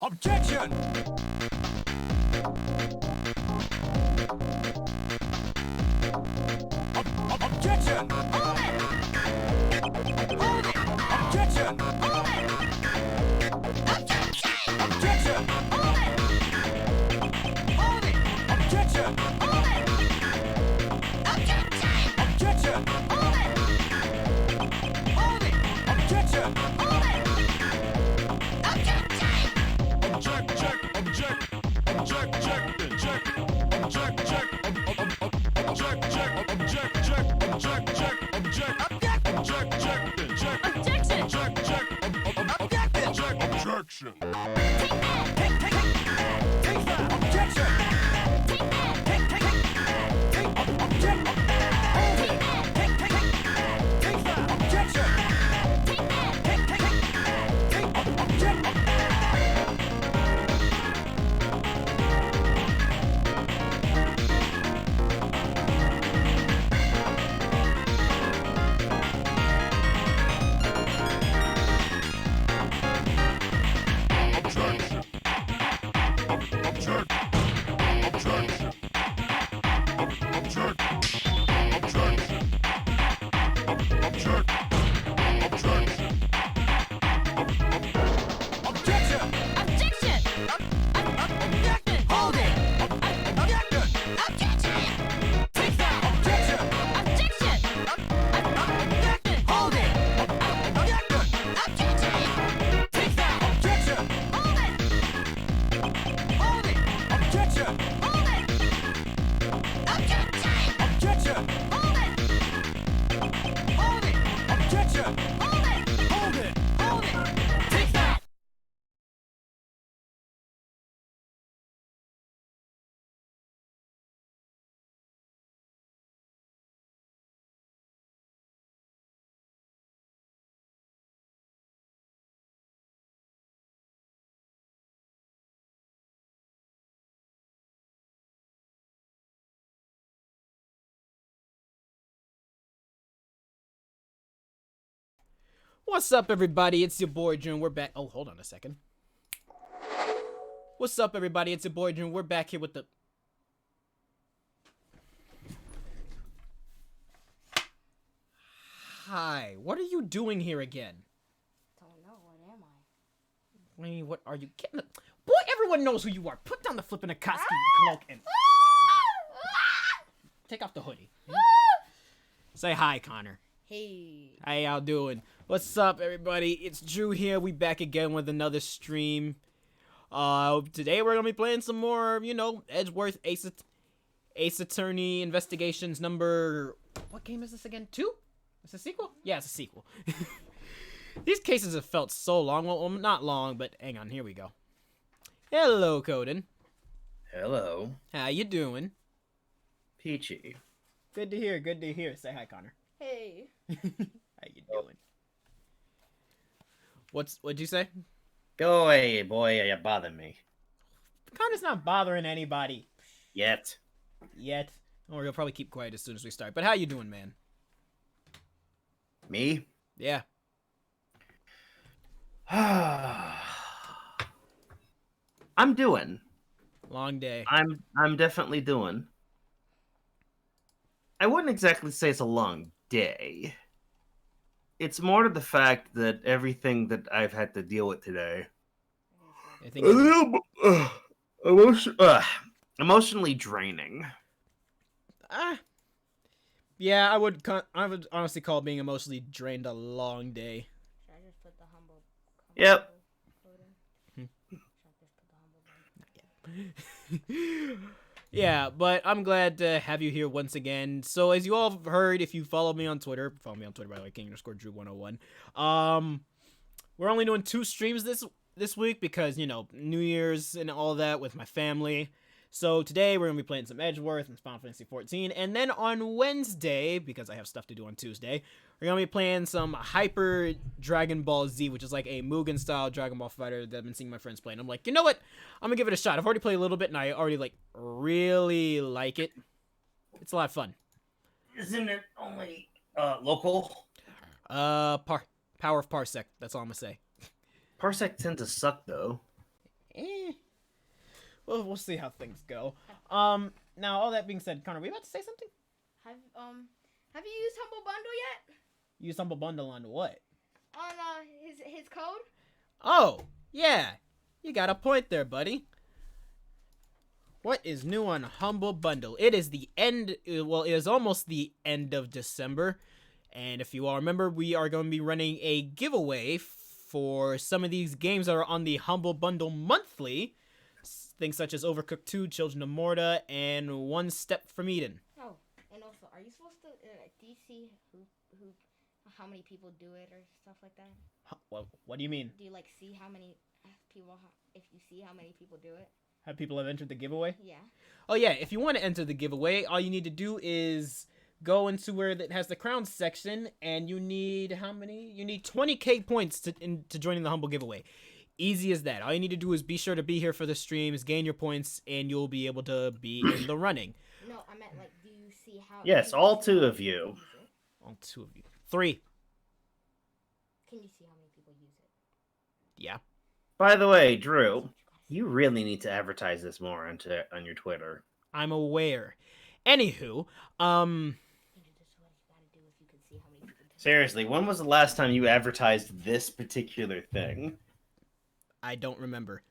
Objection! Objection! Hold it! Hold it! Objection! Hold it! Objection! Objection! Hold it! Hold it! Objection! Hold it! Objection! Objection! Hold it! Hold it! Objection! Objection! Take that! Take that! Objection! Take that! Take object! Hold it! Take that! Objection! Take that! Take object! What's up, everybody? It's your boy June. We're back. Oh, hold on a second. What's up, everybody? It's your boy June. We're back here with the. Hi. What are you doing here again? Don't know. What am I? I mean, what are you getting? Boy, everyone knows who you are. Put down the flippin' Akatsuki cloak and take off the hoodie. Say hi, Connor. Hey. How y'all doing? What's up, everybody? It's Drew here. We back again with another stream. Today we're gonna be playing some more, Edgeworth Ace Attorney Investigations number. What game is this again? 2? It's a sequel? Yeah, it's a sequel. These cases have felt so long. Well, not long, but hang on. Here we go. Hello, Coden. Hello. How you doing? Peachy. Good to hear. Good to hear. Say hi, Connor. Hey. How you doing? What'd you say? Go away, boy. You bother me. Connor's not bothering anybody Yet. yet. Or he'll probably keep quiet as soon as we start. But how you doing, man? Me? Yeah. I'm doing. Long day. I'm definitely doing. I wouldn't exactly say it's a long day. It's more to the fact that everything that I've had to deal with today. I think Emotionally draining. yeah, I would honestly call being emotionally drained a long day. Should I just put the humble? Yep. Should I just put the humble? Yeah, but I'm glad to have you here once again. So as you all have heard, if you follow me on Twitter by the way, King_Drew101. We're only doing 2 streams this week because, New Year's and all that with my family. So today we're going to be playing some Edgeworth and Final Fantasy 14. And then on Wednesday, because I have stuff to do on Tuesday, we're going to be playing some Hyper Dragon Ball Z, which is like a Mugen-style Dragon Ball fighter that I've been seeing my friends play. And I'm like, you know what? I'm going to give it a shot. I've already played a little bit, and I already, really like it. It's a lot of fun. Isn't it only local? Power of Parsec. That's all I'm going to say. Parsec tend to suck though. Well, we'll see how things go. Now, all that being said, Connor, were you about to say something? Have you used Humble Bundle yet? Use Humble Bundle on what? On his code? Oh, yeah. You got a point there, buddy. What is new on Humble Bundle? It is the end, well, it is almost the end of December. And if you all remember, we are going to be running a giveaway for some of these games that are on the Humble Bundle monthly. Things such as Overcooked 2, Children of Morta, and One Step from Eden. Oh, and also, are you supposed to, do you see how many people do it or stuff like that? What do you mean? Do you, see how many people if you see how many people do it. How people have entered the giveaway? Yeah. Oh yeah, if you want to enter the giveaway, all you need to do is go into where it has the crown section, and you need how many? You need 20k points to join the humble giveaway. Easy as that. All you need to do is be sure to be here for the streams, gain your points, and you'll be able to be in the running. No, I meant like, do you see how? Yes, can you all see two how of many you. people use it? All 2 of you. 3. Can you see how many people use it? Yeah. By the way, Drew, you really need to advertise this more on your Twitter. I'm aware. Anywho, Andrew, this is what you gotta do if you can see how many people. Seriously, when was the last time you advertised this particular thing? I don't remember.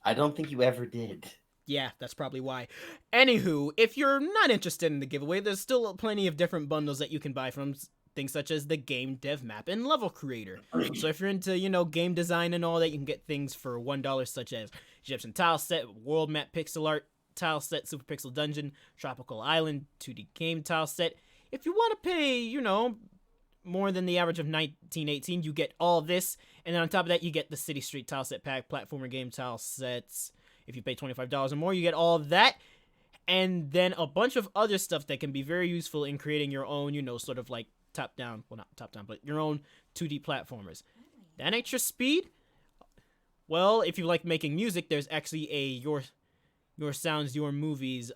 I don't think you ever did. Yeah, that's probably why. Anywho, if you're not interested in the giveaway, there's still plenty of different bundles that you can buy from things such as the game dev map and level creator. So if you're into, game design and all that, you can get things for $1 such as Egyptian tile set, world map pixel art tile set, super pixel dungeon, tropical island, 2D game tile set. If you want to pay, more than the average of $19.18, you get all this, and then on top of that, you get the City Street tile set pack, platformer game tile sets. If you pay $25 or more, you get all that, and then a bunch of other stuff that can be very useful in creating your own, sort of like top-down, well, not top-down, but your own 2D platformers. That ain't your speed? Well, if you like making music, there's actually a Your Sounds, Your Movies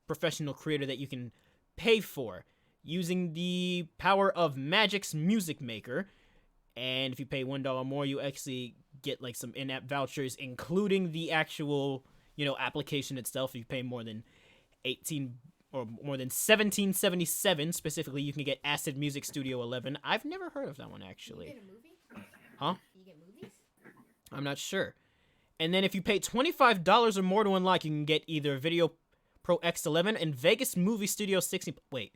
professional creator that you can pay for using the power of Magic's Music Maker. And if you pay $1 more, you actually get like some in-app vouchers, including the actual, application itself. If you pay more than 18 or more than $17.77 specifically, you can get Acid Music Studio 11. I've never heard of that one actually. You get a movie? Huh? You get movies? I'm not sure. And then if you pay $25 or more to unlock, you can get either Video Pro X11 and Vegas Movie Studio 16. Wait,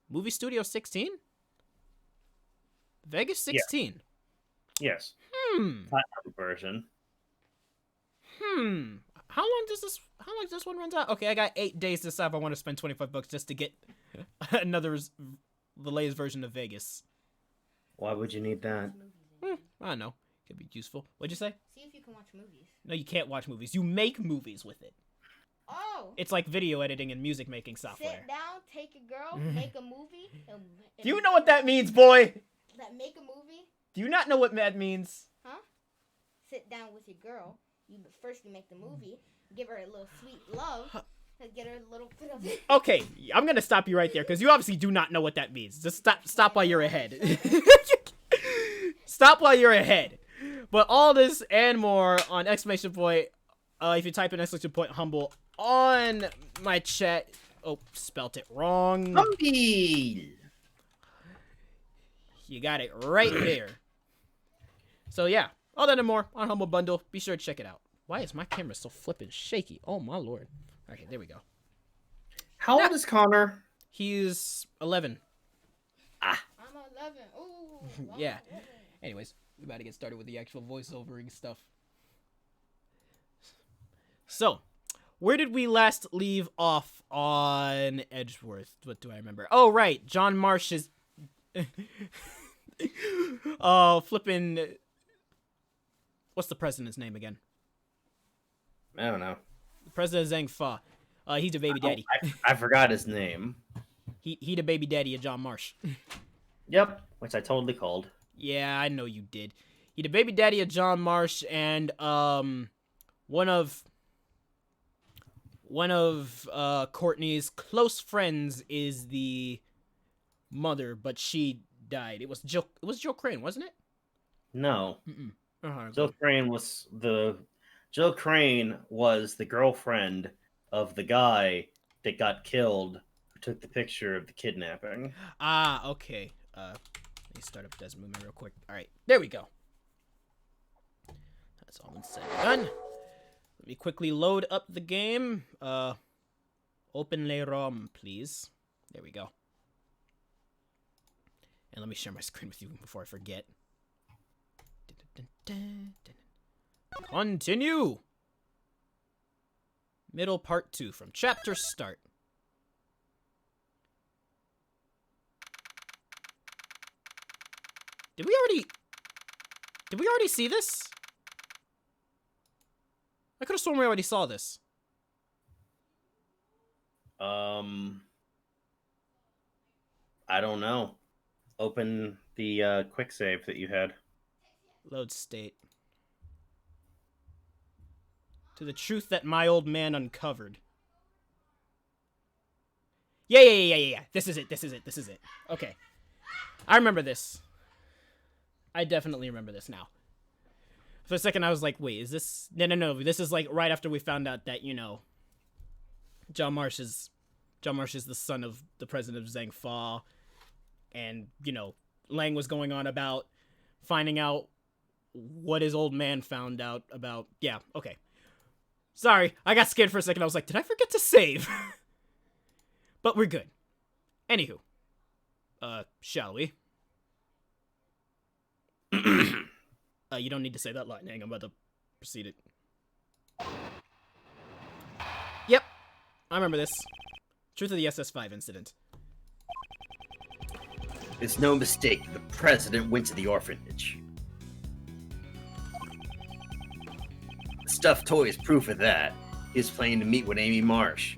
Movie Studio 16? Vegas 16? Yes. Hmm. Platinum version. How long does this one run out? Okay, I got 8 days to decide if I want to spend $25 just to get the latest version of Vegas. Why would you need that? I don't know. Could be useful. What'd you say? See if you can watch movies. No, you can't watch movies. You make movies with it. Oh. It's like video editing and music making software. Sit down, take a girl, make a movie. Do you know what that means, boy? That make a movie? Do you not know what that means? Huh? Sit down with your girl. You make the movie. Give her a little sweet love. And get her a little bit of. Okay, I'm gonna stop you right there because you obviously do not know what that means. Just stop while you're ahead. Stop while you're ahead. But all this and more on exclamation point. If you type in exclamation point humble on my chat. Oh, spelt it wrong. Humble. You got it right there. So yeah, all that and more on Humble Bundle. Be sure to check it out. Why is my camera so flippin' shaky? Oh my lord. Okay, there we go. How old is Connor? He's 11. I'm 11. Ooh. Yeah. Anyways, we about to get started with the actual voiceovering stuff. So, where did we last leave off on Edgeworth? What do I remember? Oh, right. John Marsh is... flipping... What's the president's name again? I don't know. President Zhang Fa. He's the baby daddy. I forgot his name. He the baby daddy of John Marsh. Yep, which I totally called. Yeah, I know you did. He the baby daddy of John Marsh, and one of Courtney's close friends is the mother, but she died. It was Jill Crane, wasn't it? No. Uh-huh. Jill Crane was the girlfriend of the guy that got killed who took the picture of the kidnapping. Ah, okay. Let me start up Desmond Movement real quick. All right, there we go. That's all been said and done. Let me quickly load up the game. Open le ROM, please. There we go. And let me share my screen with you before I forget. Continue. Middle part 2 from chapter start. Did we already see this? I could have sworn we already saw this. I don't know. Open the quick save that you had. Load state. To the truth that my old man uncovered. Yeah. This is it. Okay. I remember this. I definitely remember this now. For a second, I was like, wait, is this... No. This is, like, right after we found out that, John Marsh is the son of the president of Zhang Fa. And, Lang was going on about finding out what his old man found out about... Yeah, okay. Sorry, I got scared for a second. I was like, did I forget to save? But we're good. Anywho. Shall we? You don't need to say that line. Hang on, I'm about to proceed it. Yep. I remember this. Truth of the SS5 incident. It's no mistake the president went to the orphanage. The stuffed toy is proof of that. He was planning to meet with Amy Marsh.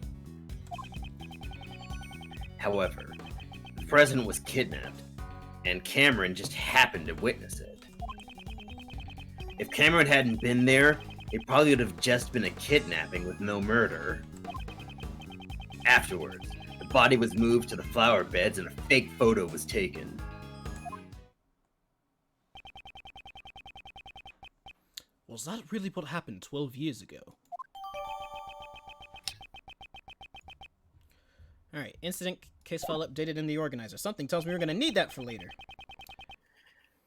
However, the president was kidnapped, and Cameron just happened to witness it. If Cameron hadn't been there, it probably would have just been a kidnapping with no murder. Afterwards, the body was moved to the flower beds and a fake photo was taken. Was that really what happened 12 years ago? Alright, incident case file updated in the organizer. Something tells me we're gonna need that for later.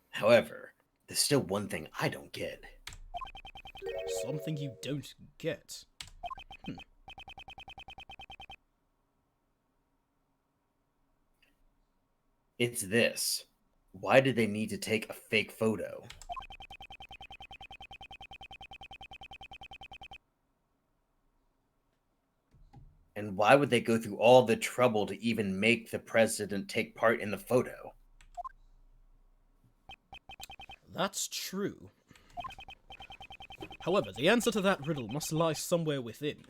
However, there's still one thing I don't get. Something you don't get. It's this. Why did they need to take a fake photo? And why would they go through all the trouble to even make the president take part in the photo? That's true. However, the answer to that riddle must lie somewhere within.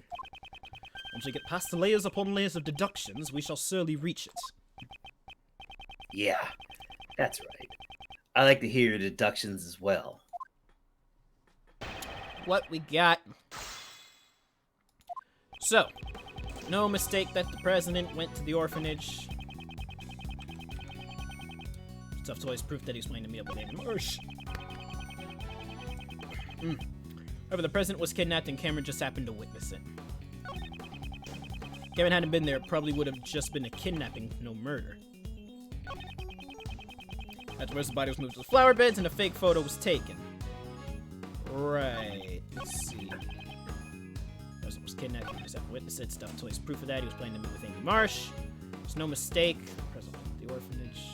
Once we get past the layers upon layers of deductions, we shall surely reach it. Yeah, that's right. I like to hear your deductions as well. What we got? So, no mistake that the president went to the orphanage. Stuffed toys proof that he was playing to me up with Amy Marsh. However, the president was kidnapped and Cameron just happened to witness it. Cameron hadn't been there, it probably would have just been a kidnapping, no murder. Afterwards, the body was moved to the flower beds and a fake photo was taken. Right, let's see. The president was kidnapped, he just happened to witness it. Stuffed toys proof of that, he was playing to me with Amy Marsh. There's no mistake. The president went to the orphanage.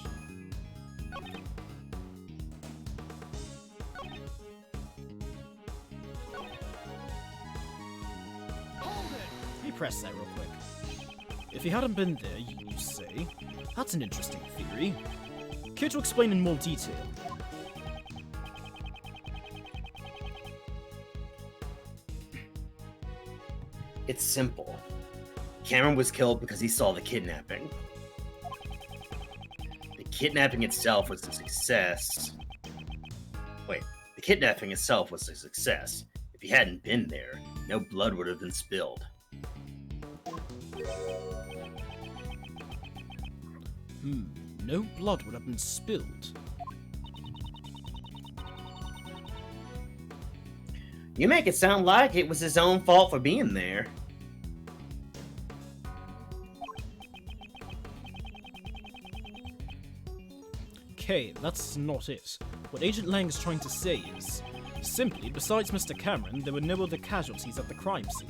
Press that real quick. If he hadn't been there, you say? That's an interesting theory. Care to explain in more detail? It's simple. Cameron was killed because he saw the kidnapping. The kidnapping itself was a success. Wait, the kidnapping itself was a success. If he hadn't been there, no blood would have been spilled. No blood would have been spilled. You make it sound like it was his own fault for being there. Okay, that's not it. What Agent Lang is trying to say is, simply, besides Mr. Cameron, there were no other casualties at the crime scene.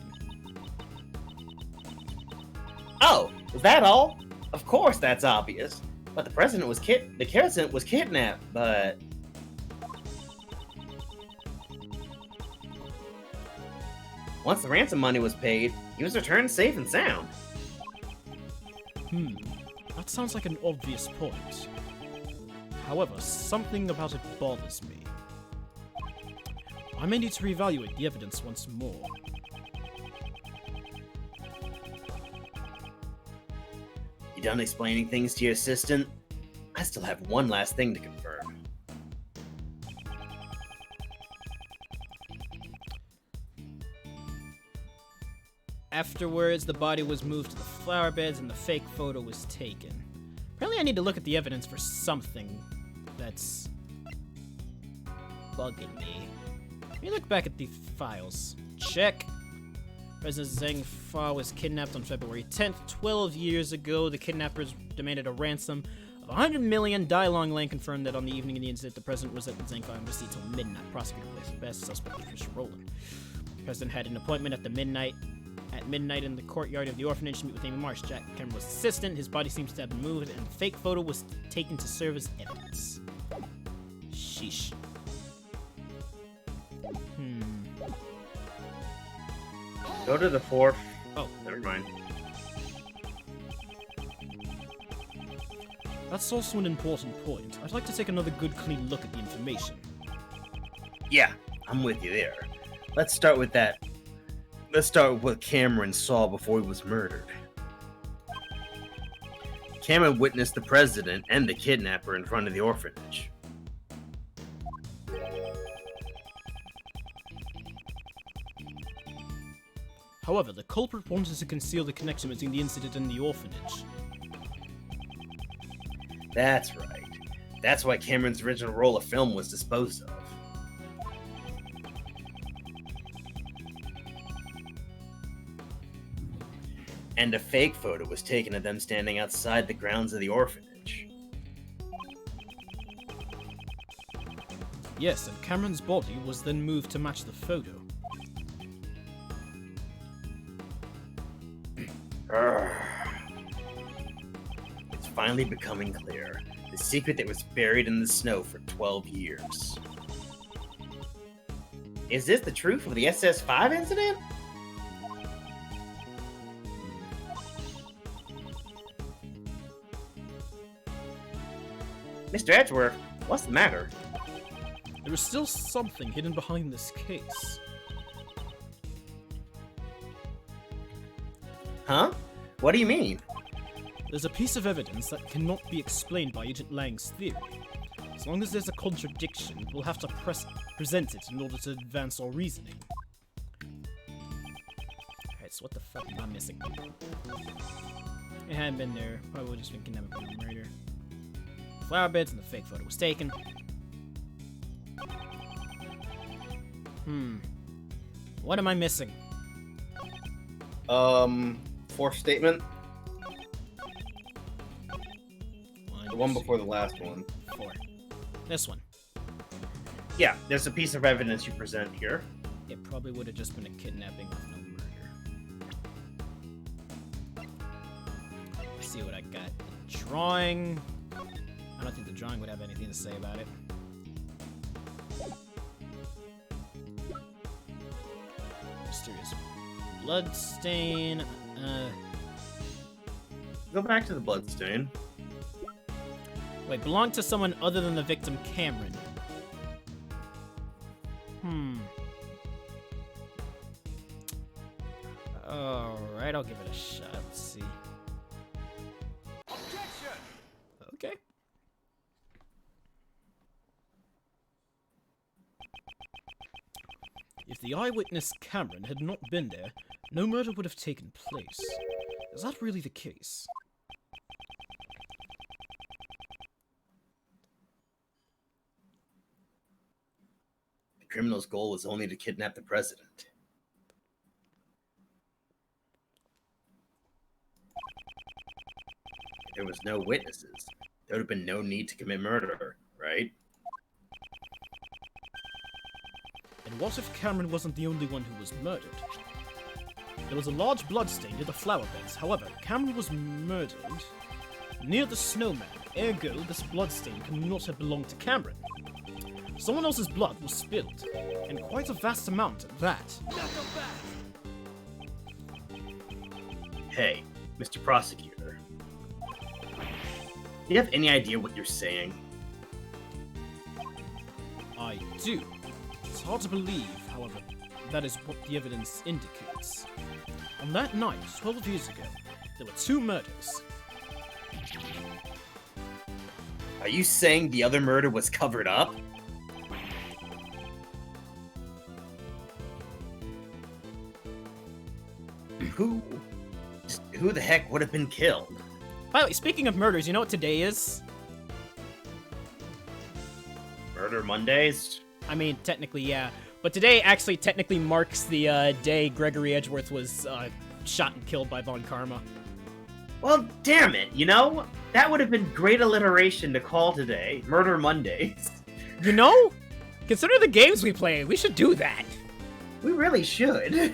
Oh, was that all? Of course that's obvious. But the president was kidnapped, but... Once the ransom money was paid, he was returned safe and sound. That sounds like an obvious point. However, something about it bothers me. I may need to reevaluate the evidence once more. You done explaining things to your assistant? I still have one last thing to confirm. Afterwards, the body was moved to the flower beds and the fake photo was taken. Apparently I need to look at the evidence for something that's bugging me. Let me look back at the files. Check. President Zheng Fa was kidnapped on February 10th, 12 years ago. The kidnappers demanded a ransom of 100 million. Dai Long Lang confirmed that on the evening of the incident, the president was at the Zheng Fa embassy till midnight. Prosecutor placed best suspect Patricia Rowland. The president had an appointment at midnight in the courtyard of the orphanage to meet with Amy Marsh. Jack Cameron was assistant. His body seems to have been moved, and the fake photo was taken to serve as evidence. Sheesh. Go to the fourth. Oh, Never mind. that's also an important point. I'd like to take another good, clean look at the information. Yeah, I'm with you there. Let's start with that. Let's start with what Cameron saw before he was murdered. Cameron witnessed the president and the kidnapper in front of the orphanage. However, the culprit wanted to conceal the connection between the incident and the orphanage. That's right. That's why Cameron's original roll of film was disposed of. And a fake photo was taken of them standing outside the grounds of the orphanage. Yes, and Cameron's body was then moved to match the photo. It's finally becoming clear. The secret that was buried in the snow for 12 years. Is this the truth of the SS5 incident? Mr. Edgeworth, what's the matter? There is still something hidden behind this case. Huh? What do you mean? There's a piece of evidence that cannot be explained by Agent Lang's theory. As long as there's a contradiction, we'll have to present it in order to advance our reasoning. Alright, so what the fuck am I missing? It hadn't been there. Probably would have just been kidnapped by murder. Flower beds and the fake photo was taken. What am I missing? Fourth statement? The one 2, before the last one. 4. This one. Yeah, there's a piece of evidence you present here. It probably would have just been a kidnapping with no murder. Let's see what I got. The drawing. I don't think the drawing would have anything to say about it. Mysterious bloodstain. Go back to the bloodstain. Wait, belonged to someone other than the victim, Cameron. Alright, I'll give it a shot. Let's see. Objection! Okay. If the eyewitness Cameron had not been there, no murder would have taken place. Is that really the case? The criminal's goal was only to kidnap the president. If there was no witnesses, there would have been no need to commit murder, right? And what if Cameron wasn't the only one who was murdered? There was a large bloodstain near the flower beds. However, Cameron was murdered near the snowman. Ergo, this bloodstain could not have belonged to Cameron. Someone else's blood was spilled, and quite a vast amount at that. Hey, Mr. Prosecutor. Do you have any idea what you're saying? I do. hard to believe, however, that is what the evidence indicates. On that night, 12 years ago, there were 2 murders. Are you saying the other murder was covered up? Who the heck would have been killed? By the way, speaking of murders, you know what today is? Murder Mondays? I mean, technically, yeah. But today actually technically marks the day Gregory Edgeworth was shot and killed by Von Karma. Well, damn it, you know? That would have been great alliteration to call today. Murder Mondays. You know? Consider the games we play. We should do that. We really should.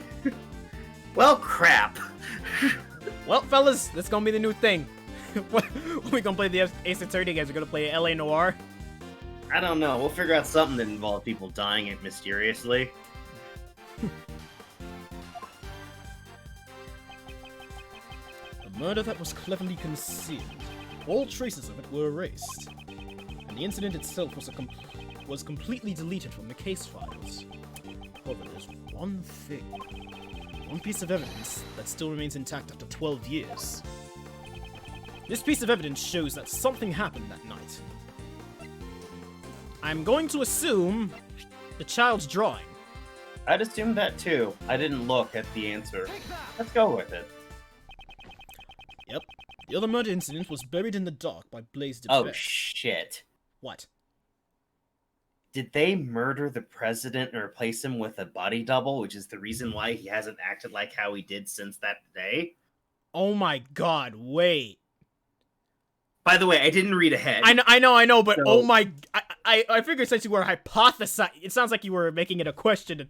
Well, crap. Well, fellas, that's gonna be the new thing. We gonna play the Ace Attorney games. We're gonna play LA Noire. I don't know. We'll figure out something that involves people dying mysteriously. A murder that was cleverly concealed. All traces of it were erased, and the incident itself was completely deleted from the case files. However, there's one thing. One piece of evidence that still remains intact after 12 years. This piece of evidence shows that something happened that night. I'm going to assume the child's drawing. I'd assume that too. I didn't look at the answer. Let's go with it. Yep. The other murder incident was buried in the dark by Blaise de Oh, Best. shit. What? Did they murder the president and replace him with a body double, which is the reason why he hasn't acted like how he did since that day? Oh my god, wait. By the way, I didn't read ahead. I know, but So- oh my... I figured since you were hypothesizing... It sounds like you were making it a question.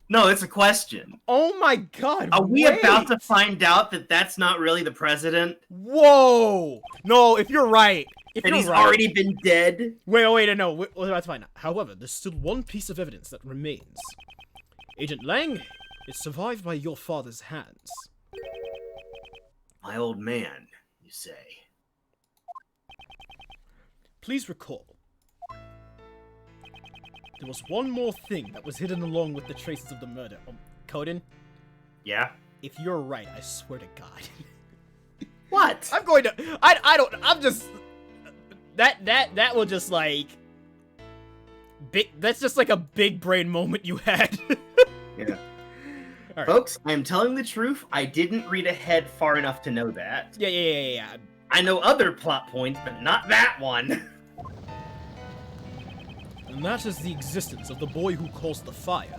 No, it's a question. Oh my god, Are we wait. about to find out that that's not really the president? Whoa! No, if you're right... If And you're he's right, already been dead? Wait, no, we're about to find out. However, there's still one piece of evidence that remains. Agent Lang, it's survived by your father's hands. My old man, you say. Please recall, there was one more thing that was hidden along with the traces of the murder. Coden, Yeah? if you're right, I swear to God. What? I'm going to... I'm just... That will just, like... That's just like a big brain moment you had. Yeah. Alright. Folks, I am telling the truth. I didn't read ahead far enough to know that. Yeah. I know other plot points, but not that one. And that is the existence of the boy who caused the fire.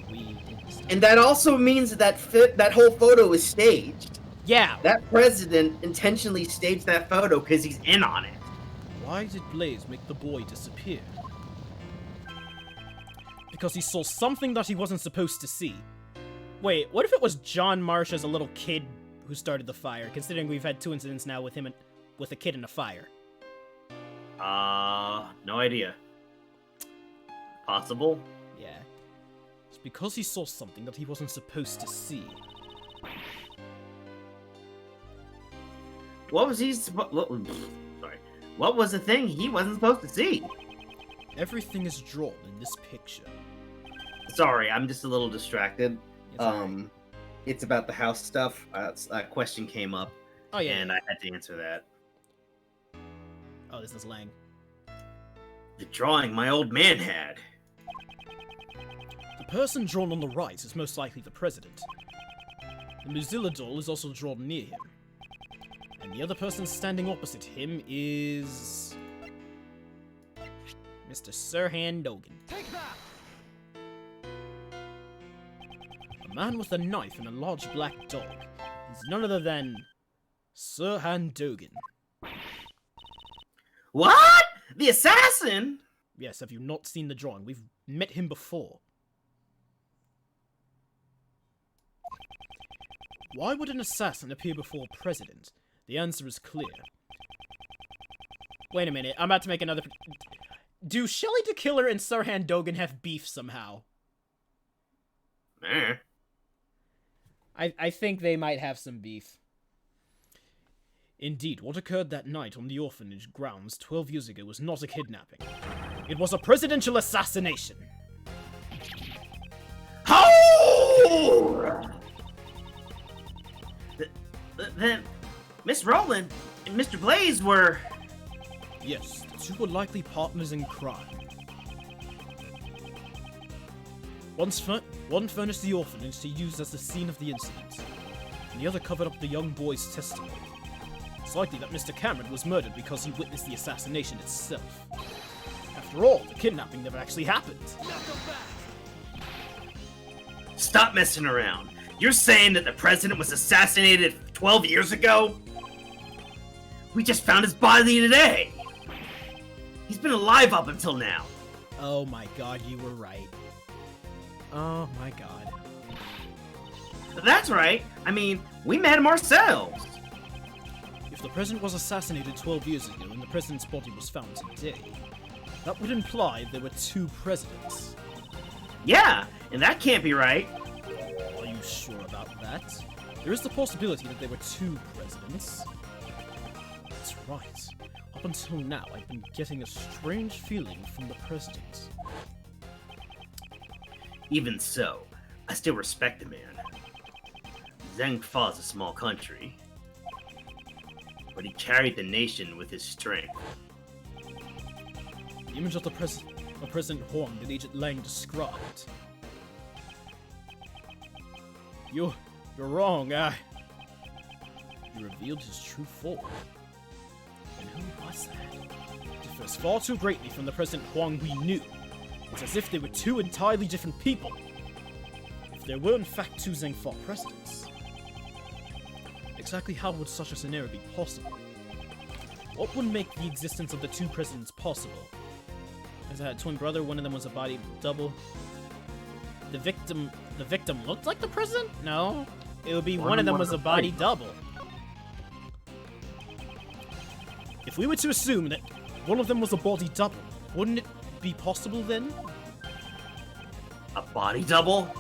We understand. And that also means that that whole photo is staged. Yeah, That president intentionally staged that photo because he's in on it. why did Blaise make the boy disappear? Because he saw something that he wasn't supposed to see. Wait, what if it was John Marsh as a little kid who started the fire, considering we've had 2 incidents now with him and with a kid in a fire? No idea. Possible? Yeah. It's because he saw something that he wasn't supposed to see. What was he sorry. What was the thing he wasn't supposed to see? Everything is drawn in this picture. Sorry, I'm just a little distracted. It's alright. It's about the house stuff. A question came up, Oh yeah. and I had to answer that. Oh, this is Lang. The drawing my old man had. The person drawn on the right is most likely the president. The Mozilla doll is also drawn near him. And the other person standing opposite him is... Mr. Sirhan Dogan. Take that! A man with a knife and a large black dog is none other than... Sirhan Dogan. What? The assassin? Yes, have you not seen the drawing? We've met him before. Why would an assassin appear before a president? The answer is clear. Wait a minute, I'm about to make another... Do Shelley the Killer and Sirhan Dogan have beef somehow? Eh. I think they might have some beef. Indeed, what occurred that night on the orphanage grounds 12 years ago was not a kidnapping. It was a presidential assassination. Then, Miss Rowland and Mr. Blaze were... Yes, the two were likely partners in crime. One furnished the orphanage to use as the scene of the incident, and the other covered up the young boy's testimony. It's likely that Mr. Cameron was murdered because he witnessed the assassination itself. After all, the kidnapping never actually happened. Stop messing around. You're saying that the president was assassinated 12 years ago? We just found his body today. He's been alive up until now. Oh my god, you were right. Oh my god. That's right. I mean, we met him ourselves. If the president was assassinated 12 years ago and the president's body was found today, that would imply there were two presidents. Yeah, and that can't be right. Are you sure about that? There is the possibility that there were two presidents. That's right. Up until now, I've been getting a strange feeling from the president. Even so, I still respect the man. Zhengfa's a small country, but he carried the nation with his strength. The image of President Huang that Agent Lang described. You're wrong, You revealed his true form. And who was that? It differs far too greatly from the President Huang we knew. It's as if they were two entirely different people. If there were in fact two Zhengfa presidents, exactly how would such a scenario be possible? What would make the existence of the two presidents possible? As I had a twin brother, one of them was a body double. The victim looked like the president? No. It would be one of them was a body double. If we were to assume that one of them was a body double, wouldn't it be possible then? A body double?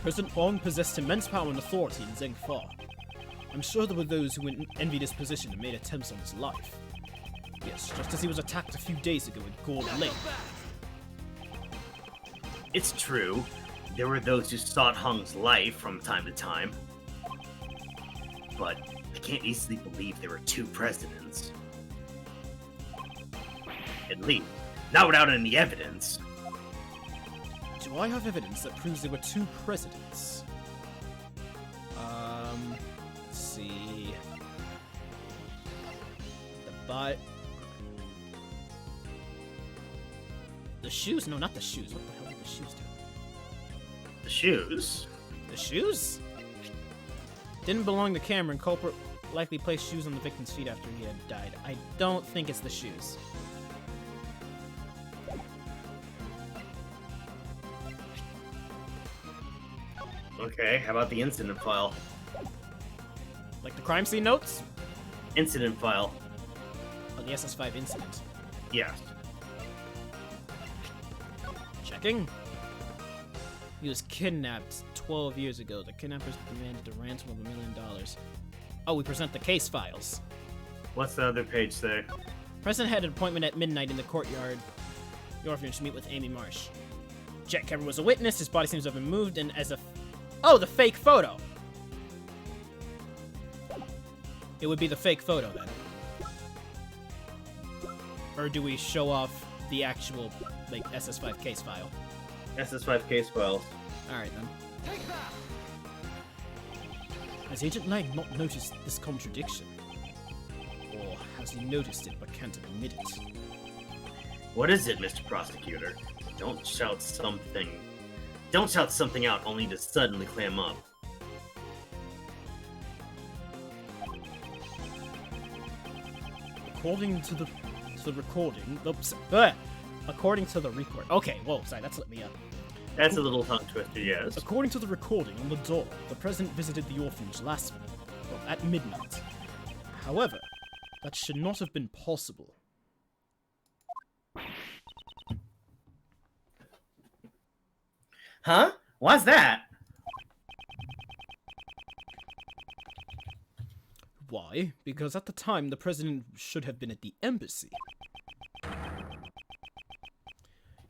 President Huang possessed immense power and authority in Zhengfa. I'm sure there were those who envied his position and made attempts on his life. Yes, just as he was attacked a few days ago in Gold Lake. It's true. There were those who sought Hung's life from time to time. But I can't easily believe there were two presidents. At least, not without any evidence. Do I have evidence that proves there were two presidents? Let's see. The shoes? No, not the shoes. What the hell did the shoes do? The shoes? The shoes? Didn't belong to Cameron. Culprit likely placed shoes on the victim's feet after he had died. I don't think it's the shoes. Okay, how about the incident file? Like the crime scene notes? Incident file. Oh, the SS5 incident. Yes. Checking. He was kidnapped 12 years ago. The kidnappers demanded a ransom of $1 million. Oh, we present the case files. What's the other page say? President had an appointment at midnight in the courtyard. The orphanage to meet with Amy Marsh. Jack Cameron was a witness. His body seems to have been moved, and as a... Oh, the fake photo! It would be the fake photo, then. Or do we show off the actual, like, SS5 case file? SS5 case files. Alright, then. Has Agent Lang not noticed this contradiction? Or has he noticed it but can't admit it? What is it, Mr. Prosecutor? Don't shout something out only to suddenly clam up. According to the recording... Oops. According to the record... Okay, whoa, sorry, that slipped me up. That's a little tongue twister, yes. According to the recording on the door, the president visited the orphanage at midnight. However, that should not have been possible. Huh? Why's that? Why? Because at the time, the president should have been at the embassy.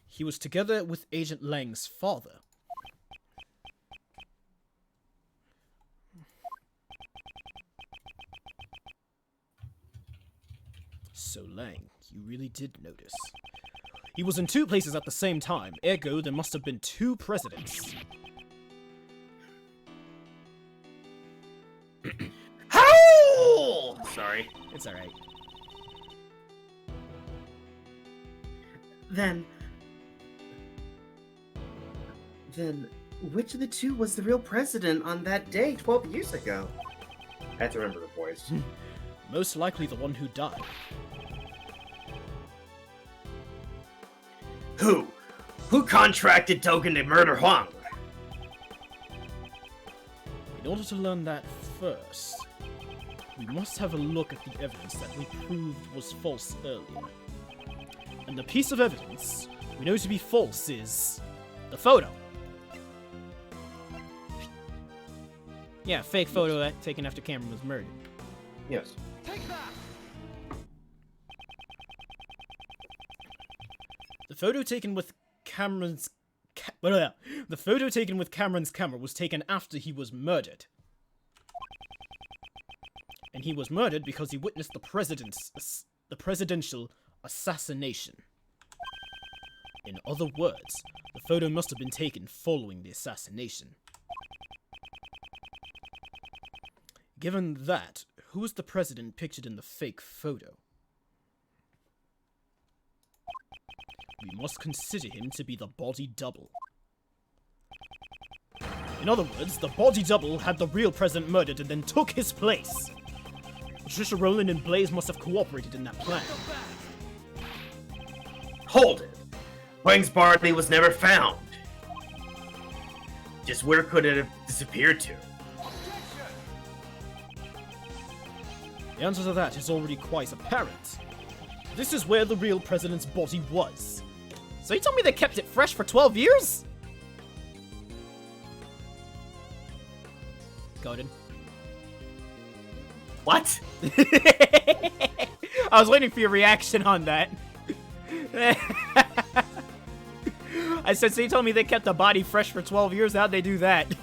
He was together with Agent Lang's father. So Lang, you really did notice. He was in 2 places at the same time, ergo there must have been 2 presidents. How? Sorry. It's alright. Then, which of the 2 was the real president on that day 12 years ago? I have to remember the voice. Most likely the one who died. Who? Who contracted Token to murder Huang? In order to learn that first, we must have a look at the evidence that we proved was false earlier. And the piece of evidence we know to be false is the photo. Yeah, fake photo that taken after Cameron was murdered. Yes. Take that! The photo taken with Cameron's the photo taken with Cameron's camera was taken after he was murdered. And he was murdered because he witnessed the presidential assassination. In other words, the photo must have been taken following the assassination. Given that, who was the president pictured in the fake photo? We must consider him to be the body double. In other words, the body double had the real president murdered and then took his place. Patricia Rowland and Blaze must have cooperated in that plan. Hold it! Huang's body was never found. Just where could it have disappeared to? The answer to that is already quite apparent. This is where the real president's body was. So you told me they kept it fresh for 12 years? Godin. What? I was waiting for your reaction on that. I said, so you told me they kept the body fresh for 12 years? How'd they do that?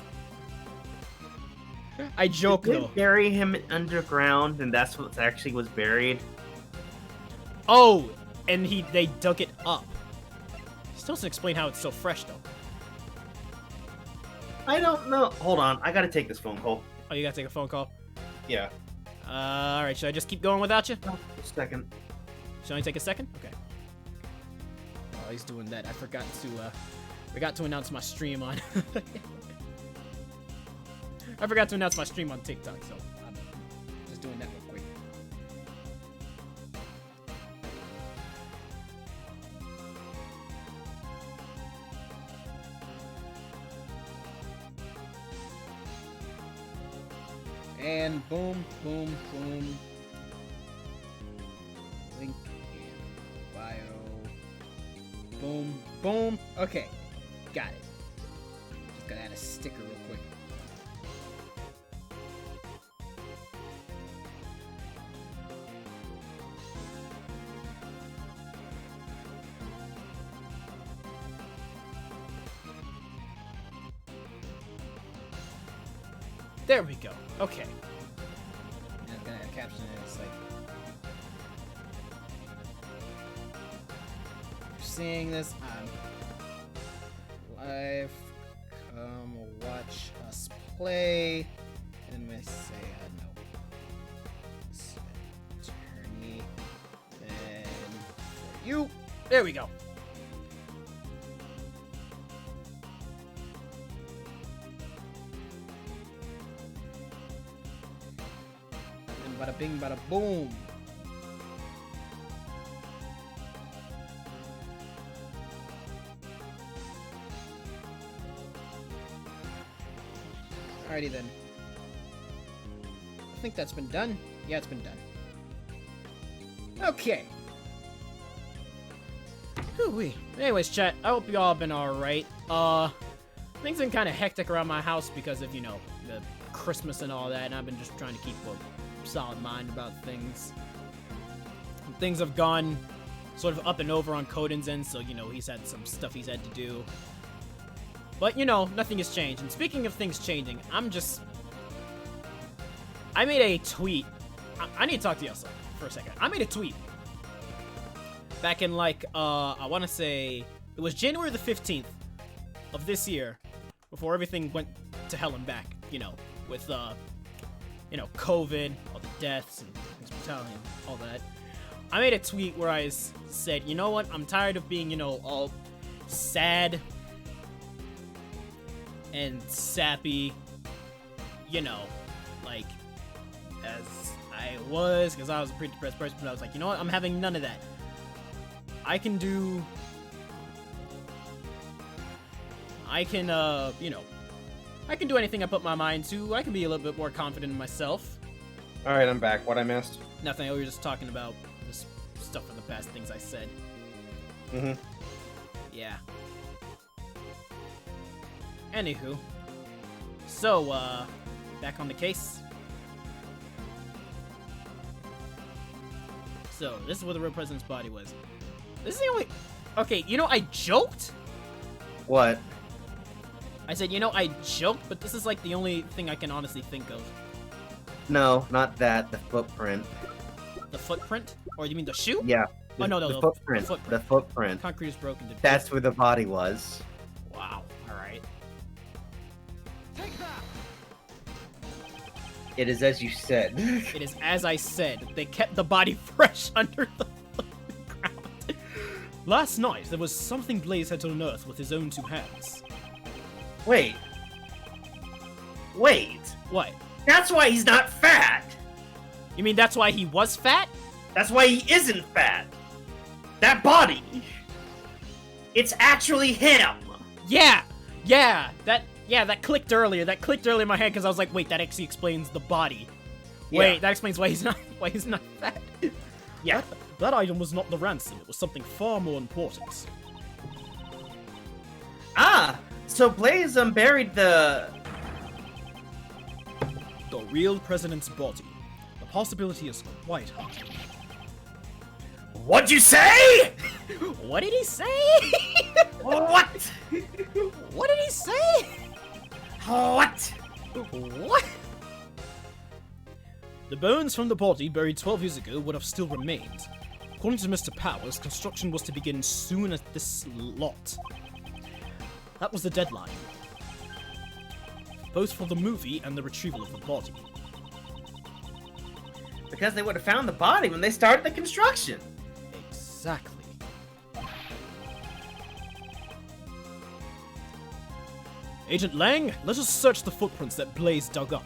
I joke, Did though. they bury him underground, and that's what actually was buried? Oh, and they dug it up. Still doesn't explain how it's so fresh, though. I don't know. Hold on, I gotta take this phone call. Oh, you gotta take a phone call? Yeah. Alright, should I just keep going without you? Oh, a second. Should I only take a second? Okay. While he's doing that, I forgot to announce my stream on... I forgot to announce my stream on TikTok, so I'm just doing that real quick. And boom, boom, boom. Link in bio. Boom, boom. Okay, got it. Just gotta add a sticker real quick. There we go. Okay. And I'm gonna add a caption and it's like, if you're seeing this on live, come watch us play. And we say, no. Attorney. And for you. There we go. Bada bing, bada boom. Alrighty then. I think that's been done. Yeah, it's been done. Okay. Whew-wee. Anyways, chat, I hope you all been alright. Things been kind of hectic around my house because of, you know, the Christmas and all that, and I've been just trying to keep a solid mind about things. And things have gone sort of up and over on Coden's end, so, you know, he's had some stuff he's had to do. But, you know, nothing has changed. And speaking of things changing, I made a tweet. I need to talk to you for a second. I made a tweet back in like I want to say it was January the 15th of this year, before everything went to hell and back, you know, with COVID, all the deaths and hospitality and all that. I made a tweet where I said, you know what, I'm tired of being, all sad and sappy, like as I was, because I was a pretty depressed person, but I was like, you know what, I'm having none of that. I can do anything I put my mind to. I can be a little bit more confident in myself. Alright, I'm back. What I missed? Nothing, we were just talking about this stuff from the past, things I said. Mm-hmm. Yeah. Anywho. So, back on the case. So, this is where the real president's body was. This is the only... Okay, I joked? What? I said, I joked, but this is like the only thing I can honestly think of. No, not that. The footprint. The footprint? Or you mean the shoe? Yeah. Oh, no, the footprint. The footprint. Concrete is broken to That's where the body was. Wow. Alright. It is as you said. It is as I said. They kept the body fresh under the ground. Last night, there was something Blaze had to unearth with his own two hands. Wait. What? That's why he's not fat. You mean that's why he was fat? That's why he isn't fat. That body. It's actually him. Yeah, that clicked earlier. That clicked earlier in my head because I was like, wait, that actually explains the body. Wait, that explains why he's not fat. Yeah. That item was not the ransom. It was something far more important. Ah, so Blaze buried the real president's body. The possibility is quite high. What'd you say? What did he say? What? What did he say? What? What? The bones from the body buried 12 years ago would have still remained. According to Mr. Powers, construction was to begin soon as this lot. That was the deadline. Both for the movie and the retrieval of the body. Because they would have found the body when they started the construction. Exactly. Agent Lang, let us search the footprints that Blaze dug up.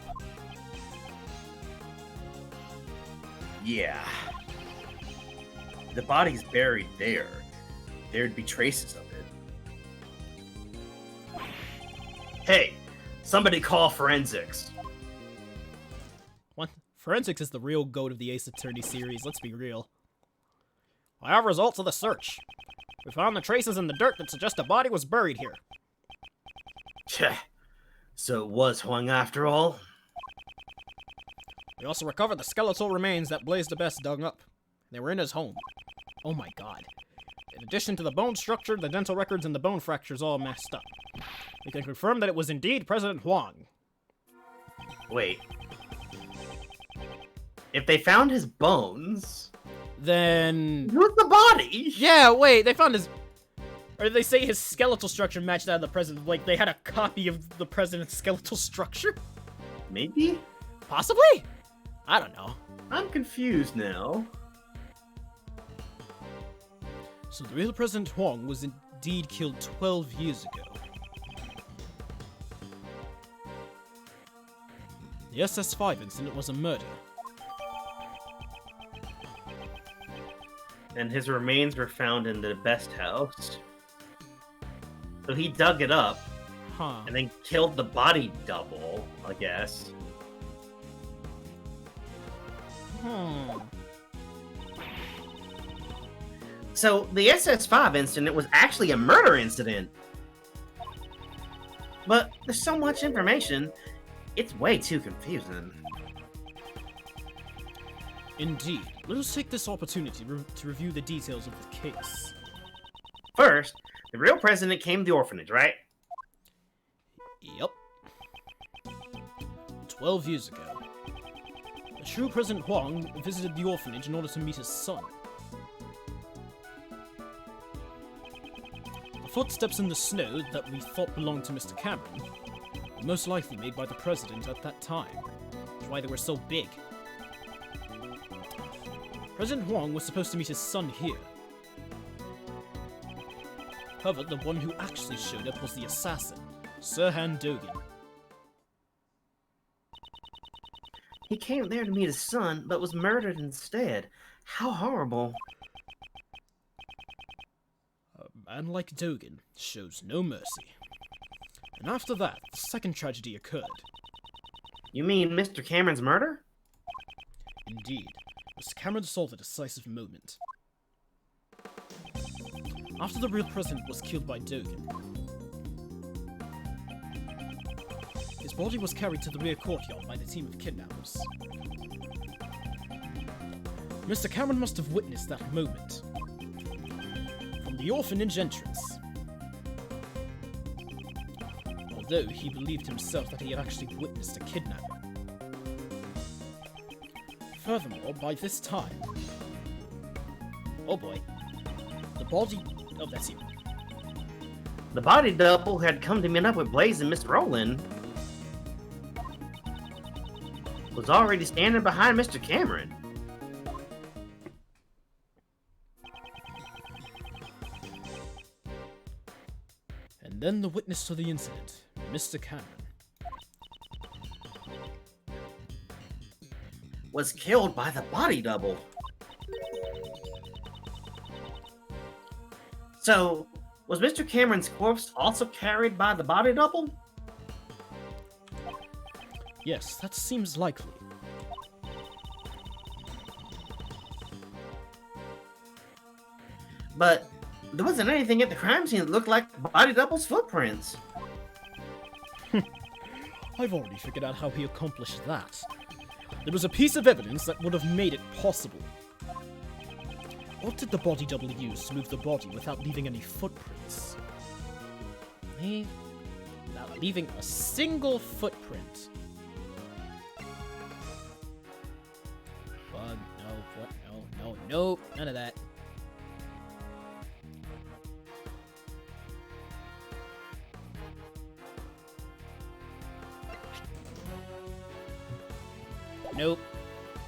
Yeah. The body's buried there. There'd be traces of it. Hey, somebody call forensics. What? Forensics is the real goat of the Ace Attorney series, let's be real. I have results of the search. We found the traces in the dirt that suggest a body was buried here. So it was Huang after all? We also recovered the skeletal remains that Blaze the Best dug up. They were in his home. Oh my god. In addition to the bone structure, the dental records and the bone fractures all messed up. We can confirm that it was indeed President Huang. Wait. If they found his bones, then... who's the body? Yeah, wait, they found his... Or did they say his skeletal structure matched that of the president? Like, they had a copy of the president's skeletal structure? Maybe? Possibly? I don't know. I'm confused now. So the real President Huang was indeed killed 12 years ago. The SS5 incident was a murder. And his remains were found in the Best house. So he dug it up, Huh. and then killed the body double, I guess. So the SS5 incident was actually a murder incident. But there's so much information, it's way too confusing. Indeed. Let us take this opportunity to review the details of the case. First, the real president came to the orphanage, right? Yep. 12 years ago. The true President Huang visited the orphanage in order to meet his son. footsteps in the snow that we thought belonged to Mr. Cameron were most likely made by the president at that time. That's why they were so big. President Huang was supposed to meet his son here. However, the one who actually showed up was the assassin, Sir Han Dogan. He came there to meet his son, but was murdered instead. How horrible. A man like Dogan shows no mercy. And after that, the second tragedy occurred. You mean Mr. Cameron's murder? Indeed, Mr. Cameron saw the decisive moment. After the real president was killed by Dogan, his body was carried to the rear courtyard by the team of kidnappers. Mr. Cameron must have witnessed that moment from the orphanage entrance. Although he believed himself that he had actually witnessed a kidnapping. Furthermore, by this time... Oh boy. The body... Oh, that's you. The body double had come to meet up with Blaze and Miss Rowland. Was already standing behind Mr. Cameron. And then the witness to the incident, Mr. Cameron. Was killed by the body double. So, was Mr. Cameron's corpse also carried by the body double? Yes, that seems likely. But there wasn't anything at the crime scene that looked like body double's footprints. I've already figured out how he accomplished that. There was a piece of evidence that would have made it possible. What did the body double use to move the body without leaving any footprints? Without leaving a single footprint. Bug, no, what, no, none of that. Nope.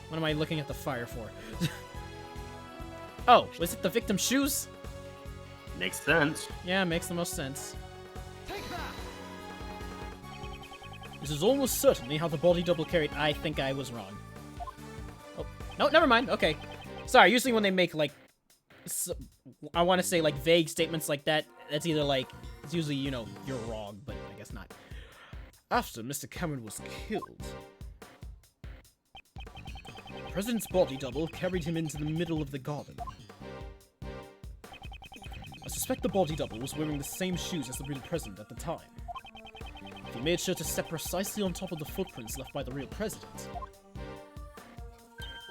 What am I looking at the fire for? Oh, was it the victim's shoes? Makes sense. Yeah, makes the most sense. This is almost certainly how the body double carried. I think I was wrong. Oh, no, never mind. Okay. Sorry, usually when they make, like, I want to say, like, vague statements like that, that's either, like, it's usually, you know, you're wrong, but I guess not. After Mr. Cameron was killed, the president's body double carried him into the middle of the garden. I suspect the body double was wearing the same shoes as the real president at the time. He made sure to step precisely on top of the footprints left by the real president.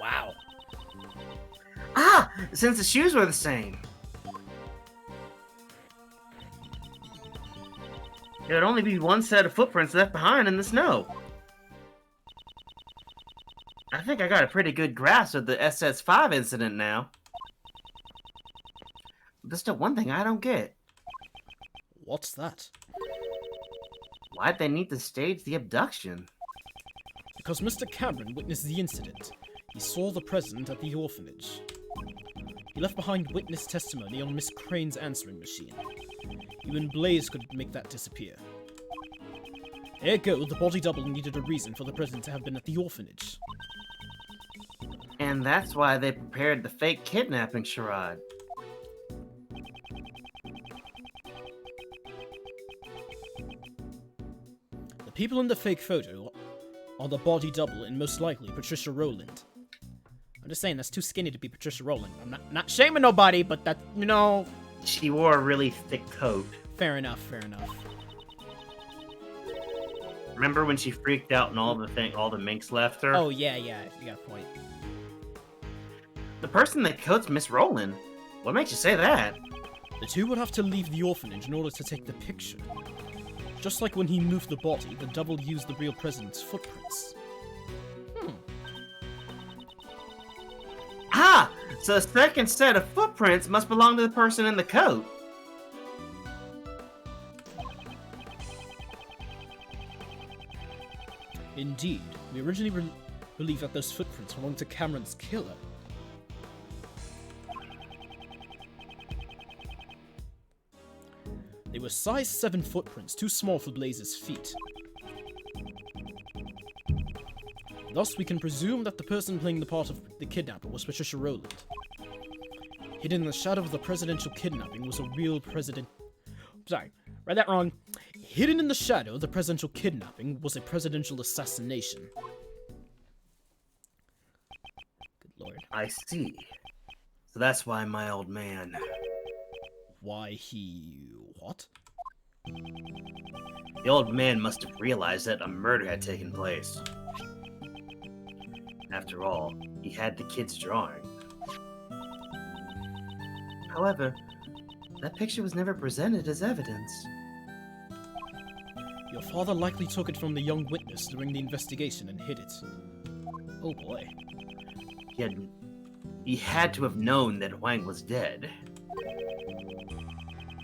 Wow. Ah! Since the shoes were the same. There would only be one set of footprints left behind in the snow. I think I got a pretty good grasp of the SS5 incident now. There's still one thing I don't get. What's that? Why'd they need to stage the abduction? Because Mr. Cameron witnessed the incident. He saw the president at the orphanage. He left behind witness testimony on Miss Crane's answering machine. Even Blaze could make that disappear. Ergo, the body double needed a reason for the president to have been at the orphanage. And that's why they prepared the fake kidnapping charade. The people in the fake photo are the body double and most likely Patricia Rowland. I'm just saying, that's too skinny to be Patricia Rowland. I'm not shaming nobody, but that, you know... She wore a really thick coat. Fair enough, fair enough. Remember when she freaked out and all the minks left her? Oh, yeah, you got a point. The person that coats Miss Rowland? What makes you say that? The two would have to leave the orphanage in order to take the picture. Just like when he moved the body, the double used the real president's footprints. Ah! So the second set of footprints must belong to the person in the coat. Indeed, we originally believed that those footprints belonged to Cameron's killer. They were size 7 footprints, too small for Blaze's feet. Thus, we can presume that the person playing the part of the kidnapper was Patricia Rowland. Hidden in the shadow of the presidential kidnapping was a real president... Sorry, read that wrong. Hidden in the shadow of the presidential kidnapping was a presidential assassination. Good lord. I see. So that's why my old man... Why he... what? The old man must have realized that a murder had taken place. After all, he had the kid's drawing. However, that picture was never presented as evidence. Your father likely took it from the young witness during the investigation and hid it. Oh boy. He had to have known that Huang was dead.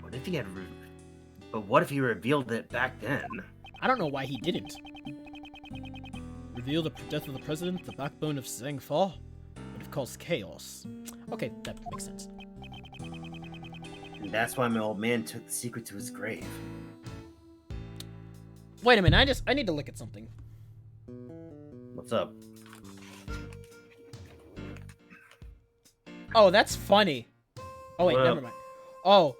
What if he had... But what if he revealed it back then? I don't know why he didn't. Reveal the death of the president, the backbone of Zhang Fa? Would have caused chaos. Okay, that makes sense. And that's why my old man took the secret to his grave. Wait a minute, I need to look at something. What's up? Oh, that's funny. Oh wait, What never up? mind. Oh,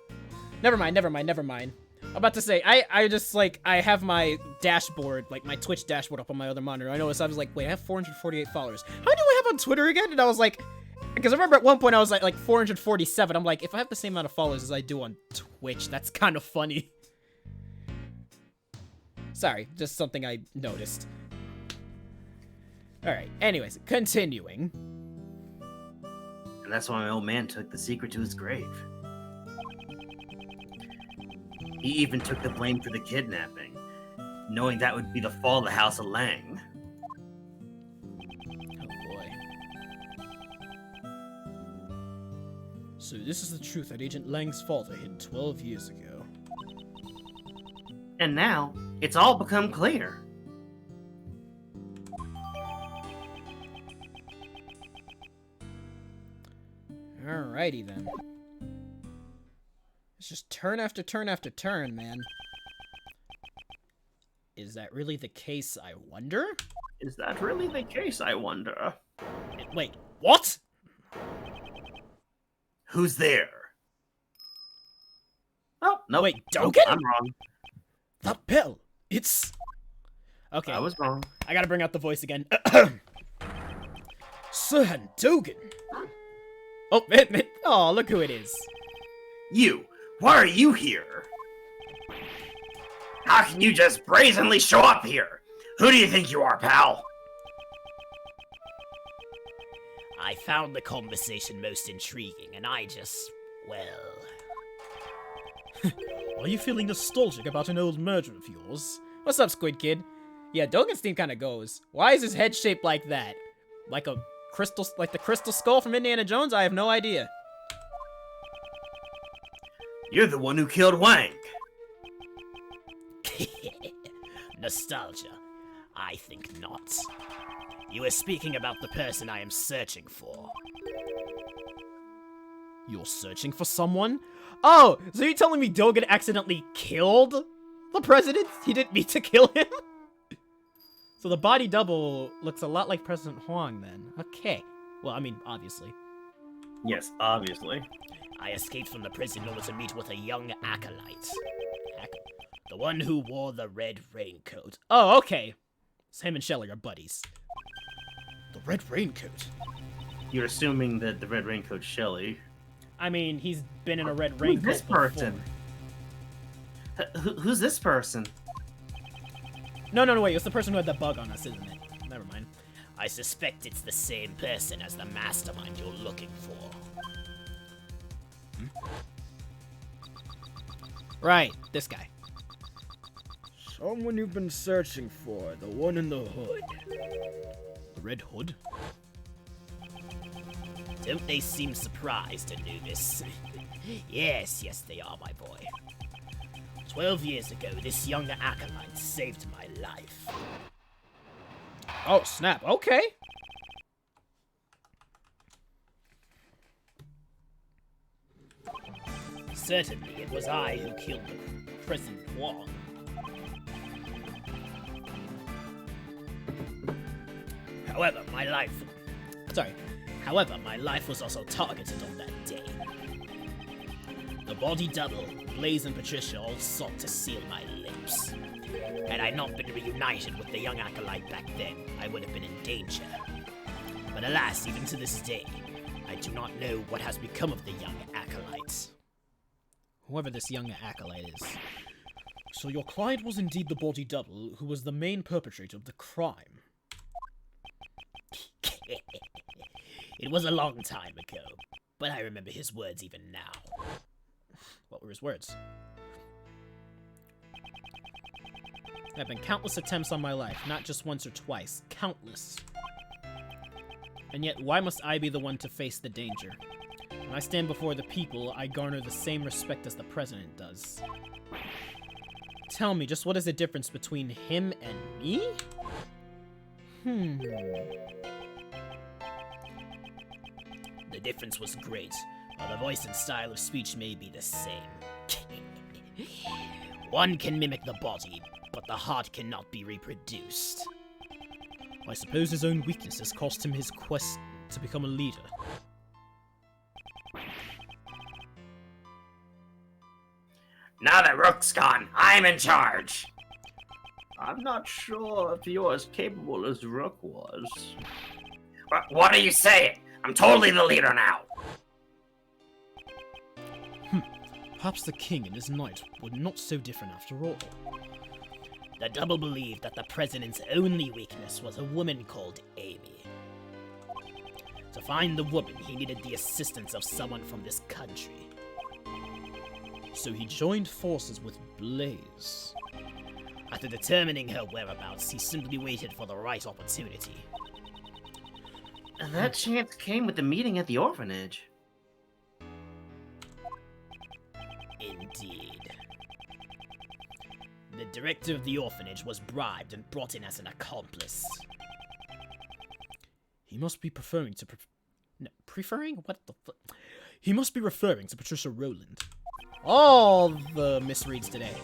never mind. I'm about to say, I just, like, I have my dashboard, like, my Twitch dashboard up on my other monitor. I noticed, I was like, wait, I have 448 followers. How many do I have on Twitter again? And I was like, because I remember at one point I was like 447. I'm like, if I have the same amount of followers as I do on Twitch, that's kind of funny. Sorry, just something I noticed. Alright, anyways, continuing. And that's why my old man took the secret to his grave. He even took the blame for the kidnapping, knowing that would be the fall of the House of Lang. Oh boy. So this is the truth that Agent Lang's father hid 12 years ago. And now, it's all become clear. Alrighty then. It's just turn after turn after turn, man. Is that really the case, I wonder? Is that really the case, I wonder? Wait, what? Who's there? Oh, no. Wait, Dogen? I'm wrong. The bell! It's... Okay, I was wrong. I gotta bring out the voice again. Sir Dogen! Oh, oh, look who it is. You! Why are you here? How can you just brazenly show up here? Who do you think you are, pal? I found the conversation most intriguing, and I just, well... Are you feeling nostalgic about an old murder of yours? What's up, Squid Kid? Yeah, Dogen's theme kind of goes. Why is his head shaped like that? Like a crystal, like the crystal skull from Indiana Jones? I have no idea. You're the one who killed Wang. Nostalgia? I think not. You were speaking about the person I am searching for. You're searching for someone? Oh, so you're telling me Dogen accidentally killed the president? He didn't mean to kill him? So the body double looks a lot like President Huang then. Okay. Well, I mean, obviously. Yes, obviously. I escaped from the prison in order to meet with a young acolyte. The one who wore the red raincoat. Oh, okay. So him and Shelly are buddies. The red raincoat? You're assuming that the red raincoat's Shelly. I mean, he's been in a red Who's raincoat this before. person? Who's this person? No, wait. It's the person who had the bug on us, isn't it? Never mind. I suspect it's the same person as the mastermind you're looking for. Right, this guy. Someone you've been searching for, the one in the hood. The red hood? Don't they seem surprised, Anubis? Yes, they are, my boy. 12 years ago, this young acolyte saved my life. Oh, snap. Okay. Certainly, it was I who killed President Wong. However, my life was also targeted on that day. The body double, Blaze and Patricia all sought to seal my lips. Had I not been reunited with the young acolyte back then, I would have been in danger. But alas, even to this day, I do not know what has become of the young acolytes. Whoever this young acolyte is. So your client was indeed the body double who was the main perpetrator of the crime. It was a long time ago, but I remember his words even now. What were his words? There have been countless attempts on my life, not just once or twice. Countless. And yet, why must I be the one to face the danger? When I stand before the people, I garner the same respect as the president does. Tell me, just what is the difference between him and me? The difference was great, while the voice and style of speech may be the same. One can mimic the body, but the heart cannot be reproduced. I suppose his own weaknesses cost him his quest to become a leader. Now that Rook's gone, I'm in charge. I'm not sure if you're as capable as Rook was. What are you saying? I'm totally the leader now. Perhaps the king and his knight were not so different after all. The double believed that the president's only weakness was a woman called Amy. To find the woman, he needed the assistance of someone from this country. So he joined forces with Blaze. After determining her whereabouts, he simply waited for the right opportunity. And that chance came with the meeting at the orphanage. Indeed. The director of the orphanage was bribed and brought in as an accomplice. He must be preferring to preferring? What the fuck? He must be referring to Patricia Rowland. All the misreads today.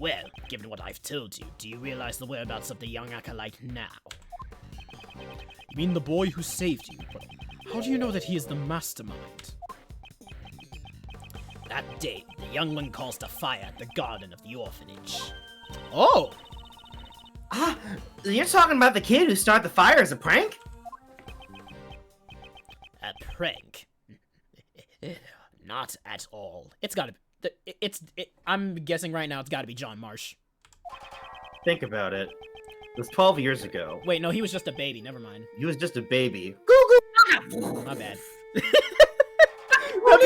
Well, given what I've told you, do you realize the whereabouts of the young acolyte now? You mean the boy who saved you? But how do you know that he is the mastermind? That day, the young one caused a fire at the garden of the orphanage. Oh! Ah, you're talking about the kid who started the fire as a prank? A prank? Not at all. It's gotta be. I'm guessing right now it's gotta be John Marsh. Think about it. It was 12 years ago. Wait, no, he was just a baby. Never mind. He was just a baby. My bad. What?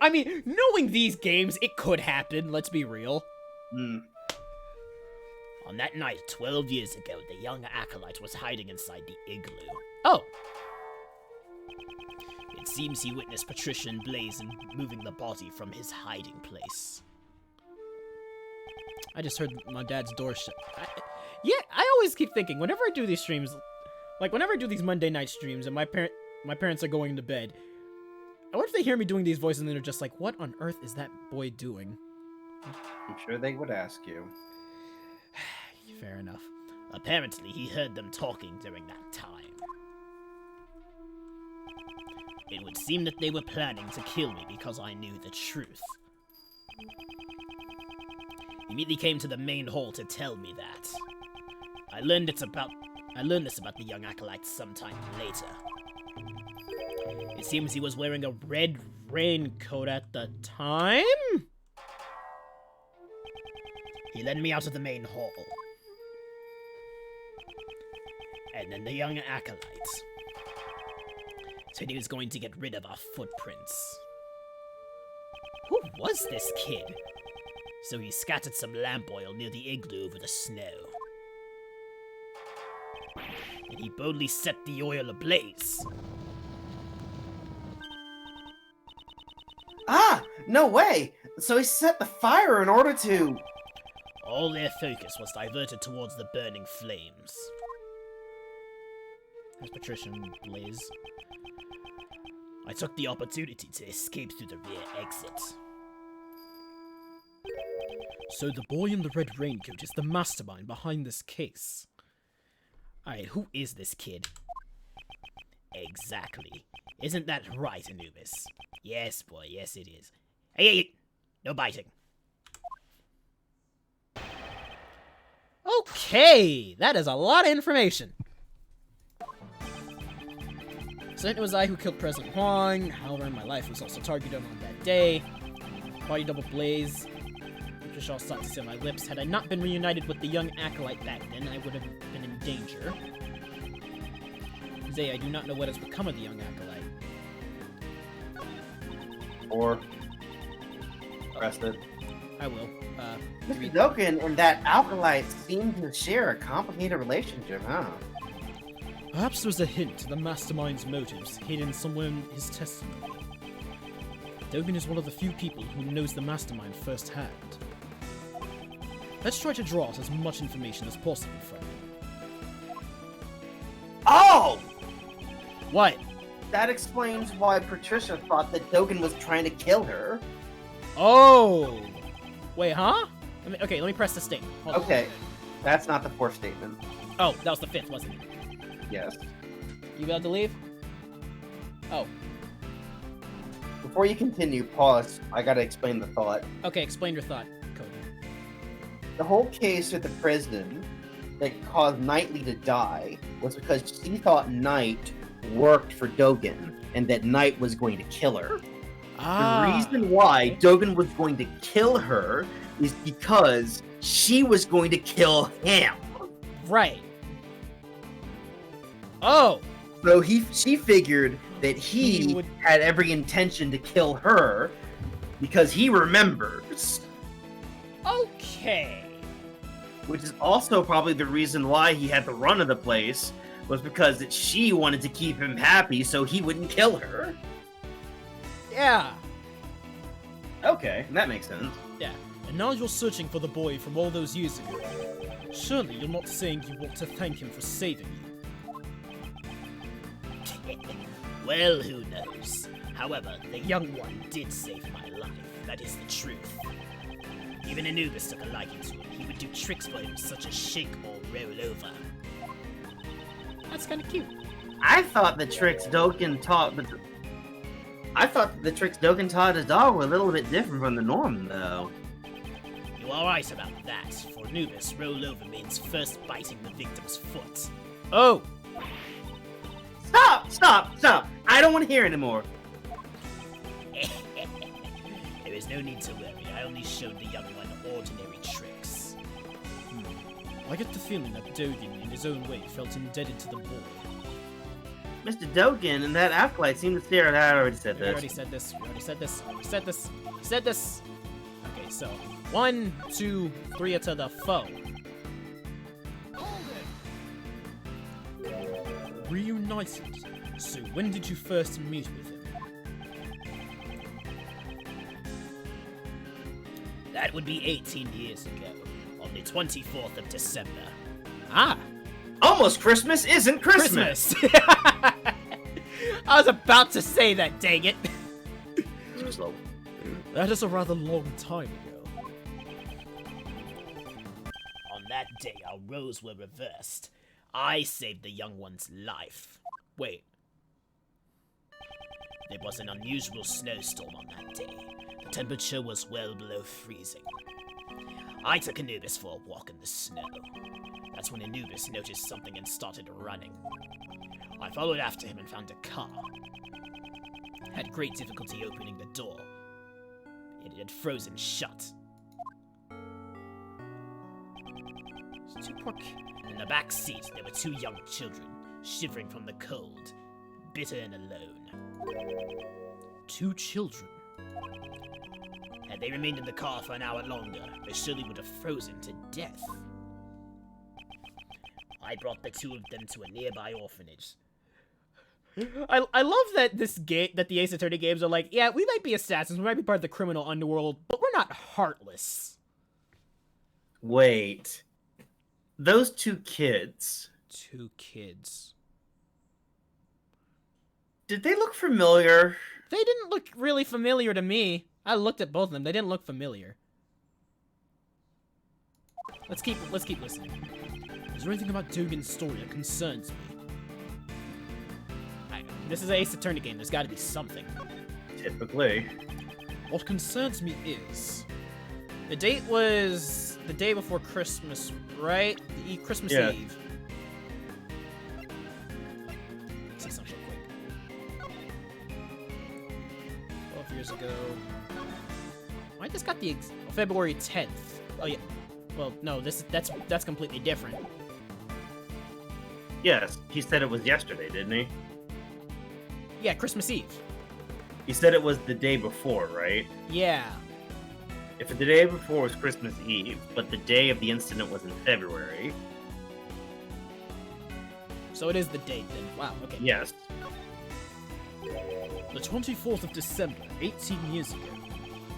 I mean, knowing these games, it could happen. Let's be real. On that night, 12 years ago, the young acolyte was hiding inside the igloo. Oh. It seems he witnessed Patricia and Blaze moving the body from his hiding place. I just heard my dad's door shut. I always keep thinking, whenever I do these streams, like whenever I do these Monday night streams and my parents are going to bed, I wonder if they hear me doing these voices and they're just like, what on earth is that boy doing? I'm sure they would ask you. Fair enough. Apparently, he heard them talking during that time. It would seem that they were planning to kill me because I knew the truth. He immediately came to the main hall to tell me that. I learned this about the young acolyte sometime later. It seems he was wearing a red Raincoat at the time? He led me out of the main hall. And then the young acolyte said he was going to get rid of our footprints. Who was this kid? So he scattered some lamp oil near the igloo over the snow. And he boldly set the oil ablaze. Ah, no way! So he set the fire in order to... All their focus was diverted towards the burning flames. There's Patricia and Blaze. I took the opportunity to escape through the rear exit. So the boy in the red raincoat is the mastermind behind this case. Alright, who is this kid? Exactly. Isn't that right, Anubis? Yes, boy, yes it is. Hey, no biting. Okay, that is a lot of information. So it was I who killed President Huang. However, my life was also targeted on that day. Body double Blaze. Patricia sought to seal my lips. Had I not been reunited with the young acolyte back then, I would have been in danger. Zay, I do not know what has become of the young acolyte. Or arrested. I will. Mr. Doken and that acolyte seem to share a complicated relationship, huh? Perhaps there's a hint to the mastermind's motives hidden somewhere in his testimony. Dogen is one of the few people who knows the mastermind firsthand. Let's try to draw out as much information as possible from him. Oh! What? That explains why Patricia thought that Dogen was trying to kill her. Oh! Wait, huh? Okay, let me press the statement. Hold on. Okay, that's not the fourth statement. Oh, that was the fifth, wasn't it? Yes. You about to leave? Oh, Before you continue, pause. I gotta explain the thought. okay, explain your thought, Cody. The whole case with the prison that caused Knightley to die was because she thought Knight worked for Dogen and that Knight was going to kill her. The reason why Dogen was going to kill her is because she was going to kill him. Right. Oh! So she figured that He he would- had every intention to kill her because he remembers. Okay. Which is also probably the reason why he had the run of the place, was because that she wanted to keep him happy so he wouldn't kill her. Yeah. Okay, that makes sense. Yeah. And now you're searching for the boy from all those years ago. Surely you're not saying you want to thank him for saving you. Well, who knows? However, the young one did save my life. That is the truth. Even Anubis took a liking to him. He would do tricks for him, such as shake or roll over. That's kind of cute. I thought the tricks Dogen taught, but I thought the tricks Dogen taught his dog were a little bit different from the norm, though. You are right about that. For Anubis, roll over means first biting the victim's foot. Oh! Stop! I don't want to hear anymore. There is no need to worry. I only showed the young one ordinary tricks. I get the feeling that Dogen, in his own way, felt indebted to the boy. Mr. Dogen and that acolyte seem to stare at. I already said We this. already said this. We already said this. We said this. We said this. Okay, so 1, 2, 3 to the foe. Reunited. So when did you first meet with him? That would be 18 years ago, on the 24th of December. Ah, Almost Christmas isn't Christmas. Christmas. I was about to say that. Dang it. Slow. That is a rather long time ago. On that day, our roles were reversed. I saved the young one's life. Wait. There was an unusual snowstorm on that day. The temperature was well below freezing. I took Anubis for a walk in the snow. That's when Anubis noticed something and started running. I followed after him and found a car. Had great difficulty opening the door. It had frozen shut. It's too poor In the back seat, there were two young children, shivering from the cold, bitter and alone. 2 children. Had they remained in the car for an hour longer, they surely would have frozen to death. I brought the two of them to a nearby orphanage. I love that that the Ace Attorney games are like, yeah, we might be assassins, we might be part of the criminal underworld, but we're not heartless. Wait. Those two kids, 2 kids. did they look familiar? They didn't look really familiar to me. I looked at both of them. They didn't look familiar. Let's keep listening. Is there anything about Dugan's story that concerns me? This is an Ace Attorney game. There's got to be something. Typically. What concerns me is the date was the day before Christmas, right? Christmas Yeah. Eve. Let's see something quick. 12 years ago. I just got the February 10th. Oh yeah. Well, no, that's completely different. Yes, he said it was yesterday, didn't he? Yeah, Christmas Eve. He said it was the day before, right? Yeah. If the day before was Christmas Eve, but the day of the incident was in February, So it is the date then. Wow, okay. yes. The 24th of December, 18 years ago.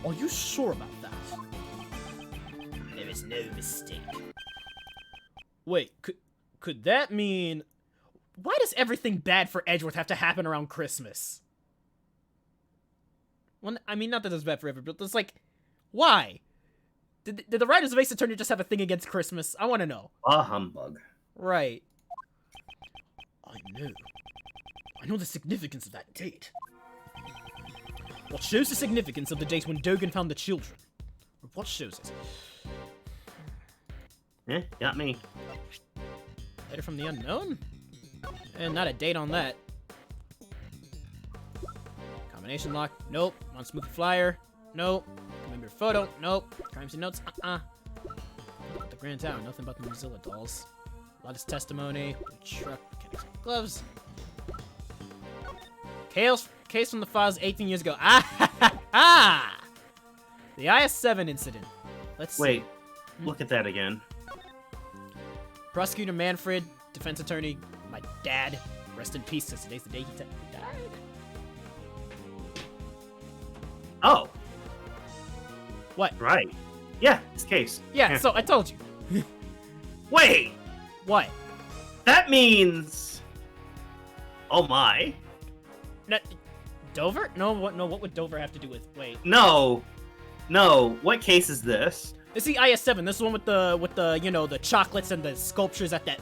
Are you sure about that? There is no mistake. Wait, could that mean... Why does everything bad for Edgeworth have to happen around Christmas? Well, I mean, not that it's bad for everybody, but it's like... Why? Did the writers of Ace Attorney just have a thing against Christmas? I want to know. A humbug. Right. I know the significance of that date. What shows the significance of the date when Dogen found the children? Or what shows it? Got me. Letter from the unknown? And not a date on that. Combination lock? Nope. On smooth flyer? Nope. Remember photo? Nope. Crime scene notes? The Grand Tower? Nothing but the Mozilla dolls. Lotus testimony. Truck. Gloves. Case from the files 18 years ago. The IS-7 incident. Let's see. Wait, look at that again. Prosecutor Manfred, defense attorney, my dad. Rest in peace, since today's the day he died. Oh, What? right. Yeah, this case. Yeah, so I told you. Wait, What? that means... Oh my. No, Dover? No, what would Dover have to do with... Wait. No, what case is this? It's the IS-7. This is the one with the you know, the chocolates and the sculptures at that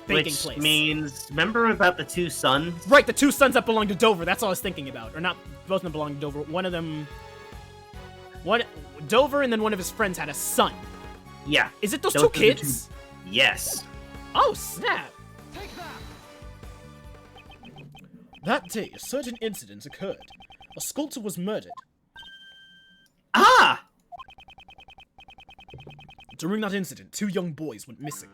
baking Which place. means, remember about the two sons? Right, the 2 sons that belong to Dover. That's all I was thinking about. Or not, both of them belong to Dover. One of them... Dover and then one of his friends had a son. Yeah. Is it those Those two are the kids? Yes. Oh, snap. That day, a certain incident occurred. A sculptor was murdered. Ah! During that incident, 2 young boys went missing.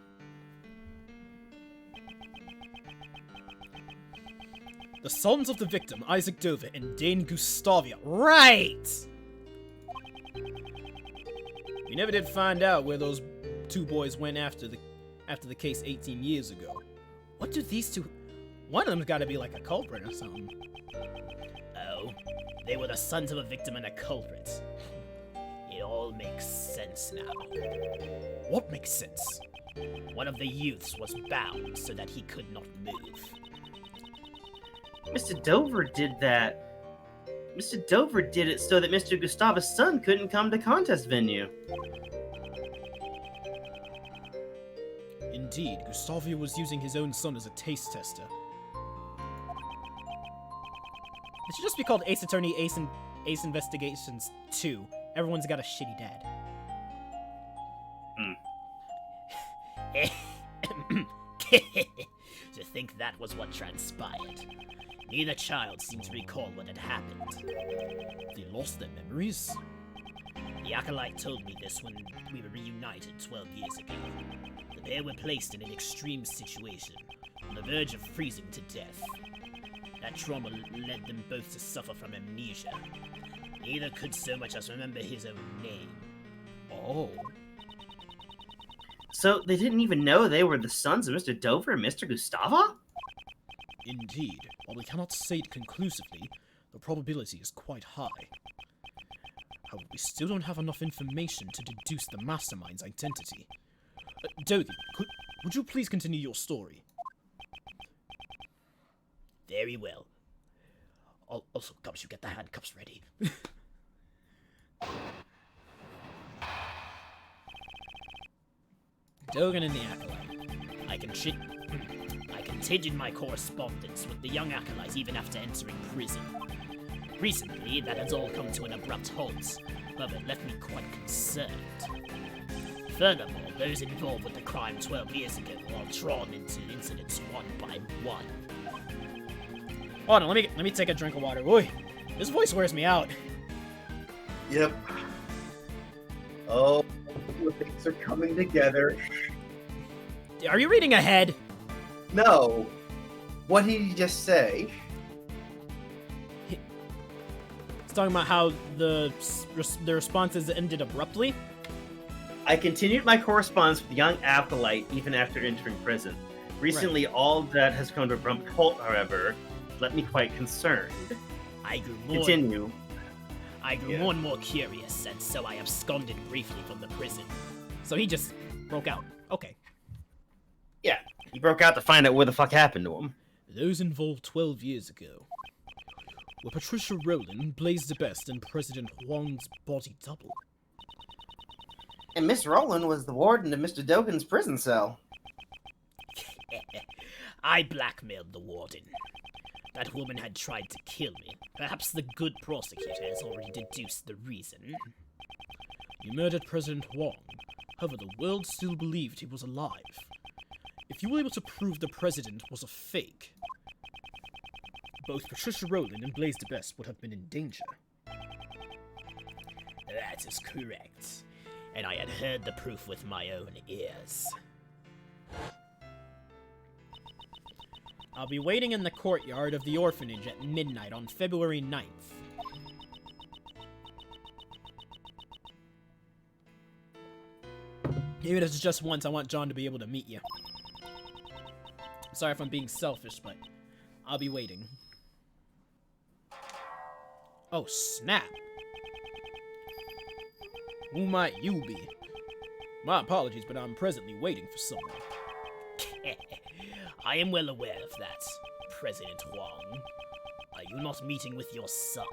The sons of the victim, Isaac Dover and Dane Gustavia. Right! We never did find out where those 2 boys went after the case 18 years ago. What do these 2... One of them's gotta be like a culprit or something. Oh, they were the sons of a victim and a culprit. It all makes sense now. What makes sense? One of the youths was bound so that he could not move. Mr. Dover did that. Mr. Dover did it so that Mr. Gustavus' son couldn't come to contest venue. Indeed, Gustavia was using his own son as a taste tester. It should just be called Ace Attorney Ace Investigations 2. Everyone's got a shitty dad. To think that was what transpired. Neither child seemed to recall what had happened. They lost their memories? The Acolyte told me this when we were reunited 12 years ago. The pair were placed in an extreme situation, on the verge of freezing to death. That trauma led them both to suffer from amnesia. Neither could so much as remember his own name. Oh. So they didn't even know they were the sons of Mr. Dover and Mr. Gustava? Indeed, while we cannot say it conclusively, the probability is quite high. However, we still don't have enough information to deduce the mastermind's identity. Dogen, would you please continue your story? Very well. Also, Gumshoe, you get the handcuffs ready. Dogen and the Acolyte. I continued my correspondence with the young acolyte even after entering prison. Recently, that has all come to an abrupt halt, however, it left me quite concerned. Furthermore, those involved with the crime 12 years ago are drawn into incidents one by one. Hold on, let me take a drink of water. Oi, this voice wears me out. Yep. Oh, things are coming together. Are you reading ahead? No. What did he just say? It's talking about how the responses ended abruptly. I continued my correspondence with the young acolyte even after entering prison. Recently, all that has come to a abrupt halt, however, left me quite concerned. I grew Continue. more and more curious, and so I absconded briefly from the prison. So he just broke out. Okay. Yeah, he broke out to find out what the fuck happened to him. Those involved 12 years ago were Patricia Rowland, Blaze the Best, and President Huang's body double. And Miss Rowland was the warden of Mr. Dogen's prison cell. I blackmailed the warden. That woman had tried to kill me. Perhaps the good prosecutor has already deduced the reason. You murdered President Huang. However, the world still believed he was alive. If you were able to prove the president was a fake, both Patricia Rowland and Blaze the Best would have been in danger. That is correct. And I had heard the proof with my own ears. I'll be waiting in the courtyard of the orphanage at midnight on February 9th. Even if it's just once, I want John to be able to meet you. Sorry if I'm being selfish, but I'll be waiting. Oh, snap. Who might you be? My apologies, but I'm presently waiting for someone. I am well aware of that, President Huang. Are you not meeting with your son?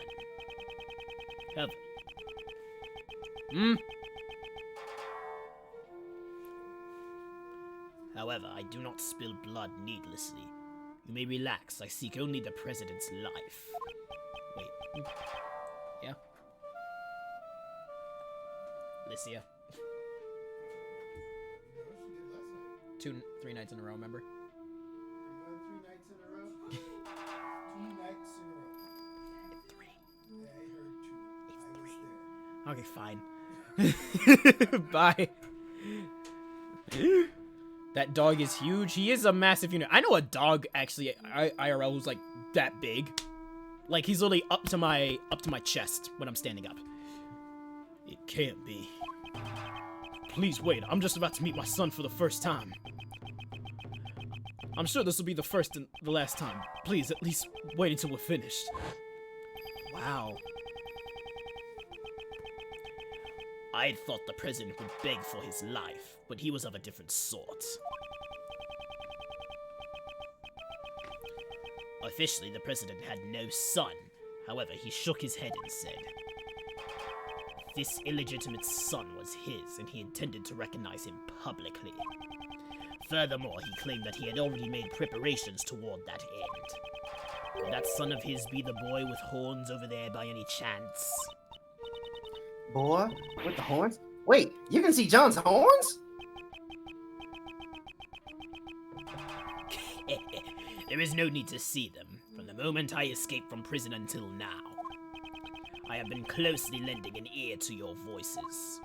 However, I do not spill blood needlessly. You may relax, I seek only the President's life. Wait. Yeah? Lycia. 3 nights in a row, remember? 3 nights in a row? 2 nights in a row. 3. Yeah, I heard 2. Okay, fine. Bye. That dog is huge. He is a massive unit. I know a dog actually IRL who's like that big. Like he's literally up to my chest when I'm standing up. It can't be. Please wait. I'm just about to meet my son for the first time. I'm sure this will be the first and the last time. Please, at least wait until we're finished. Wow. I had thought the President would beg for his life, but he was of a different sort. Officially, the President had no son. However, he shook his head and said, this illegitimate son was his, and he intended to recognize him publicly. Furthermore, he claimed that he had already made preparations toward that end. Would that son of his be the boy with horns over there by any chance? Boy, with the horns? Wait, you can see John's horns? There is no need to see them, from the moment I escaped from prison until now. I have been closely lending an ear to your voices.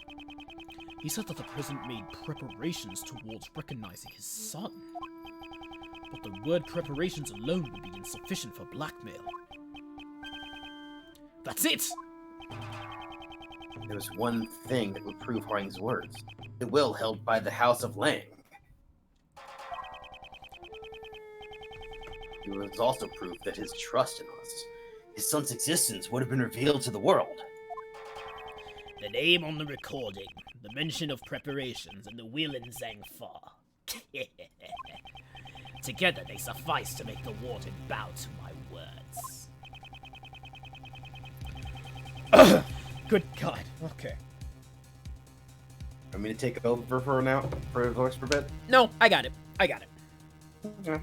He said that the president made preparations towards recognizing his son. But the word preparations alone would be insufficient for blackmail. That's it! There was one thing that would prove Huang's words. The will held by the House of Lang. It was also proof that his trust in us, his son's existence, would have been revealed to the world. The name on the recording, the mention of preparations, and the will in Zangfar. Together they suffice to make the warden bow to my words. Good God. Okay. Want me to take over for now, for a voice for a bit? No, I got it. Okay.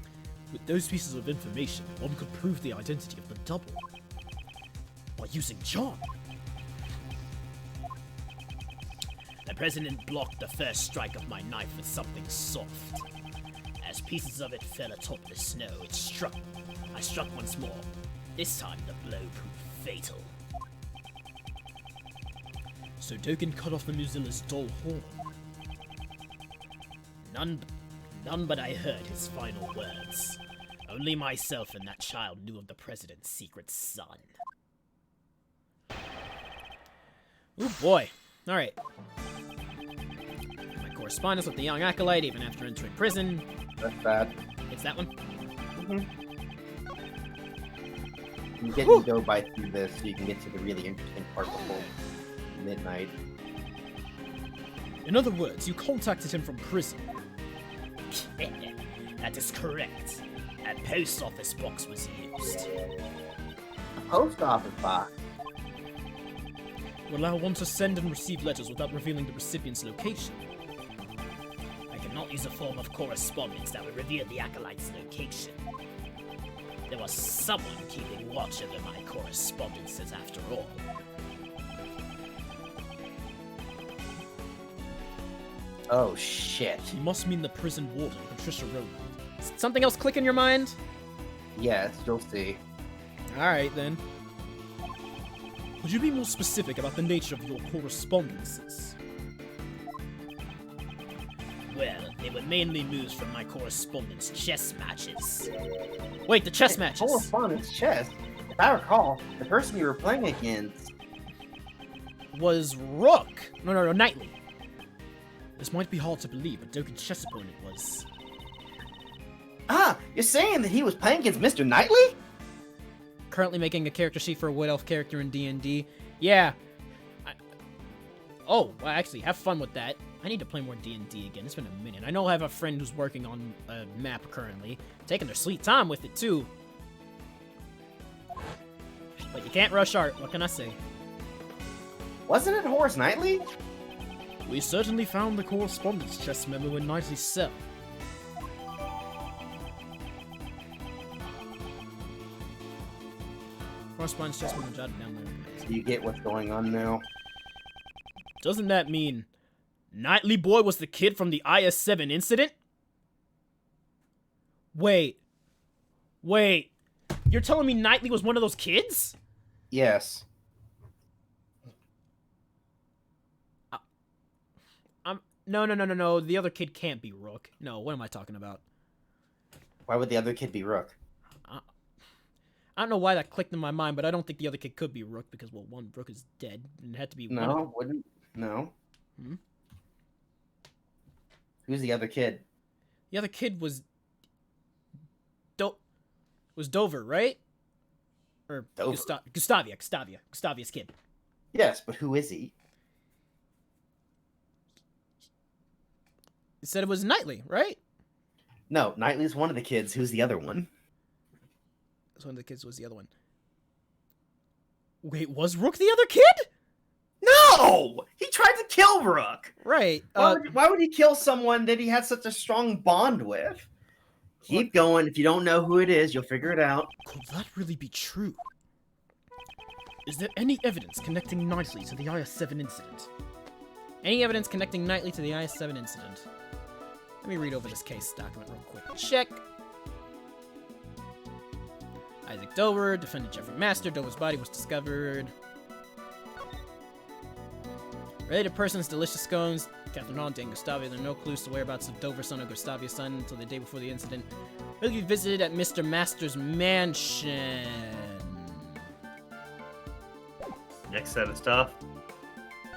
With those pieces of information, one could prove the identity of the double. By using John. The president blocked the first strike of my knife with something soft. As pieces of it fell atop the snow, it struck. I struck once more. This time the blow proved fatal. So Dogen cut off the Muzilla's dull horn. None but I heard his final words. Only myself and that child knew of the president's secret son. Ooh, boy. Alright. My correspondence with the young acolyte, even after entering prison. That's bad. It's that one? You get to go by through this so you can get to the really interesting part before midnight. In other words, you contacted him from prison. That is correct. A post office box was used. A post office box. Will allow one to send and receive letters without revealing the recipient's location. I cannot use a form of correspondence that would reveal the acolyte's location. There was someone keeping watch over my correspondences after all. Oh shit. You must mean the prison warden, Patricia Rowland. Something else click in your mind? Yes, you'll see. Alright, then. Would you be more specific about the nature of your correspondences? Well, they were mainly news from my correspondence chess matches. Wait, the chess matches. Correspondence chess. If I recall, the person you were playing against Was Rook. No, Knightley. This might be hard to believe, but Dogen's chess opponent was... Ah, you're saying that he was playing against Mr. Knightley? Currently making a character sheet for a Wood Elf character in D&D. Yeah. Oh, well, actually, have fun with that. I need to play more D&D again. It's been a minute. I know I have a friend who's working on a map currently. Taking their sweet time with it, too. But you can't rush art. What can I say? Wasn't it Horace Knightley? We certainly found the correspondence chess memo in Knightley's cell. Correspondence chess memo jotted down there. Do you get what's going on now? Doesn't that mean Knightley Boy was the kid from the IS-7 incident? Wait. You're telling me Knightley was one of those kids? Yes. No. The other kid can't be Rook. No, what am I talking about? Why would the other kid be Rook? I don't know why that clicked in my mind, but I don't think the other kid could be Rook because, well, one, Rook is dead, and it had to be one. No, wouldn't. No. Hmm? Who's the other kid? The other kid was Dover, right? Or Dover. Gustavia's kid. Yes, but who is he? You said it was Knightley, right? No, Knightley's one of the kids. Who's the other one? One of the kids was the other one. Wait, was Rook the other kid? No! He tried to kill Rook! Right. Why would he kill someone that he had such a strong bond with? Keep going. If you don't know who it is, you'll figure it out. Could that really be true? Is there any evidence connecting Knightley to the IS-7 incident? Any evidence connecting Knightley to the IS-7 incident? Let me read over this case document real quick. Check. Isaac Dover, defendant Jeffrey Master. Dover's body was discovered. Related persons, Delicious Scones, Catherine Holland, and Gustavia. There are no clues to whereabouts of Dover's son or Gustavia's son until the day before the incident. Will be visited at Mr. Master's mansion. Next set of stuff.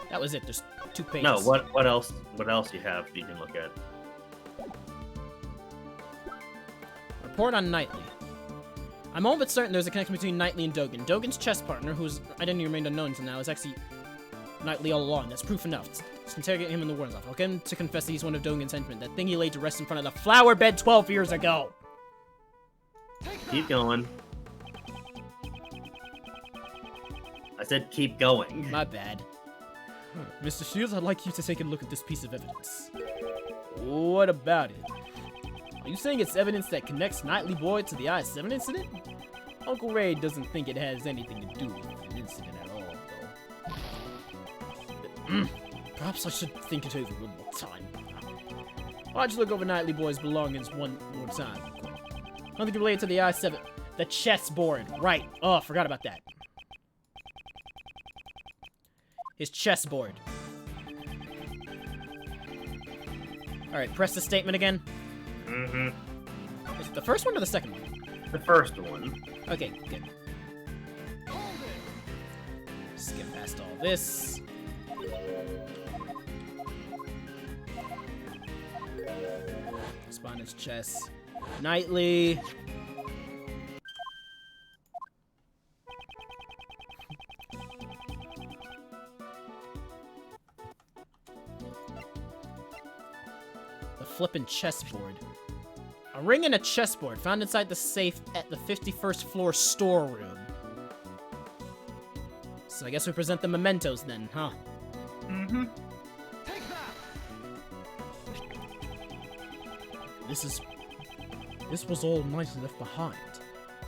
That was it. There's 2 pages. No, what else? What else you have you can look at? Report on Knightley. I'm all but certain there's a connection between Knightley and Dogen. Dogen's chess partner, whose identity remained unknown until now, is actually Knightley all along. That's proof enough. Let's interrogate him in the warden's office. I'll get him to confess that he's one of Dogen's henchmen. That thing he laid to rest in front of the flower bed 12 years ago. Keep going. I said keep going. My bad. Mr. Shields, I'd like you to take a look at this piece of evidence. What about it? Are you saying it's evidence that connects Knightley Boy to the I-7 incident? Uncle Ray doesn't think it has anything to do with the incident at all, though. Perhaps I should think it over one more time. Why'd you look over Knightley Boy's belongings one more time? Nothing related to the I-7. The chessboard. Right. Oh, forgot about that. His chessboard. Alright, press the statement again. Mm-hmm. Is it the first one or the second one? The first one. Okay, good. Skip past all this. Respondent's chess. Knightley. The flippin' chessboard. A ring and a chessboard found inside the safe at the 51st floor storeroom. So I guess we present the mementos then, huh? Mm-hmm. This was all Knightley left behind.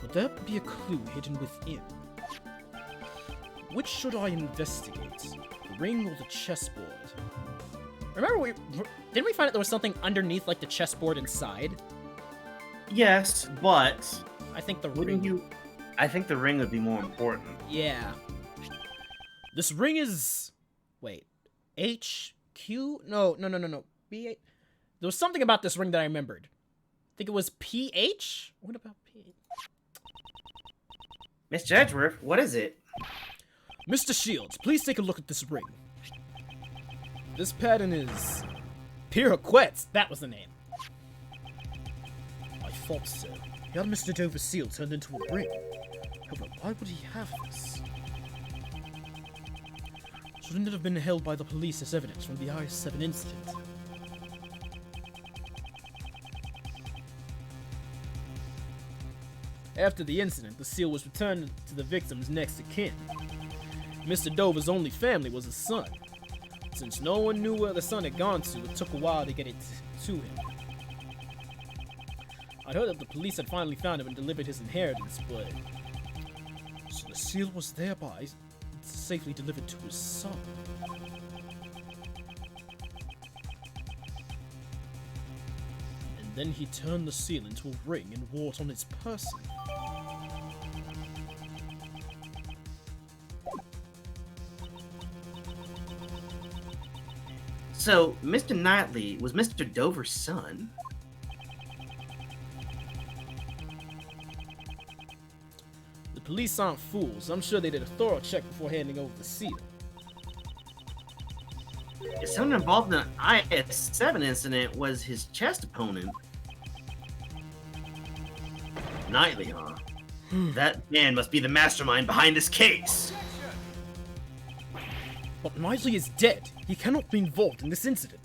Could there be a clue hidden within? Which should I investigate? The ring or the chessboard? Remember didn't we find out there was something underneath like the chessboard inside? Yes, but I think the wouldn't ring. you? I think the ring would be more important. Yeah. This ring is. Wait. HQ? No. B8. There was something about this ring that I remembered. I think it was PH? What about PH? Mr. Edgeworth, what is it? Mr. Shields, please take a look at this ring. This pattern is. Pirouettes. That was the name. I thought so. He had Mr. Dover's seal turned into a ring. However, why would he have this? Shouldn't it have been held by the police as evidence from the I-7 incident? After the incident, the seal was returned to the victim's next of kin. Mr. Dover's only family was his son. Since no one knew where the son had gone to, it took a while to get it to him. I'd heard that the police had finally found him and delivered his inheritance, but... So the seal was thereby safely delivered to his son. And then he turned the seal into a ring and wore it on his person. So, Mr. Knightley was Mr. Dover's son? The police aren't fools. I'm sure they did a thorough check before handing over the seal. If someone involved in the IS-7 incident was his chess opponent. Knightley, huh? That man must be the mastermind behind this case. But Knightley is dead. He cannot be involved in this incident.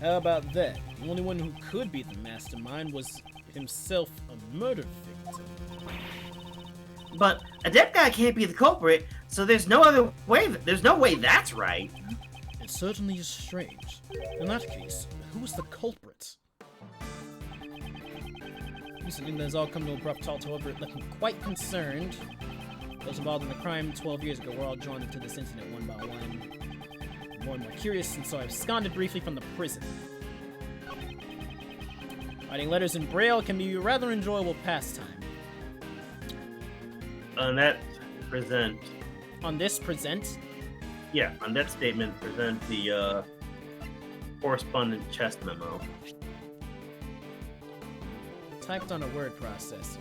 How about that? The only one who could be the mastermind was himself a murder victim. But a dead guy can't be the culprit, so there's no other way. There's no way that's right. It certainly is strange. In that case, who was the culprit? Recently, there's all come to a abrupt halt, however, it left me quite concerned. Those involved in the crime 12 years ago were all drawn into this incident one by one. I'm more and more curious, and so I absconded briefly from the prison. Writing letters in Braille can be a rather enjoyable pastime. On that present, On this present, yeah, on that statement, present the correspondent chess memo. typed on a word processor.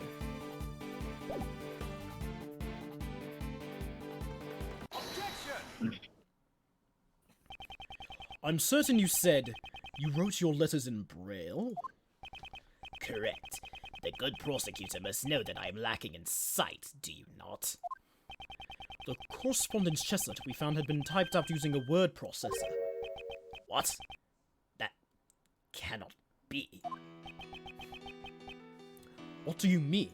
I'm certain you said you wrote your letters in Braille? Correct. The good prosecutor must know that I am lacking in sight, do you not? The correspondence chestnut we found had been typed out using a word processor. What? That cannot be. What do you mean?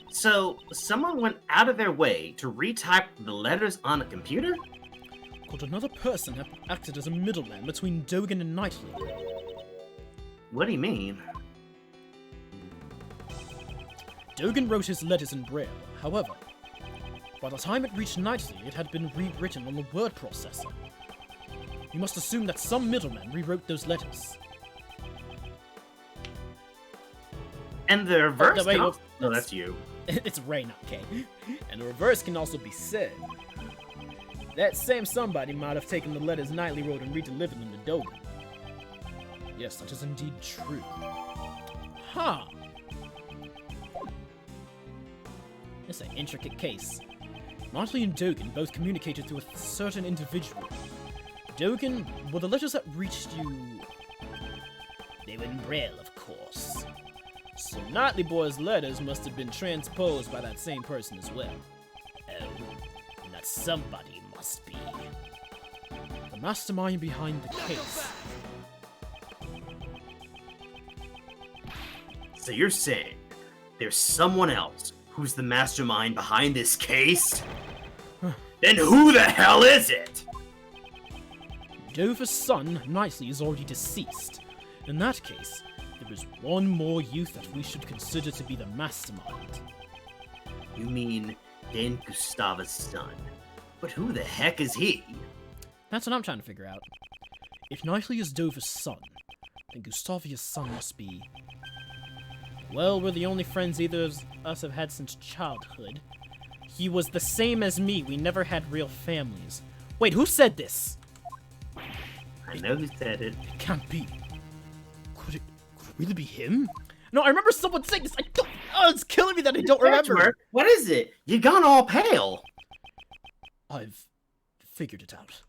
So, someone went out of their way to retype the letters on a computer? Could another person have acted as a middleman between Dogen and Knightley? What do you mean? Dogen wrote his letters in Braille. However, by the time it reached Knightley, it had been rewritten on the word processor. You must assume that some middleman rewrote those letters. And the reverse. Oh, no, wait, can no, also- no, that's you. It's Ray, not K. And the reverse can also be said. That same somebody might have taken the letters Knightley wrote and redelivered them to Dogen. Yes, that is indeed true. Huh. It's an intricate case. Knightley and Dogen both communicated through a certain individual. Dogen, were the letters that reached you... They were in Braille, of course. So Knightley Boy's letters must have been transposed by that same person as well. Oh, and that somebody must be... the mastermind behind the case. So you're saying there's someone else who's the mastermind behind this case? Then who the hell is it? Dover's son, Knightley, is already deceased. In that case, there is one more youth that we should consider to be the mastermind. You mean Dan Gustava's son? But who the heck is he? That's what I'm trying to figure out. If Knightley is Dover's son, then Gustavia's son must be... Well, we're the only friends either of us have had since childhood. He was the same as me, we never had real families. Wait, who said this? I know who said it. It can't be. Could it really be him? No, I remember someone saying this. I don't. Oh, it's killing me that I don't remember. Mortimer, what is it? You gone all pale. I've figured it out.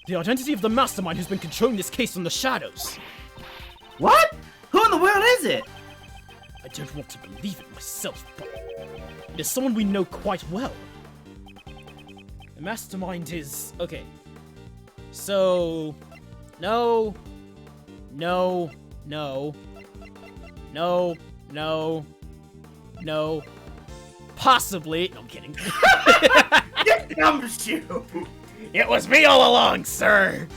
The identity of the mastermind who's been controlling this case from the shadows. What? Who in the world is it? I don't want to believe it myself, but it is someone we know quite well. The mastermind is... Okay. So... No. No. No. No. No. No. Possibly. No, I'm kidding. Get gumshoe! It was me all along, sir!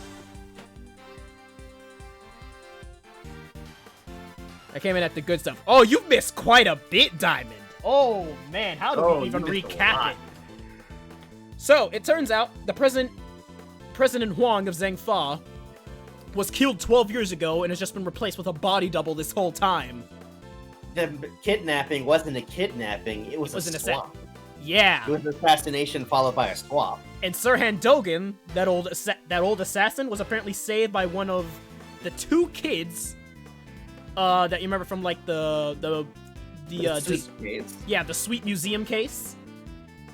I came in at the good stuff. Oh, you've missed quite a bit, Diamond. Oh, man, how do we even you missed a recap lot. it? So, it turns out the President Huang of Zhengfa was killed 12 years ago and has just been replaced with a body double this whole time. The kidnapping wasn't a kidnapping, it was Wasn't a a swap. Yeah. It was an assassination followed by a swap. And Sirhan Dogen, that old assassin, was apparently saved by one of the two kids that you remember from like the Sweet Museum case.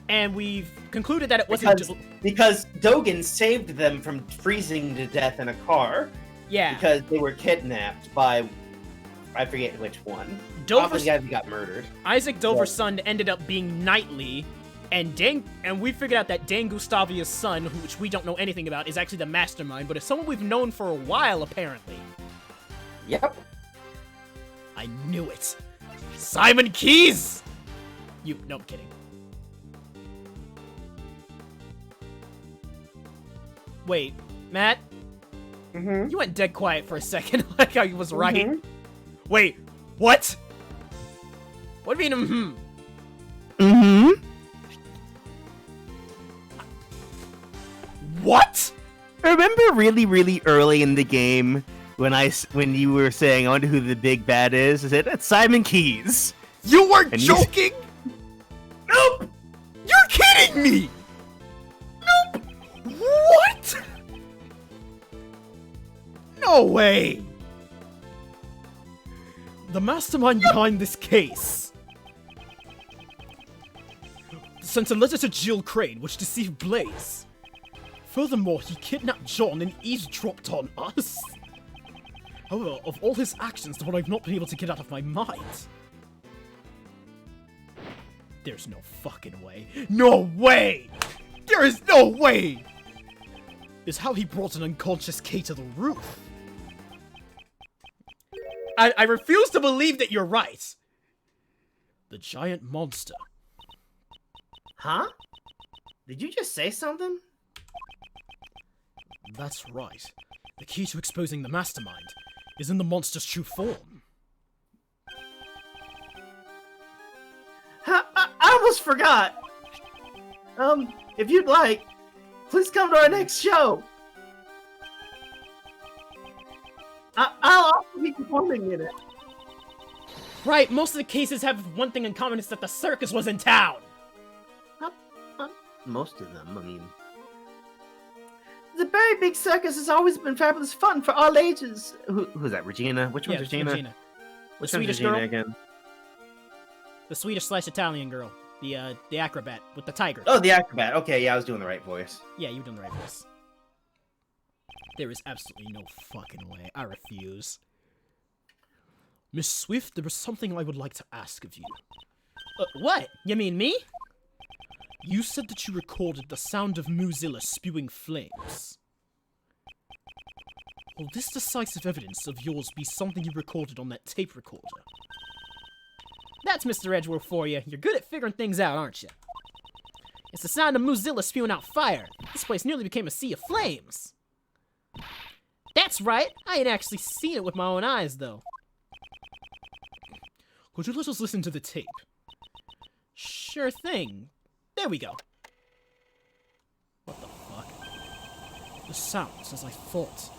And we've concluded that it wasn't Because Dogen saved them from freezing to death in a car. Yeah. Because they were kidnapped by, I forget which one. Dover's the guy who got murdered. Isaac Dover's son ended up being Knightley, and we figured out that Dan Gustavia's son, which we don't know anything about, is actually the mastermind, but it's someone we've known for a while, apparently. Yep. I knew it. Simon Keys! No, I'm kidding. Wait, Matt? Mm-hmm. You went dead quiet for a second, like I was right. Mhm. Wait, what? What do you mean, Mm-hmm. What? Remember really early in the game when you were saying, I wonder who the big bad is? I said, that's Simon Keys. You weren't And joking? Nope! You're kidding me! Nope! What? No way! The mastermind behind this case sent a letter to Jill Crane, which deceived Blaze. Furthermore, he kidnapped John and eavesdropped on us. However, of all his actions, the one I've not been able to get out of my mind. There's no fucking way. No way! There is no way! Is how he brought an unconscious Kay to the roof. I refuse to believe that you're right. The giant monster. Huh? Did you just say something? That's right. The key to exposing the mastermind is in the monster's true form. I almost forgot. If you'd like, please come to our next show. I'll also be performing in it. Right, most of the cases have one thing in common, is that the circus was in town. Most of them, I mean. The very big circus has always been fabulous fun for all ages. Who's that, Regina? Which one's Regina? Regina. Which The one's Swedish Regina girl? again? The Swedish/Italian girl. The acrobat with the tiger. Oh, the acrobat. Okay, yeah, I was doing the right voice. Yeah, you've done the right voice. There is absolutely no fucking way. I refuse. Miss Swift, there was something I would like to ask of you. What? You mean me? You said that you recorded the sound of Muzilla spewing flames. Will this decisive evidence of yours be something you recorded on that tape recorder? That's Mr. Edgeworth for you. You're good at figuring things out, aren't you? It's the sound of Muzilla spewing out fire. This place nearly became a sea of flames. That's right. I ain't actually seen it with my own eyes, though. Could you let us listen to the tape? Sure thing. There we go. What the fuck? The sounds as I thought.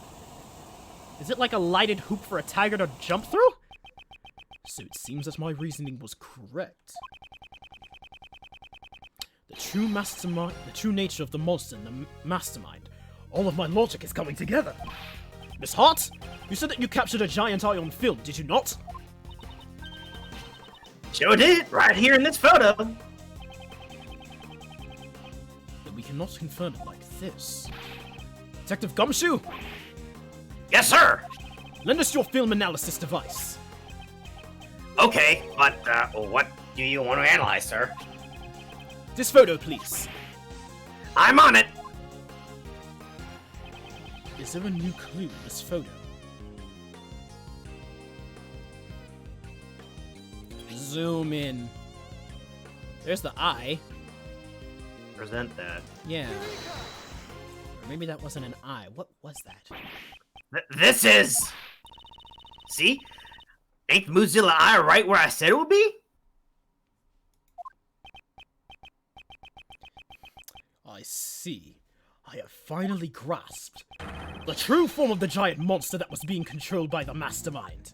Is it like a lighted hoop for a tiger to jump through? So it seems that my reasoning was correct. The true nature of the monster and the mastermind. All of my logic is coming together. Miss Hart, you said that you captured a giant eye on film, did you not? Sure did, right here in this photo. Then we cannot confirm it like this. Detective Gumshoe, Yes, sir. lend us your film analysis device. Okay, but what do you want to analyze, sir? This photo, please. I'm on it. Is there a new clue in this photo? Zoom in. There's the eye. Present that. Yeah. Or maybe that wasn't an eye. What was that? This is. See? Ain't Mozilla Eye right where I said it would be? I see. I have finally grasped the true form of the giant monster that was being controlled by the mastermind.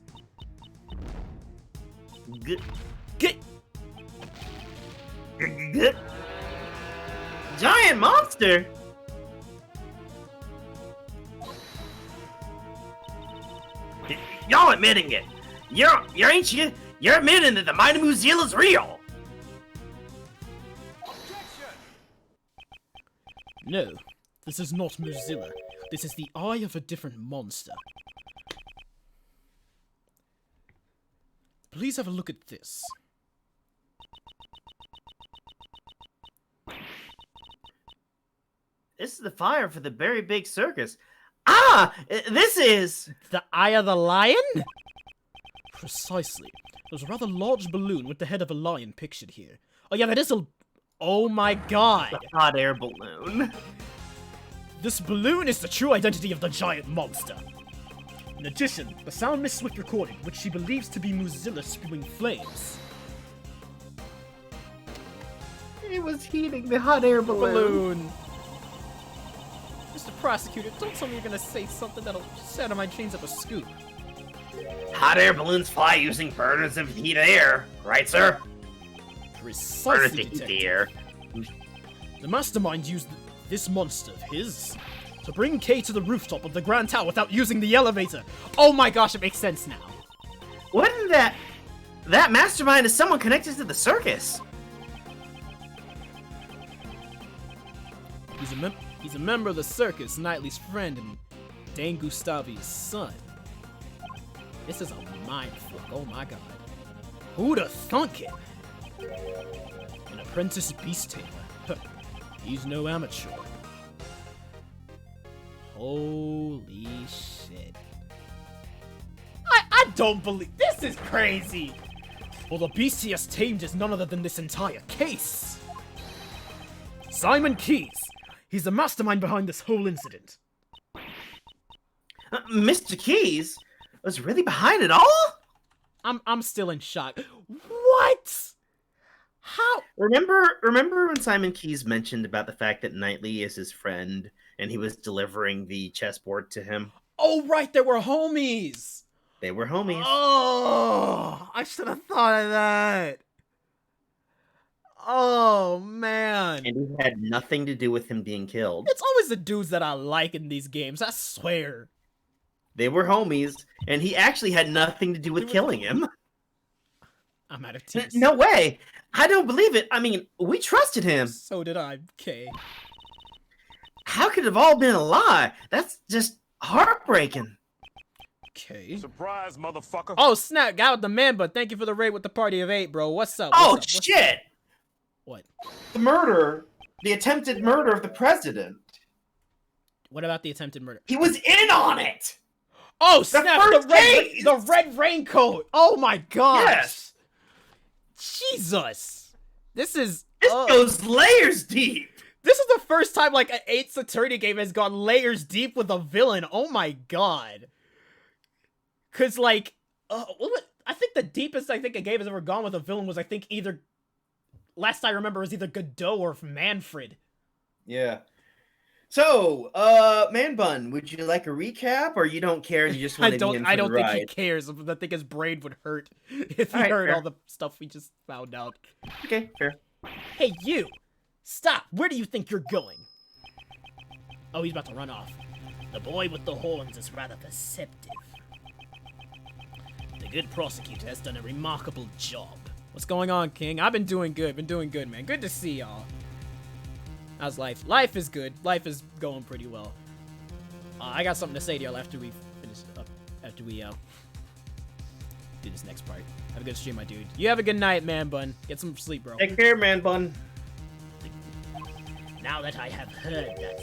Good. Get! Good. Giant monster. Y'all admitting it. You're admitting that the mighty Mozilla's real. No, this is not Mozilla. This is the eye of a different monster. Please have a look at this. This is the fire for the very big circus. Ah, this is. The eye of the lion? Precisely. There's a rather large balloon with the head of a lion pictured here. Oh yeah, that is a... Oh my god! The hot air balloon. This balloon is the true identity of the giant monster. In addition, the sound Miss Swift recorded, which she believes to be Mozilla spewing flames. It was heating the hot air balloon. Mr. Prosecutor, don't tell me you're gonna say something that'll shatter my dreams of a scoop. Hot air balloons fly using burners of heat air, right, sir? Burners Precisely, to heat the Detective. air. The mastermind used this monster of his to bring Kay to the rooftop of the Grand Tower without using the elevator. Oh my gosh, it makes sense now. Wouldn't that mastermind is someone connected to the circus? He's a member of the circus, Knightley's friend, and Dane Gustavi's son. This is a mindfuck, oh my god. Who'da thunk it? apprentice beast tamer. He's no amateur. Holy shit. I don't believe this is crazy. Well, the beast he has tamed is none other than this entire case. Simon Keys. He's the mastermind behind this whole incident. Mr. Keys was really behind it all? I'm still in shock. What? How? Remember when Simon Keys mentioned about the fact that Knightley is his friend and he was delivering the chessboard to him? Oh, right, they were homies. They were homies. Oh, I should have thought of that. Oh, man. And he had nothing to do with him being killed. It's always the dudes that I like in these games, I swear. They were homies, and he actually had nothing to do with killing him. I'm out of tears. No way! I don't believe it. I mean, we trusted him. So did I, Kay. How could it have all been a lie? That's just heartbreaking. Okay. Surprise, motherfucker. Oh, snap. Guy with the man, but thank you for the raid with the party of 8, bro. What's up? Oh, What's up? shit! What? The attempted murder of the president. What about the attempted murder? He was in on it! Oh, snap. first case! The red raincoat. Oh, my gosh. Yes! Jesus. This is... This goes layers deep! This is the first time, like, an 8's attorney game has gone layers deep with a villain. Oh, my God. Because, like... I think the deepest I think a game has ever gone with a villain was, I think, either... Last I remember was either Godot or Manfred. Yeah. So, Man Bun, would you like a recap, or you don't care and you just want to be in for I the don't think he ride? cares. I think his brain would hurt if he Alright, heard fair. all the stuff we just found out. Okay, fair. Hey, you! Stop! Where do you think you're going? Oh, he's about to run off. The boy with the horns is rather perceptive. The good prosecutor has done a remarkable job. What's going on, King? I've been doing good. Man. Good to see y'all. How's life? Life is good. Life is going pretty well. I got something to say to y'all after we finish up. After we do this next part. Have a good stream, my dude. You have a good night, Man Bun. Get some sleep, bro. Take care, Man Bun. Now that I have heard that,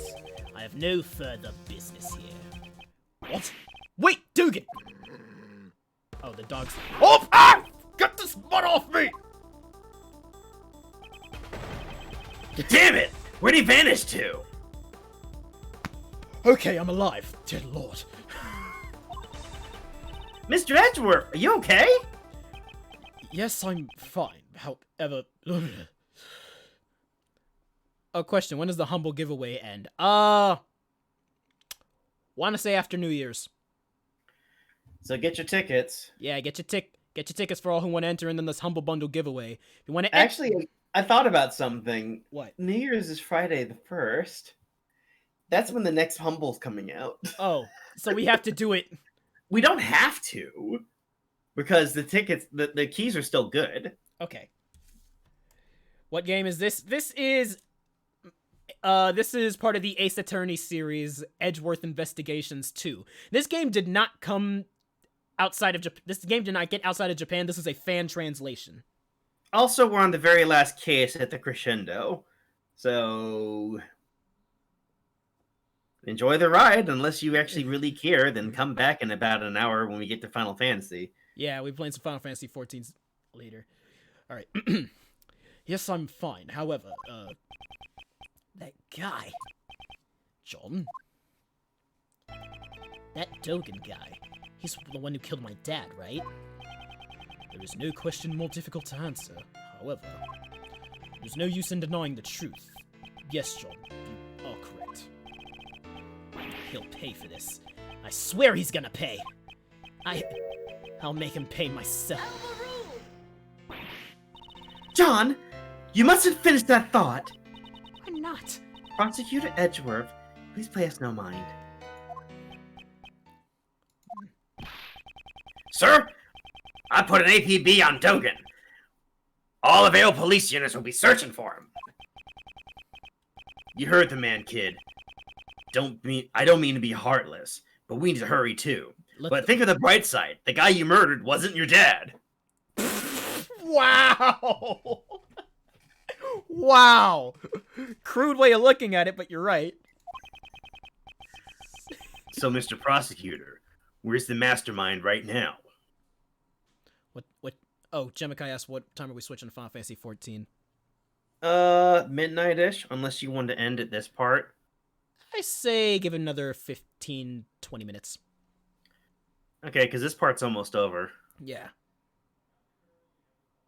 I have no further business here. What? Wait, Dugan! Oh, the dog's... Oh! Ah! Get this butt off me! Damn it! Where'd he vanish to? Okay, I'm alive. Dear Lord. Mr. Edgeworth, are you okay? Yes, I'm fine. However... Oh, question. When does the humble giveaway end? Want to say after New Year's. So get your tickets. Yeah, get your tickets for all who want to enter in this humble bundle giveaway. If you want to Actually, I thought about something. What? New Year's is Friday the 1st. That's when the next Humble's coming out. Oh, so we have to do it. We don't have to. Because the tickets, the keys are still good. Okay. What game is this? This is part of the Ace Attorney series, Edgeworth Investigations 2. This game did not come outside of Japan. This game did not get outside of Japan. This is a fan translation. Also, we're on the very last case at the crescendo. So enjoy the ride. Unless you actually really care, then come back in about an hour when we get to Final Fantasy. Yeah, we playing some Final Fantasy 14s later. All right. Yes, I'm fine. However, That guy. John? That Dogen guy. He's the one who killed my dad, right? There is no question more difficult to answer. However, there's no use in denying the truth. Yes, John, you are correct. He'll pay for this. I swear he's gonna pay. I'll make him pay myself. John, you mustn't finish that thought. I'm not. Prosecutor Edgeworth, please play us no mind. Sir, I put an APB on Dogen. All available police units will be searching for him. You heard the man, kid. I don't mean to be heartless, but we need to hurry too. But think of the bright side. The guy you murdered wasn't your dad. Wow! Wow. Crude way of looking at it, but you're right. So, Mr. Prosecutor, where's the mastermind right now? What? Oh, Jemikai asked what time are we switching to Final Fantasy 14? Midnight-ish, unless you want to end at this part. I say give it another 15, 20 minutes. Okay, because this part's almost over. Yeah.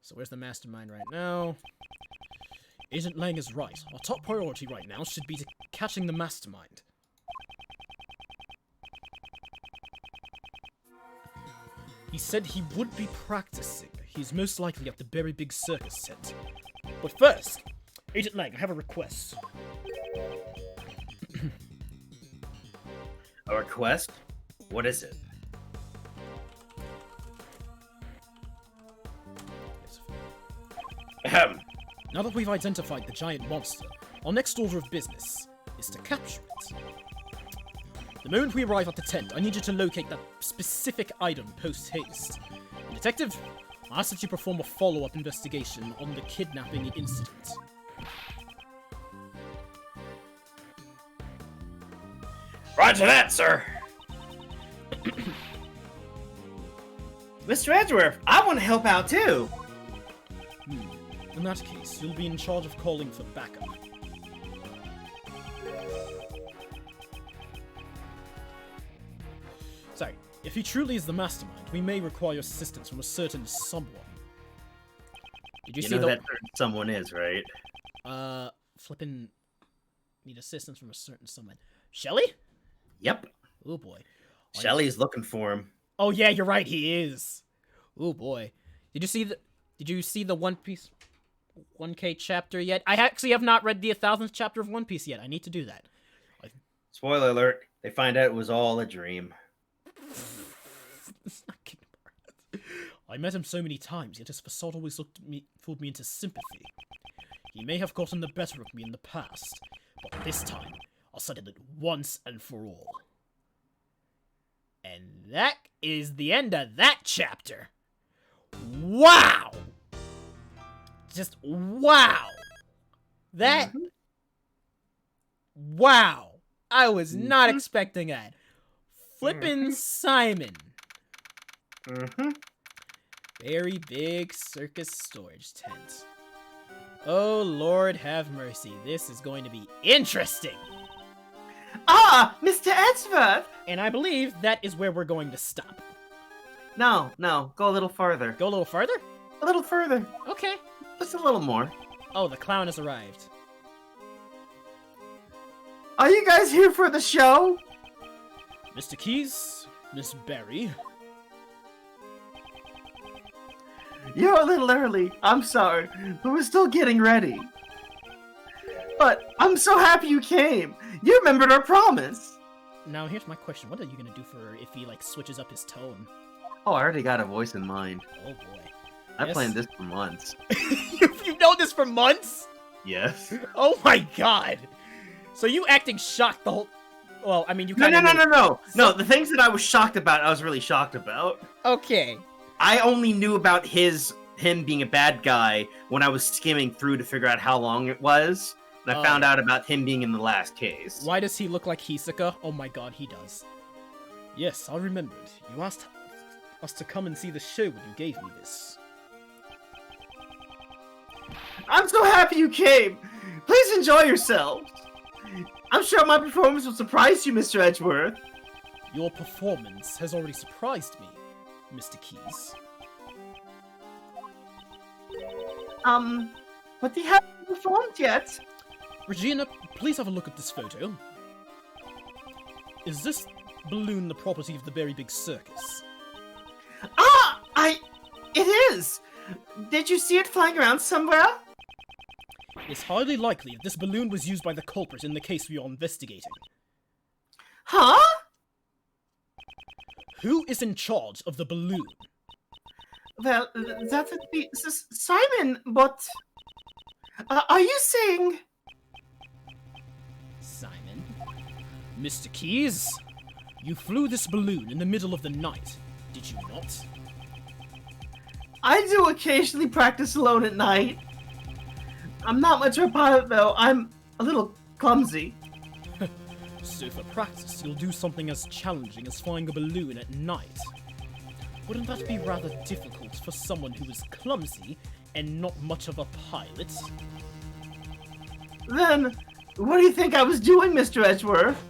So where's the mastermind right now? Agent Lang is right. Our top priority right now should be catching the mastermind. He said he would be practicing. He's most likely at the Berry Big Circus tent. But first, Agent Lang, I have a request. A request? What is it? Ahem. Now that we've identified the giant monster, our next order of business is to capture it. The moment we arrive at the tent, I need you to locate that specific item post-haste. Detective, I ask that you perform a follow-up investigation on the kidnapping incident. Roger that, sir. Mr. Edgeworth, I want to help out too. In that case, you'll be in charge of calling for backup. Sorry, if he truly is the mastermind, we may require assistance from a certain someone. Did you You see know the... who that someone is, right? Flippin' need assistance from a certain someone. Shelly? Yep. Oh boy. Shelly's looking for him. Oh yeah, you're right, he is. Oh boy. Did you see the One Piece 1K chapter yet? I actually have not read the 1000th chapter of One Piece yet. I need to do that. Spoiler alert, they find out it was all a dream. It's not Kingdom Hearts. I met him so many times, yet his facade always fooled me into sympathy. He may have gotten the better of me in the past, but this time, I'll settle it once and for all. And that is the end of that chapter. Wow! Just wow! That... Wow! I was not expecting that. Flippin' Simon. Very big circus storage tent. Oh, Lord have mercy. This is going to be interesting. Ah, Mr. Edgeworth! And I believe that is where we're going to stop. No, go a little further. Go a little further? A little further. Okay. Just a little more. Oh, the clown has arrived. Are you guys here for the show? Mr. Keys, Miss Berry. You're a little early. I'm sorry, but we're still getting ready. But I'm so happy you came. You remembered our promise. Now, here's my question. What are you going to do for if he, like, switches up his tone? Oh, I already got a voice in mind. Oh, boy. I Yes. planned this for months. You've known this for months? Yes. Oh, my God. So you acting shocked the whole... Well, I mean, you kind of... No, the things that I was shocked about, I was really shocked about. Okay. I only knew about him being a bad guy when I was skimming through to figure out how long it was. And I found out about him being in the last case. Why does he look like Hisoka? Oh my god, he does. Yes, I remembered. You asked us to come and see the show when you gave me this. I'm so happy you came. Please enjoy yourselves. I'm sure my performance will surprise you, Mr. Edgeworth. Your performance has already surprised me, Mr. Keys. But they haven't performed yet. Regina, please have a look at this photo. Is this balloon the property of the Berry Big Circus? It is. Did you see it flying around somewhere? It's highly likely that this balloon was used by the culprit in the case we are investigating. Huh? Who is in charge of the balloon? Well, that would be Simon, but... are you saying... Simon? Mr. Keys? You flew this balloon in the middle of the night, did you not? I do occasionally practice alone at night. I'm not much of a pilot, though. I'm a little clumsy. So for practice, you'll do something as challenging as flying a balloon at night. Wouldn't that be rather difficult for someone who is clumsy and not much of a pilot? Then, what do you think I was doing, Mr. Edgeworth?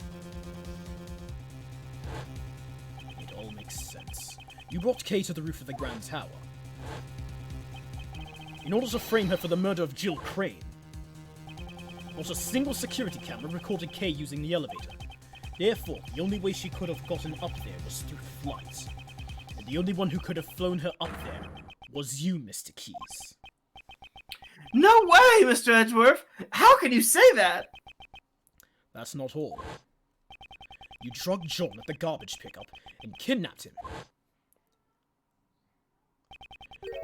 It all makes sense. You brought Kay to the roof of the Grand Tower in order to frame her for the murder of Jill Crane. Not a single security camera recorded Kay using the elevator. Therefore, the only way she could have gotten up there was through flight. And the only one who could have flown her up there was you, Mr. Keys. No way, Mr. Edgeworth! How can you say that? That's not all. You drugged John at the garbage pickup and kidnapped him.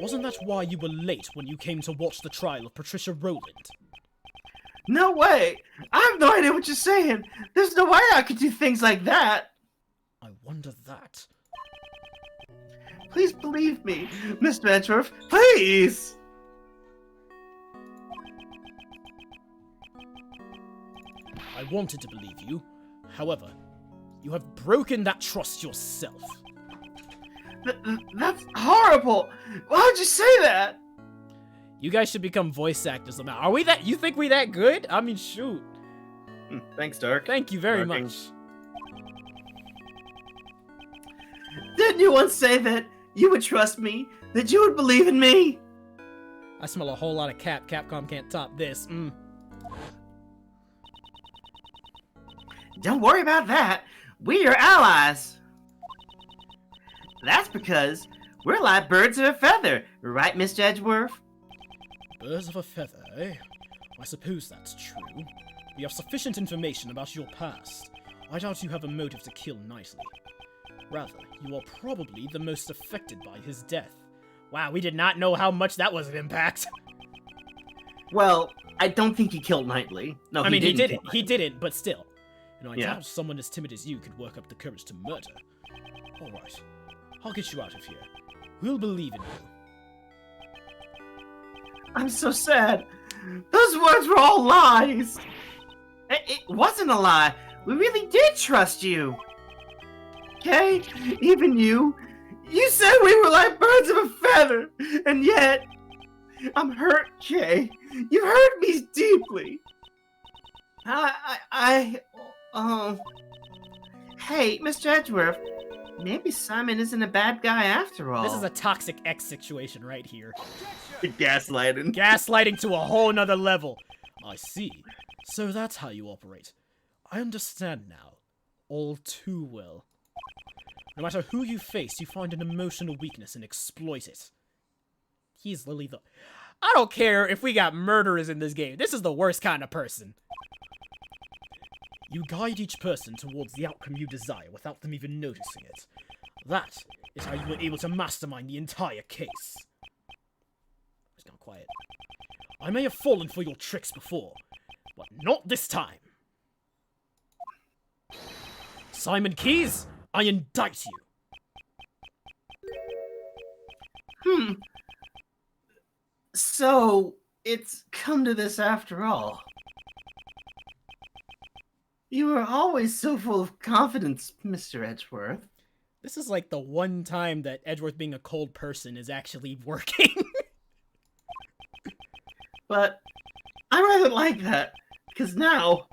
Wasn't that why you were late when you came to watch the trial of Patricia Rowland? No way! I have no idea what you're saying! There's no way I could do things like that! I wonder that. Please believe me, Mr. Edgeworth, please! I wanted to believe you. However, you have broken that trust yourself. That's horrible! Why'd you say that? You guys should become voice actors somehow. Are we that? You think we that good? I mean, shoot. Thanks, Dark. Thank you very Darking. much. Didn't you once say that you would trust me? That you would believe in me? I smell a whole lot of Cap. Capcom can't top this. Don't worry about that. We are allies. That's because we're like birds of a feather, right, Mr. Edgeworth? Birds of a feather, eh? I suppose that's true. We have sufficient information about your past. I doubt you have a motive to kill Knightley. Rather, you are probably the most affected by his death. Wow, we did not know how much that was an impact. Well, I don't think he killed Knightley. No, I mean, he didn't. kill He didn't, but still. And I Yeah. doubt someone as timid as you could work up the courage to murder. Alright, I'll get you out of here. We'll believe in you. I'm so sad. Those words were all lies. It wasn't a lie. We really did trust you. Okay? Even you. You said we were like birds of a feather. And yet, I'm hurt, Kay. You hurt me deeply. Hey, Mr. Edgeworth. Maybe Simon isn't a bad guy after all. This is a toxic X situation right here. gaslighting. Gaslighting to a whole nother level. I see. So that's how you operate. I understand now. All too well. No matter who you face, you find an emotional weakness and exploit it. He's literally the... I don't care if we got murderers in this game. This is the worst kind of person. You guide each person towards the outcome you desire without them even noticing it. That is how you were able to mastermind the entire case. It's gone quiet. I may have fallen for your tricks before, but not this time. Simon Keys, I indict you. So, it's come to this after all. You were always so full of confidence, Mr. Edgeworth. This is like the one time that Edgeworth being a cold person is actually working. But I rather like that, because now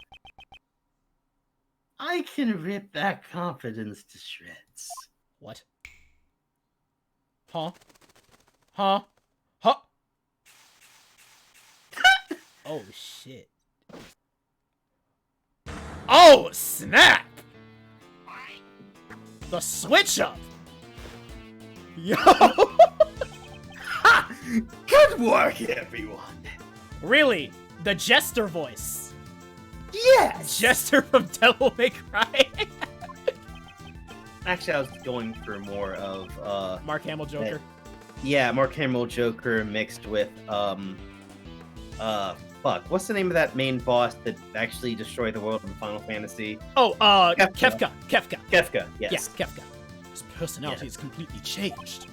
I can rip that confidence to shreds. What? Huh? Huh? Huh? Oh, shit. Oh, snap! The switch up! Yo! Ha! Good work, everyone! Really? The Jester voice. Yes! Jester from Devil May Cry. Actually, I was going for more of Mark Hamill Joker. yeah, Mark Hamill Joker mixed with fuck, what's the name of that main boss that actually destroyed the world in Final Fantasy? Oh, Kefka. Kefka. Kefka, yes. Yes, Kefka. His personality Yeah. is completely changed.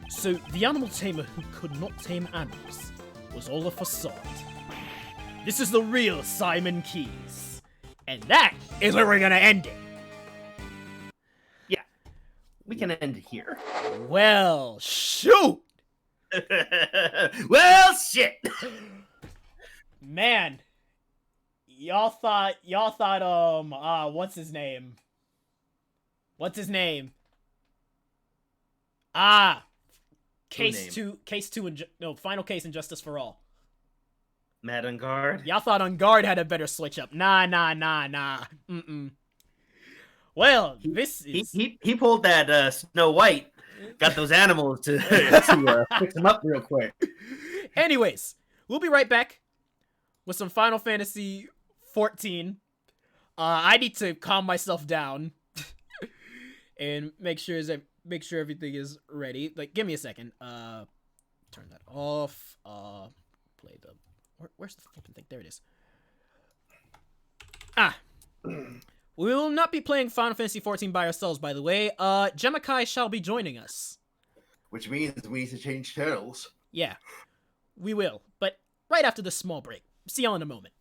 So the animal tamer who could not tame animals was all a facade. This is the real Simon Keys. And that is where we're gonna end it. Yeah, we can end it here. Well, shoot! Well, shit. Man. Y'all thought, what's his name? Final Case and Justice for All. Mad on Guard. Y'all thought On Guard had a better switch up. Nah. Mm-mm. Well, this is... He pulled that Snow White. Got those animals to fix them up real quick. Anyways, we'll be right back with some Final Fantasy 14. I need to calm myself down and make sure everything is ready. Like, give me a second. Turn that off. Play the... Where's the flipping thing? There it is. We will not be playing Final Fantasy 14 by ourselves, by the way. Gemakai shall be joining us. Which means we need to change channels. Yeah, we will. But right after this small break. See y'all in a moment.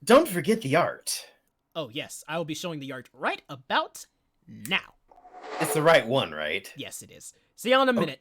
Don't forget the art. Oh, yes. I will be showing the art right about now. It's the right one, right? Yes, it is. See y'all in a minute.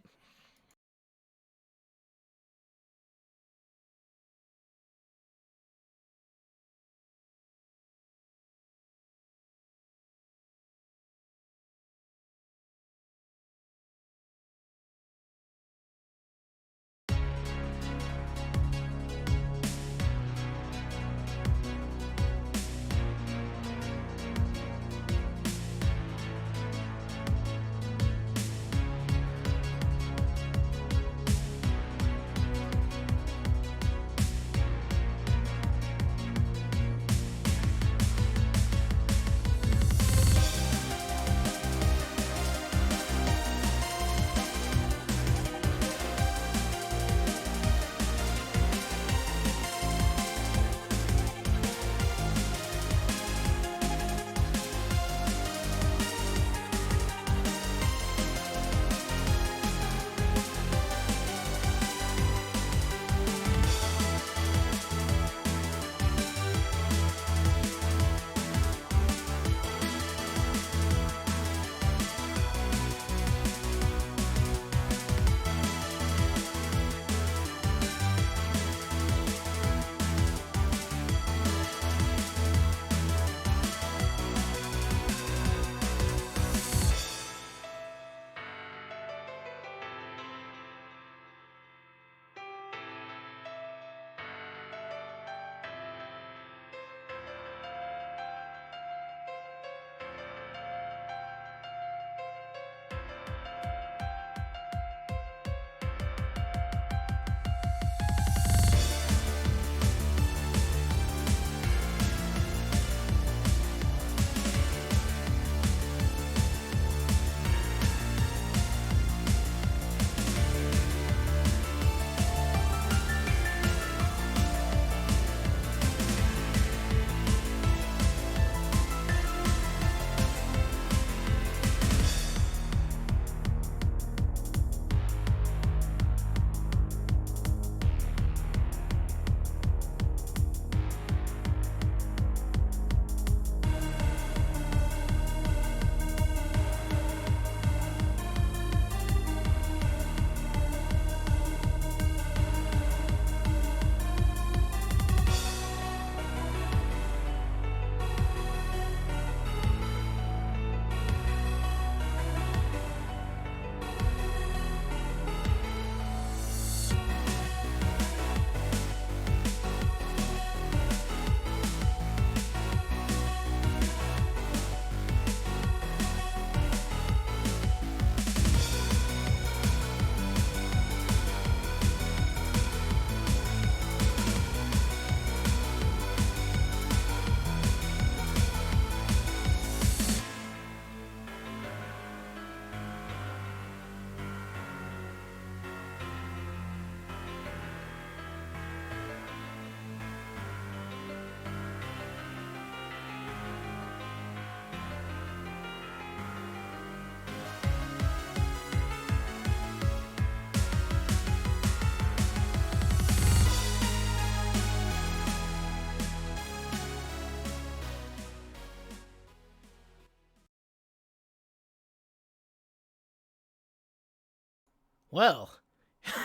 Well,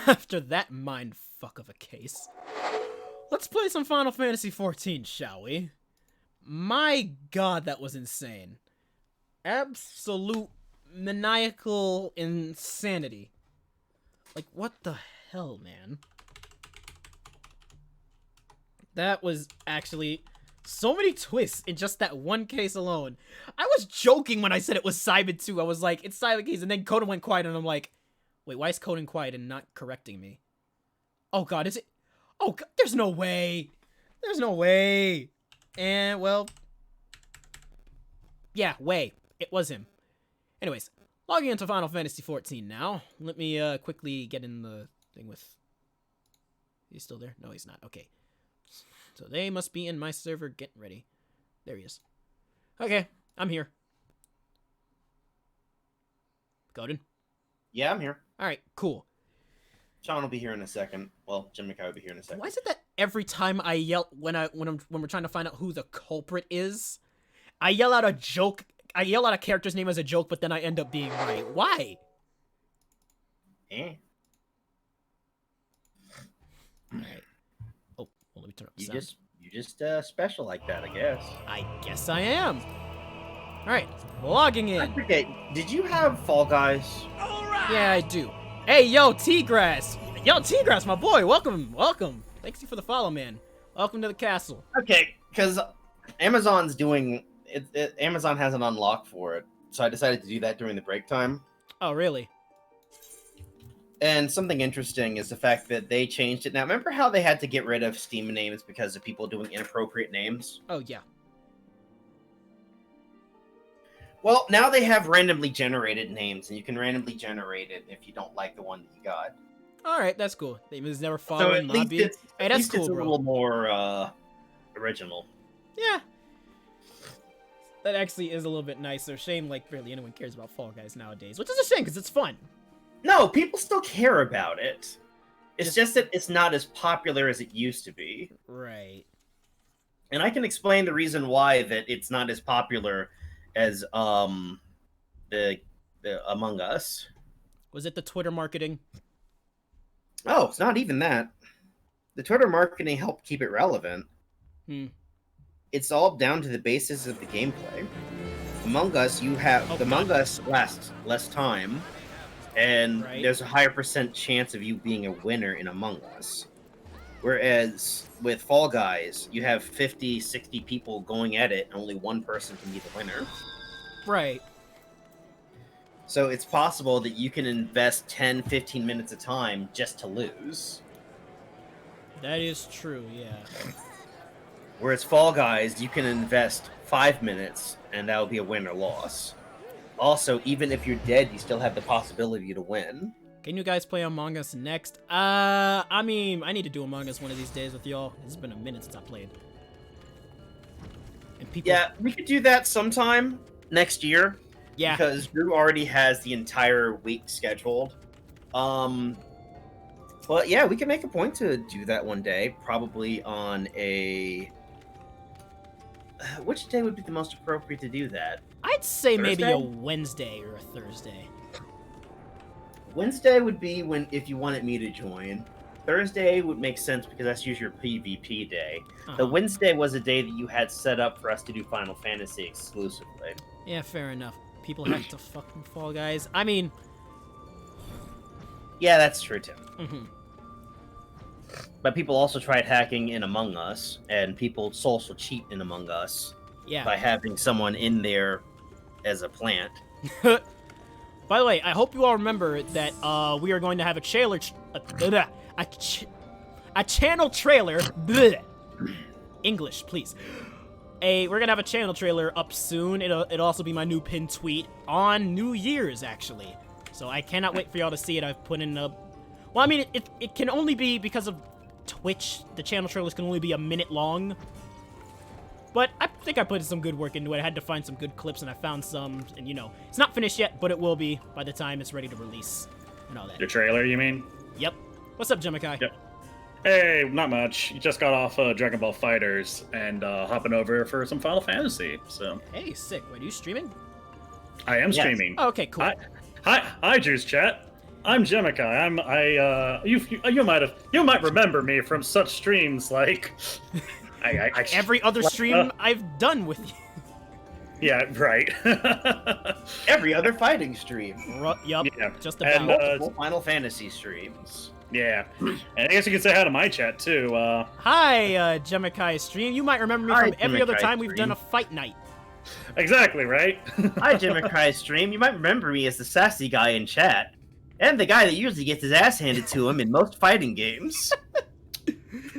after that mindfuck of a case, let's play some Final Fantasy XIV, shall we? My god, that was insane. Absolute maniacal insanity. Like, what the hell, man? That was actually so many twists in just that one case alone. I was joking when I said it was Simon 2. I was like, it's Simon Case, and then Conan went quiet, and I'm like, wait, why is Conan quiet and not correcting me? Oh god, is it? Oh god, there's no way. There's no way. And, well, yeah, way. It was him. Anyways, logging into Final Fantasy XIV now. Let me quickly get in the thing with... He's still there? No, he's not. Okay. So they must be in my server getting ready. There he is. Okay, I'm here. Godin? Yeah, I'm here. Alright, cool. Sean will be here in a second. Well, Jim McKay will be here in a second. Why is it that every time I yell when we're trying to find out who the culprit is, I yell out a joke. I yell out a character's name as a joke, but then I end up being right. Why? Eh. Alright. Oh, well, let me turn up the You sound. just special like that, I guess. I guess I am. Alright, logging I in. forget. Did you have Fall Guys? Yeah, I do. Hey, yo, T-Grass. Yo, T-Grass, my boy. Welcome, welcome. Thanks you for the follow, man. Welcome to the castle. Okay, because Amazon's doing it. Amazon has an unlock for it, so I decided to do that during the break time. Oh, really? And something interesting is the fact that they changed it. Now, remember how they had to get rid of Steam names because of people doing inappropriate names? Oh, yeah. Well, now they have randomly generated names, and you can randomly generate it if you don't like the one that you got. Alright, that's cool. They was never So following at least lobby. it's, Hey, at that's least cool, it's a bro. little more original. Yeah. That actually is a little bit nicer. Shame, like, barely anyone cares about Fall Guys nowadays. Which is a shame, because it's fun. No, people still care about it. It's just that it's not as popular as it used to be. Right. And I can explain the reason why that it's not as popular as the Among Us. Was it the Twitter marketing? Oh, it's not even that. The Twitter marketing helped keep it relevant. Hmm. It's all down to the basis of the gameplay. Among Us, you have Oh, Among God. Us lasts less time, and Right. there's a higher % chance of you being a winner in Among Us. Whereas with Fall Guys, you have 50, 60 people going at it, and only one person can be the winner. Right. So it's possible that you can invest 10, 15 minutes of time just to lose. That is true, yeah. Whereas Fall Guys, you can invest 5 minutes, and that will be a win or loss. Also, even if you're dead, you still have the possibility to win. Can you guys play Among Us next? I mean, I need to do Among Us one of these days with y'all. It's been a minute since I played. And people... Yeah, we could do that sometime next year. Yeah. Because Drew already has the entire week scheduled. But yeah, we can make a point to do that one day. Probably on a... Which day would be the most appropriate to do that? I'd say maybe a Thursday? Wednesday or a Thursday. Wednesday would be when if you wanted me to join. Thursday would make sense because that's usually your PvP day. The Uh-huh. Wednesday was a day that you had set up for us to do Final Fantasy exclusively. Yeah, fair enough. People have to fucking Fall Guys. I mean... Yeah, that's true, Tim. mhm. But people also tried hacking in Among Us, and people social cheat in Among Us Yeah. by having someone in there as a plant. By the way, I hope you all remember that we are going to have a trailer, a channel trailer. Bleh. English, please. We're gonna have a channel trailer up soon. It'll also be my new pinned tweet on New Year's, actually. So I cannot wait for y'all to see it. I've put in a. Well, I mean, it can only be because of Twitch. The channel trailers can only be a minute long. But I think I put some good work into it. I had to find some good clips, and I found some. And, you know, it's not finished yet, but it will be by the time it's ready to release and all that. The trailer, you mean? Yep. What's up, Jimikai? Yep. Hey, not much. You just got off Dragon Ball Fighters and hopping over for some Final Fantasy. So Hey, sick. Wait, are you streaming? I am Yes. streaming. Oh, okay, cool. Hi, Juice Chat. I'm Jemikai. You might remember me from such streams like Every other stream I've done with you. Yeah, right. Every other fighting stream. Yup, Yeah. just And, about. Multiple Final Fantasy streams. Yeah, and I guess you can say hi to my chat too. Hi, Jemikai stream. You might remember me Hi, from every other Jemikai time we've stream. done a fight night. Exactly right. Hi, Jimikai stream. You might remember me as the sassy guy in chat, and the guy that usually gets his ass handed to him in most fighting games.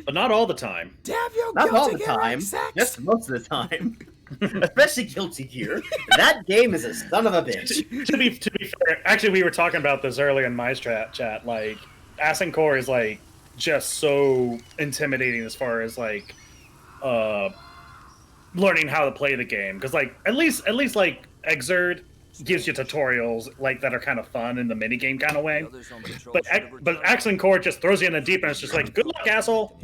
But not all the time. Damn you, Not all the time, just most of the time. Especially Guilty Gear. That game is a son of a bitch. To be fair, actually, we were talking about this earlier in my chat. Like, Ascent Core is like just so intimidating as far as like learning how to play the game. Because like at least like Exerd gives you tutorials like that are kind of fun in the minigame kind of way. But Ascent Core just throws you in the deep end. It's just like, good luck, asshole.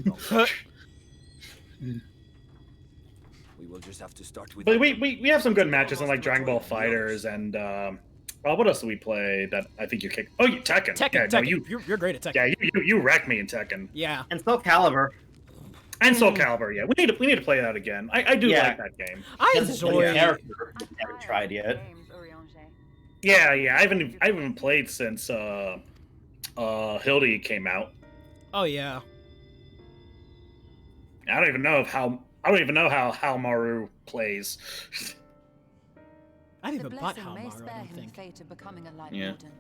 We will just have to start with. But we have some good matches in like Dragon Ball Fighters and what else do we play that I think you kick? Oh, Tekken. Tekken, Yeah, Tekken. no, You're great at Tekken. Yeah, you wreck me in Tekken. Yeah. And Soul Calibur. And Soul Calibur. Yeah, we need to play that again. I do Yeah. like that game. I That's a enjoy. character we haven't tried yet. Yeah, I haven't played since Hildy came out. Oh yeah. I don't even know how Maru plays. I didn't The even bought blessing may Halmaru, I spare don't him the think. fate of becoming a light Yeah. warden.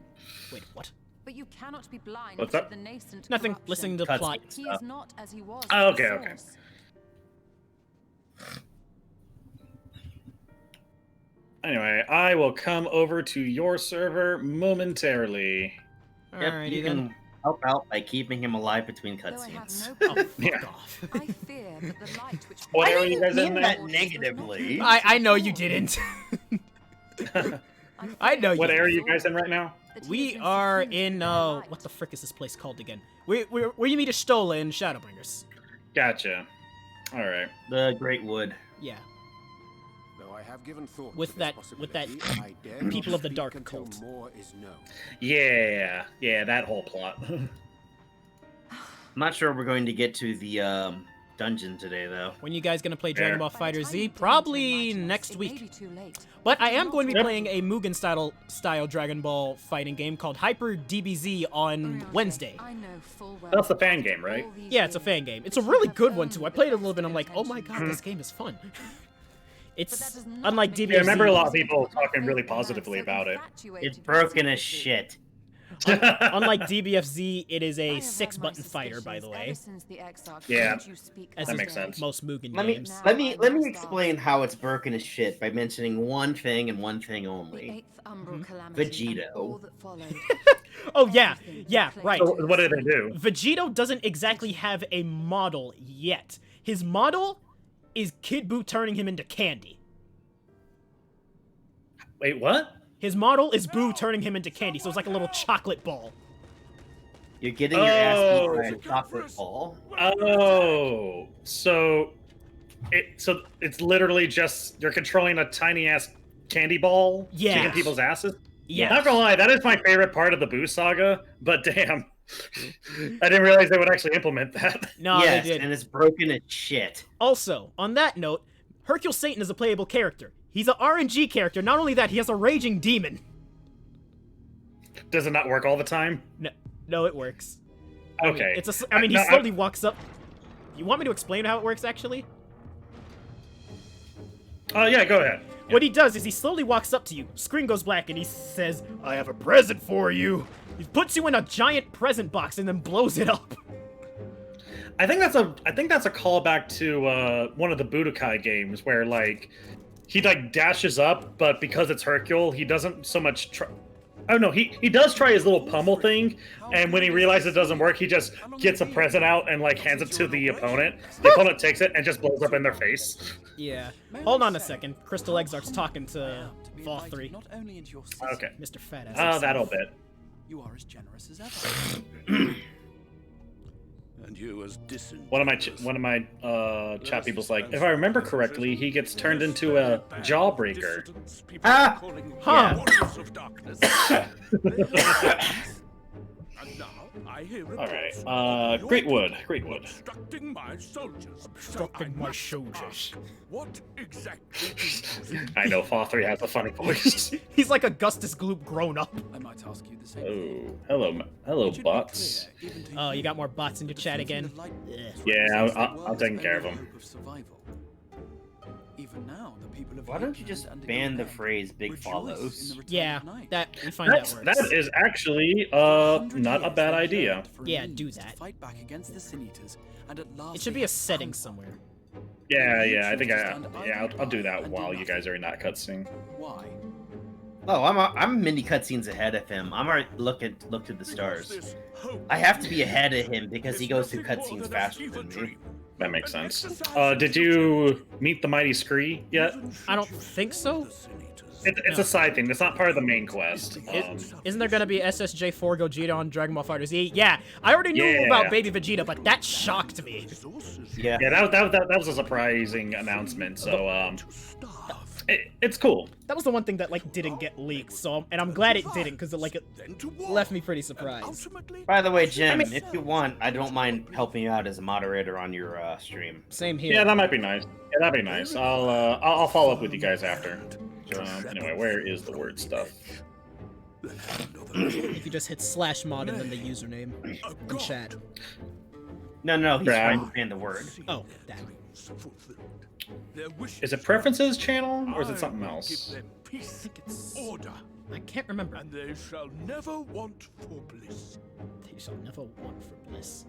Wait, what? But you cannot be blind What's to that? the nascent Nothing. corruption. Listening to Cutscene. plot. He is not as he was. Oh, at the okay, okay. source. Anyway, I will come over to your server momentarily. Yep, Alrighty you then. can help out by keeping him alive between Though I have cutscenes. no Oh, proof, fuck Yeah. off. I fear that the light which What I area are you guys didn't in mean there? that negatively. I know you didn't. I know What you. area are you guys in right now? that he We has been are suffused in by the light. what the frick is this place called again? Where you meet Ashtola in Shadowbringers. Gotcha. All right. The Great Wood. Yeah. Though I have given thought With to that- this with that possibility, I dare People not of the speak Dark until cult. more is known. Yeah, that whole plot. I'm not sure we're going to get to the dungeon today, though. When you guys gonna play Dragon Yeah. Ball By the Fighter time Z? you begin to Probably enlighten us, next it may week. be too late. But I am going to be Yep. playing a Mugen style Dragon Ball fighting game called Hyper DBZ on Urianger, Wednesday. I know full well That's the fan game, right? all these Yeah, it's a years fan game. It's a that you really have good one too. I earned played it a the little bit. I'm like, oh my intentions. god, this game is fun. But that It's does not unlike make you DBZ. Yeah, I remember a lot of my people faith talking really in man positively so about it. infatuated It's with broken as secrecy. shit. Unlike DBFZ, it is I a have had 6-button my fighter, by the suspicions way. ever since the Exarch Yeah, heard you speak As that is makes sense. most Mugen Let me games. let me explain how it's broken as shit by mentioning one thing and one thing The only. eighth umbral calamity and Vegito. all that followed. Oh yeah, Everything yeah, took right. place So what did they do? Vegito doesn't exactly have a model yet. His model is Kid Buu turning him into candy. Wait, what? His model is Buu turning him into candy, so it's like a little chocolate ball. You're getting your ass beat Oh. by a chocolate ball. Oh, so it's literally just you're controlling a tiny ass candy ball, Yeah. kicking people's asses. Yeah. Not gonna lie, that is my favorite part of the Boo saga. But damn, I didn't realize they would actually implement that. No, yes, they did. and it's broken as shit. Also, on that note, Hercule Satan is a playable character. He's an RNG character. Not only that, he has a raging demon. Does it not work all the time? No, it works. I mean, Okay. I mean, he No, slowly walks up. You want me to explain how it works, actually? Oh yeah, go ahead. What he does is he slowly walks up to you, screen goes black, and he says, I have a present for you. He puts you in a giant present box and then blows it up. I think that's a callback to one of the Budokai games where like he like dashes up, but because it's Hercule, he doesn't so much try. Oh no, he does try his little pummel thing, and when he realizes it doesn't work, he just gets a present out and like hands it to the opponent. The opponent takes it and just blows up in their face. Yeah. Hold on a second. Crystal Exarch's talking to Vol 3. Not only into your system, Okay. Mr. Fat Ass. Oh, that'll bit. you are as generous as ever. And you as distant. One of my chat people's like, if I remember correctly, he gets turned into a jawbreaker. Ah! Huh. Warriors of darkness. I hear All right. reports. Greatwood. You're Greatwood. obstructing my soldiers. Obstructing So I my must soldiers. ask, what exactly? I know Foth3 has a funny voice. He's like Augustus Gloop grown up. I might ask you the same. Oh, hello, It should be bots. clear, even to Oh, you you, got more bots in your that chat defeating again. the light Ugh. Yeah, represents the I'm taking world's care of only them. hope of survival. Even now, the people of Why don't you Lakeland just and ban the Gilgamesh phrase "big rejoice in follows"? the return Yeah, of night. that we find that works. That is actually 100 not a years bad they idea. yearned for a Yeah, means do to that. fight back against the Sin Eaters, and at last It should they be a have setting found somewhere. them. Yeah, I think choose to stand I'll do that and while you nothing. guys are in that cutscene. Why? Oh, I'm many cutscenes ahead of him. I'm already look at the stars. I have to be ahead of him because he goes through cutscenes faster than me. That makes sense. Did you meet the Mighty Scree yet? I don't think so. It's a side thing. It's not part of the main quest. Isn't there gonna be SSJ4 Gogeta on Dragon Ball Fighter Z? Yeah, I already knew Yeah. about Baby Vegeta, but that shocked me. Yeah. Yeah, that was a surprising announcement. So it's cool. That was the one thing that like didn't get leaked. So and I'm glad it didn't because it left me pretty surprised. By the way, Jim, if you want, I don't mind helping you out as a moderator on your stream. Same here. Yeah, that might be nice. Yeah, that'd be nice. I'll follow up with you guys after. Anyway, where is the word stuff? If you just hit /mod and then the username in chat. No, he's Right. trying to ban the word. Oh, that. Is it preferences channel or is it something else? I think it's. I can't remember. And they shall never want for bliss. They shall never want for bliss.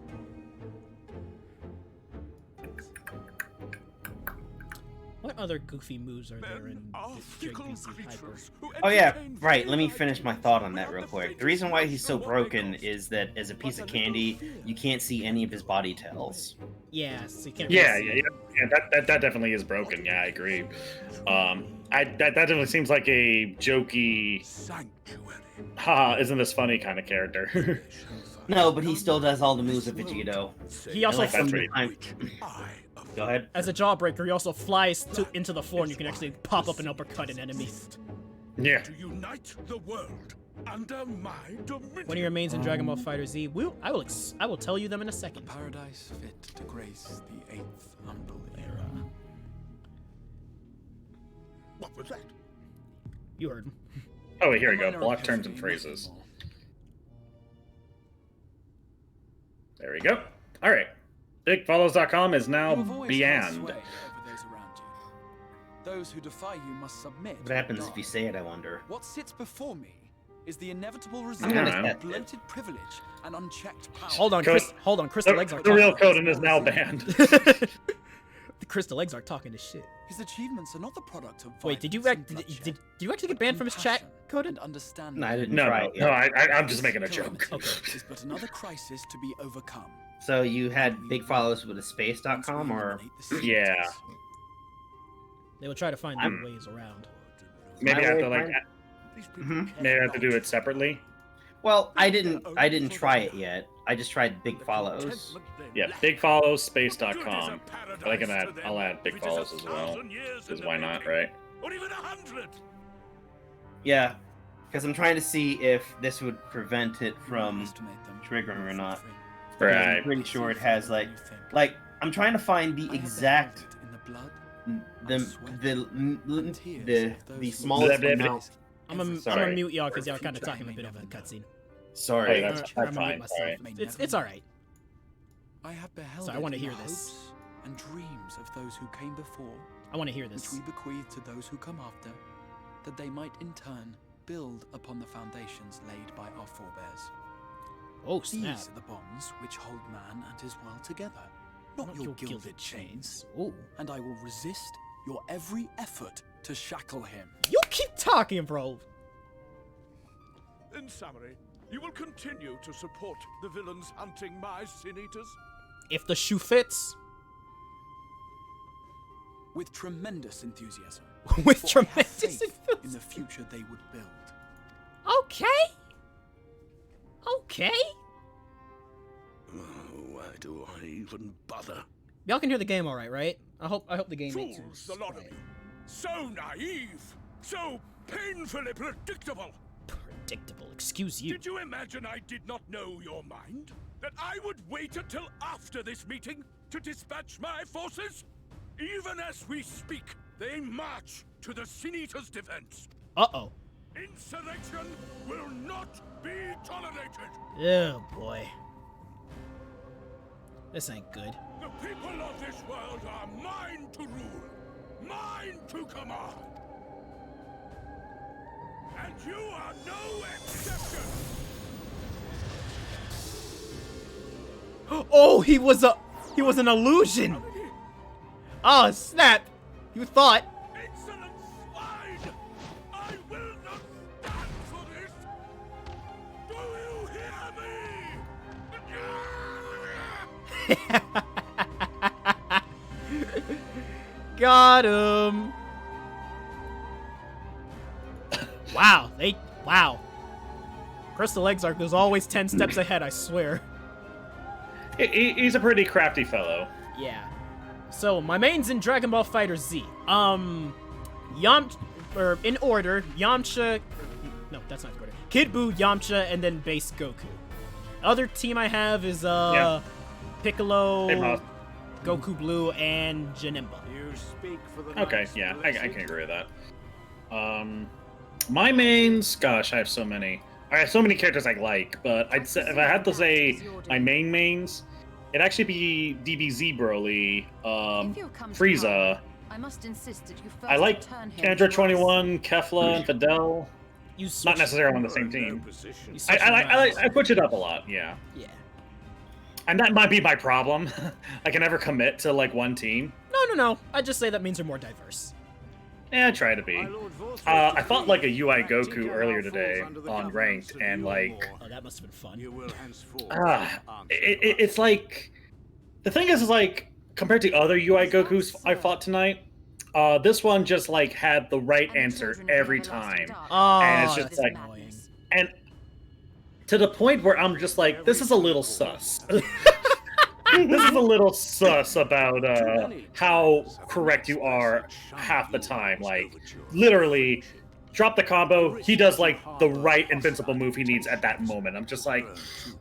What other goofy moves are there in Hyper? Oh yeah, right. Let me finish my thought on that real quick. The reason why he's so broken is that as a piece of candy, you can't see any of his body tails. Yeah, so you can't. Yeah, really see. that definitely is broken. Yeah, I agree. That definitely seems like a jokey, haha, isn't this funny kind of character. No, but he still does all the moves of Vegito. He also And, like, That's from right. time- Go ahead. As a jawbreaker, he also flies into the floor, and you can actually pop up and uppercut an enemy. Yeah. To unite the world under my dominion. One of your mains in Dragon Ball Fighter Z. I will tell you them in a second. Paradise fit to grace the 8th humble era. What was that? You heard him. Oh, wait, here we A go. minor Block terms epiphany, and phrases. nothing more. There we go. All right. BigFollows.com is now You have always held banned. sway over those around you. Those who defy you must submit. What happens or if you die. say it, I wonder? What sits before me is the inevitable gonna result set of bloated privilege and unchecked power. Hold on, Code- Crystal Eggs are The real talking. Coden is now banned. The Crystal Eggs are talking this shit. His achievements are not the product of Wait, did you violence did, and did, bloodshed, did you actually get but banned from his chat, compassion Coden? and understanding. No, I didn't No, try no, it no. yet. I'm just making a joke. Calamity is but another crisis to be overcome. So you had big follows with a space.com or? Eliminate the Sin Yeah. Eaters. They will try to find new ways around. Maybe I have to My like. Mhm. Maybe I have to do it separately. Well, I didn't try it yet. I just tried big follows. Yeah, bigfollowspace.com. But I'll add big follows as well. Because why not, right? Or even 100. Yeah, because I'm trying to see if this would prevent it from Underestimate them. triggering or not. Right. I'm pretty sure it has like I'm trying to find the I have exact beheld it in the blood, the smallest Blah, blah, blah. amount. I'm gonna Sorry. mute y'all because y'all kind of talking a bit of a cutscene. Sorry. Hey, that's I'm gonna mute fine. myself. Alright. It's all right. I have beheld So I it wanna in hear the this. hopes and dreams of those who came before, I want to hear which this. we bequeath to those who come after, that they might in turn build upon the foundations laid by our forebears. Oh snap! These are the bonds which hold man and his world together, not your gilded chains. Oh, And I will resist your every effort to shackle him. you keep talking, bro. In summary, you will continue to support the villains hunting my Sin Eaters? If the shoe fits, With tremendous enthusiasm. with For I have tremendous faith in enthusiasm. the future they would build. Okay. Okay. Why do I even bother? Y'all can hear the game all right? I hope the game Fools, answers. the lot of you. So naive, so painfully predictable. predictable. Excuse you. Did you imagine I did not know your mind? That I would wait until after this meeting to dispatch my forces? Even as we speak, they march to the Sin Eater's defense. Uh-oh. Insurrection will not be tolerated. Oh, boy. This ain't good. The people of this world are mine to rule, mine to command. And you are no exception. Oh, he was an illusion. Oh, snap. You thought. Insolent swine! I will not stand for this! Do you hear me? Got him. Wow. Crystal Exarch was always 10 steps ahead, I swear. He's a pretty crafty fellow. Yeah. So, my main's in Dragon Ball Fighter Z. In order, Yamcha... No, that's not the order. Kid Buu, Yamcha, and then base Goku. Other team I have is, Piccolo, Goku Blue, and Janemba. Okay, yeah, I can agree with that. My mains, gosh, I have so many. I have so many characters I like, but I'd say if I had to say my mains, it'd actually be DBZ Broly, Frieza. I must insist that you first I like Kendra 21, Kefla, and Fidel. Not necessarily on the same team. I switch it up a lot, yeah. Yeah. And that might be my problem. I can never commit to like one team. No. I just say that means they're more diverse. Yeah, I try to be. I fought like a UI Goku earlier today on ranked, and like, oh, that must have been fun. It's like the thing is like compared to other UI Gokus I fought tonight, this one just like had the right answer every time, and it's just like, and to the point where I'm just like, this is a little sus. This is a little sus about how correct you are half the time. Like, literally, drop the combo, he does like the right invincible move he needs at that moment. I'm just like,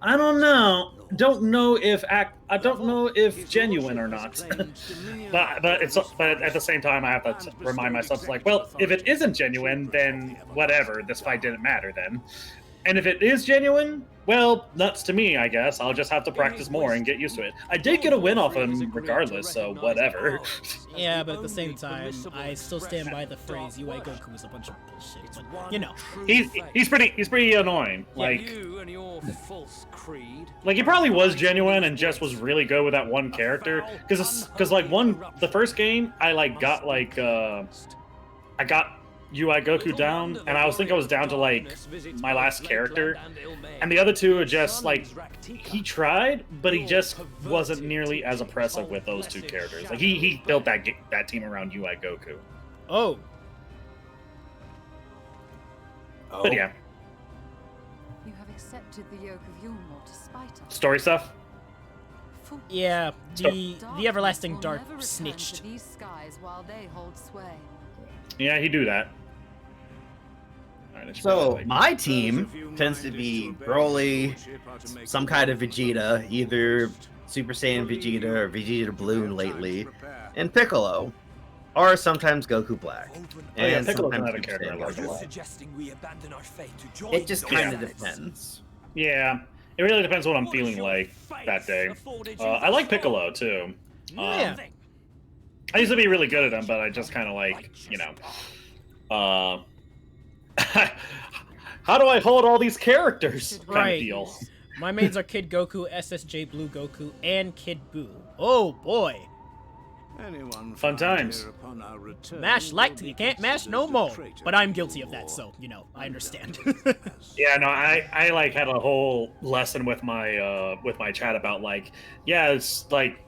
I don't know. I don't know if genuine or not. but at the same time, I have to remind myself, like, well, if it isn't genuine, then whatever. This fight didn't matter then. And if it is genuine, well, nuts to me, I guess. I'll just have to practice more and get used to it. I did get a win off him regardless, so whatever. Yeah, but at the same time, I still stand by the phrase UI Goku is a bunch of bullshit. But, you know. He's pretty annoying. Like, he probably was genuine and just was really good with that one character. Because the first game, I like got like I got UI Goku down, and I was down to like my last character, and the other two are just like, he tried, but he just wasn't nearly as impressive with those two characters. Like he built that team around UI Goku. Oh. But yeah. You have accepted the yoke of Yulmore despite us. Story stuff. Yeah, the everlasting dark Never return to snitched. these skies while they hold sway. Yeah, he do that. So my team tends to be Broly, some kind of Vegeta, either Super Saiyan Vegeta or Vegeta Blue lately, and Piccolo, or sometimes Goku Black. And Piccolo's sometimes another character I like a lot. It just kind of depends. Yeah, it really depends what I'm feeling like that day. I like Piccolo too. Yeah. I used to be really good at him, but I just kind of like, you know, how do I hold all these characters kind of deal. My mains are Kid Goku, SSJ Blue Goku, and Kid Buu. Oh boy. Fun times. Mash liked, you can't mash no more. But I'm guilty of that, so, you know, I understand. Yeah, no, I like had a whole lesson with my chat about like, yeah, it's like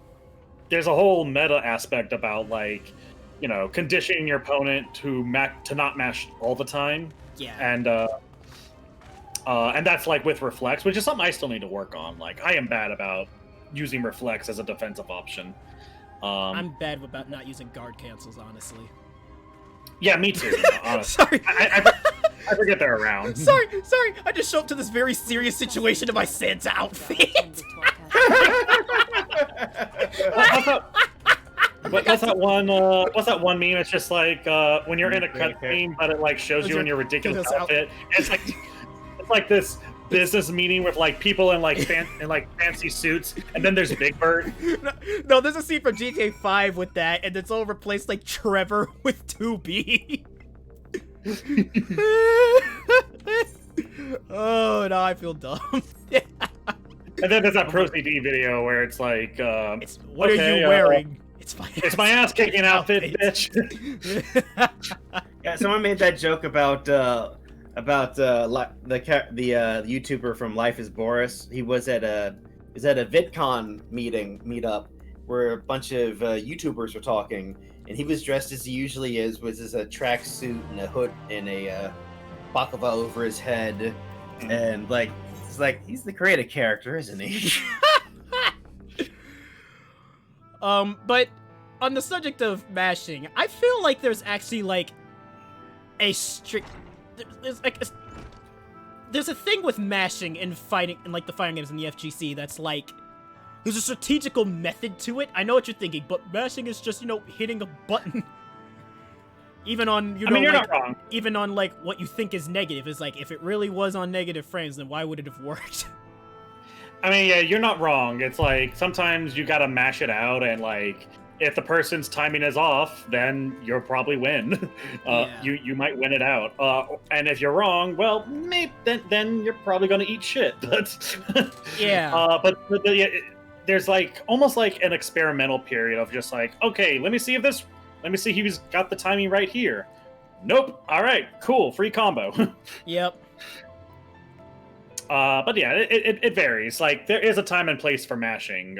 there's a whole meta aspect about like, you know, conditioning your opponent to not mash all the time. Yeah. And that's like with reflex, which is something I still need to work on. Like, I am bad about using reflex as a defensive option. I'm bad about not using guard cancels, honestly. Yeah, me too. You know, honestly. Sorry. I forget they're around. Sorry. I just show up to this very serious situation in my Santa outfit. What's that one? What's that one meme? It's just like when you're in a cutscene, but it like shows you in your ridiculous outfit. It's like this business meeting with like people in like fancy suits, and then there's Big Bird. No, there's a scene from GTA 5 with that, and it's all replaced like Trevor with 2B. Oh, now I feel dumb. And then there's that Pro CD video where it's like, what are you wearing? It's my ass kicking outfit, bitch. Yeah, someone made that joke about the YouTuber from Life is Boris. He was at a VidCon meetup where a bunch of YouTubers were talking, and he was dressed as he usually is, with his tracksuit and a hood and a baklava over his head, and like it's like he's the creative character, isn't he? But on the subject of mashing, I feel like there's actually like a strict. There's a thing with mashing in fighting, in like the fighting games in the FGC, that's like there's a strategical method to it. I know what you're thinking, but mashing is just, hitting a button. Even on, you're not wrong. Even on like what you think is negative, is like if it really was on negative frames, then why would it have worked? I mean, yeah, you're not wrong. It's like sometimes you gotta mash it out, and like if the person's timing is off, then you'll probably win. You might win it out. And if you're wrong, well, maybe then you're probably gonna eat shit. But yeah. There's like almost like an experimental period of just like, okay, let me see he's got the timing right here. Nope. All right, cool, free combo. Yep. But yeah, it varies. Like there is a time and place for mashing.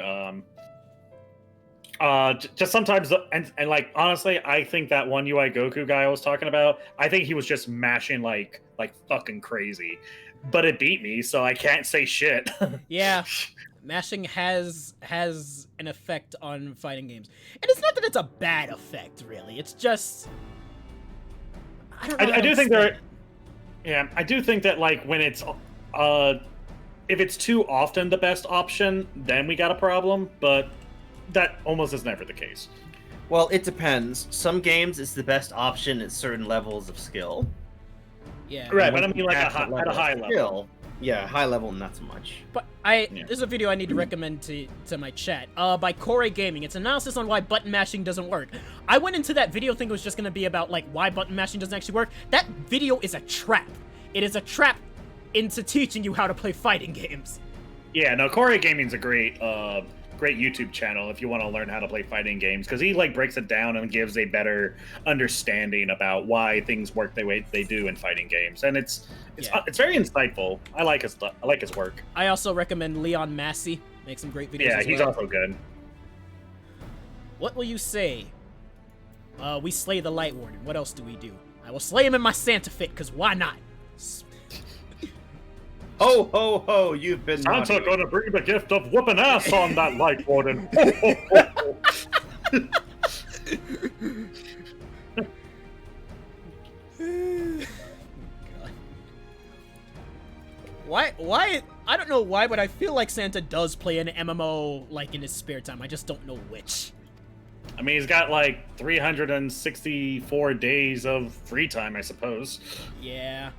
Just sometimes, and like honestly, I think that one UI Goku guy I was talking about, I think he was just mashing like fucking crazy, but it beat me, so I can't say shit. Yeah, mashing has an effect on fighting games, and it's not that it's a bad effect, really. It's just I do think I do think that like when it's if it's too often the best option, then we got a problem, but that almost is never the case. Well, it depends. Some games it's the best option at certain levels of skill. Yeah. Right, but I mean like at a high level. Skill, yeah, high level, not so much. But there's a video I need to recommend to my chat by Core Gaming. It's analysis on why button mashing doesn't work. I went into that video thinking it was just going to be about like why button mashing doesn't actually work. That video is a trap. It is a trap into teaching you how to play fighting games. Yeah, no, Core Gaming's a great YouTube channel if you want to learn how to play fighting games, because he like breaks it down and gives a better understanding about why things work the way they do in fighting games, and it's very insightful. I like his work. I also recommend Leon Massey. Makes some great videos. Yeah, as he's well. also good. What will you say? We slay the Light Warden. What else do we do? I will slay him in my Santa fit, because why not? Ho, ho, ho, you've been Santa naughty. gonna bring the gift of whooping ass on that Light Warden. Why? I don't know why, but I feel like Santa does play an MMO like in his spare time. I just don't know which. I mean, he's got like 364 days of free time, I suppose. Yeah.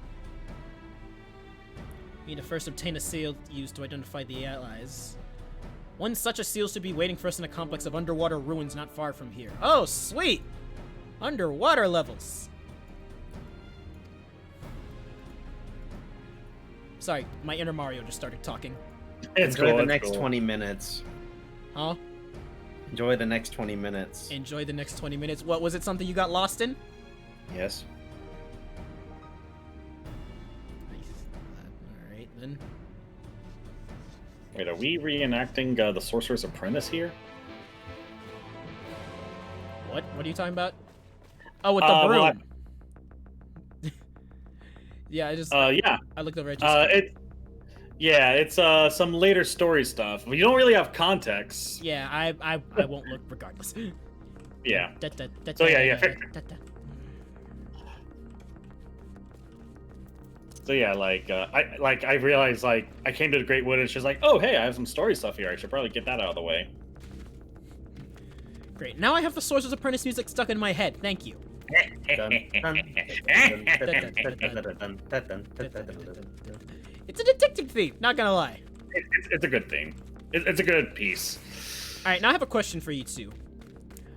We need to first obtain a seal used to identify the allies. One such a seal should be waiting for us in a complex of underwater ruins not far from here. Oh, sweet! Underwater levels. Sorry, my inner Mario just started talking. Enjoy the next 20 minutes. Huh? Enjoy the next 20 minutes. Enjoy the next 20 minutes. What, was it something you got lost in? Yes. Alright, then. Wait, are we reenacting the Sorcerer's Apprentice here? What? What are you talking about? Oh, with the broom. Well, yeah, I just... yeah. I looked over at it's some later story stuff. You don't really have context. Yeah, I won't look regardless. Yeah. So yeah. So yeah, I realized I came to the Great Wood and she's like, oh hey, I have some story stuff here. I should probably get that out of the way. Great. Now I have the Sorcerer's Apprentice music stuck in my head. Thank you. It's a detective theme. Not gonna lie. It's a good theme. It's a good piece. All right. Now I have a question for you two.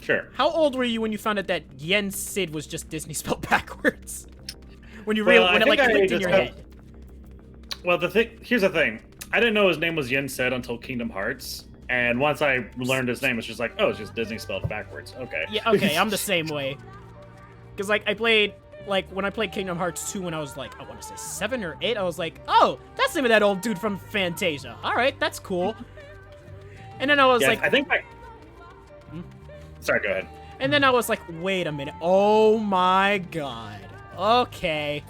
Sure. How old were you when you found out that Yen Sid was just Disney spelled backwards? When you Well, when it like clicked in your head. Well, here's the thing. I didn't know his name was Yen Sid until Kingdom Hearts, and once I learned his name, it's just like, oh, it's just Disney spelled backwards. Okay. Yeah. Okay. I'm the same way. Because like I played when I played Kingdom Hearts 2 when I was like I want to say 7 or 8. I was like, oh, that's the name of that old dude from Fantasia. All right, that's cool. And then I was like, I think. Sorry, go ahead. And then I was like, wait a minute. Oh my god. Okay.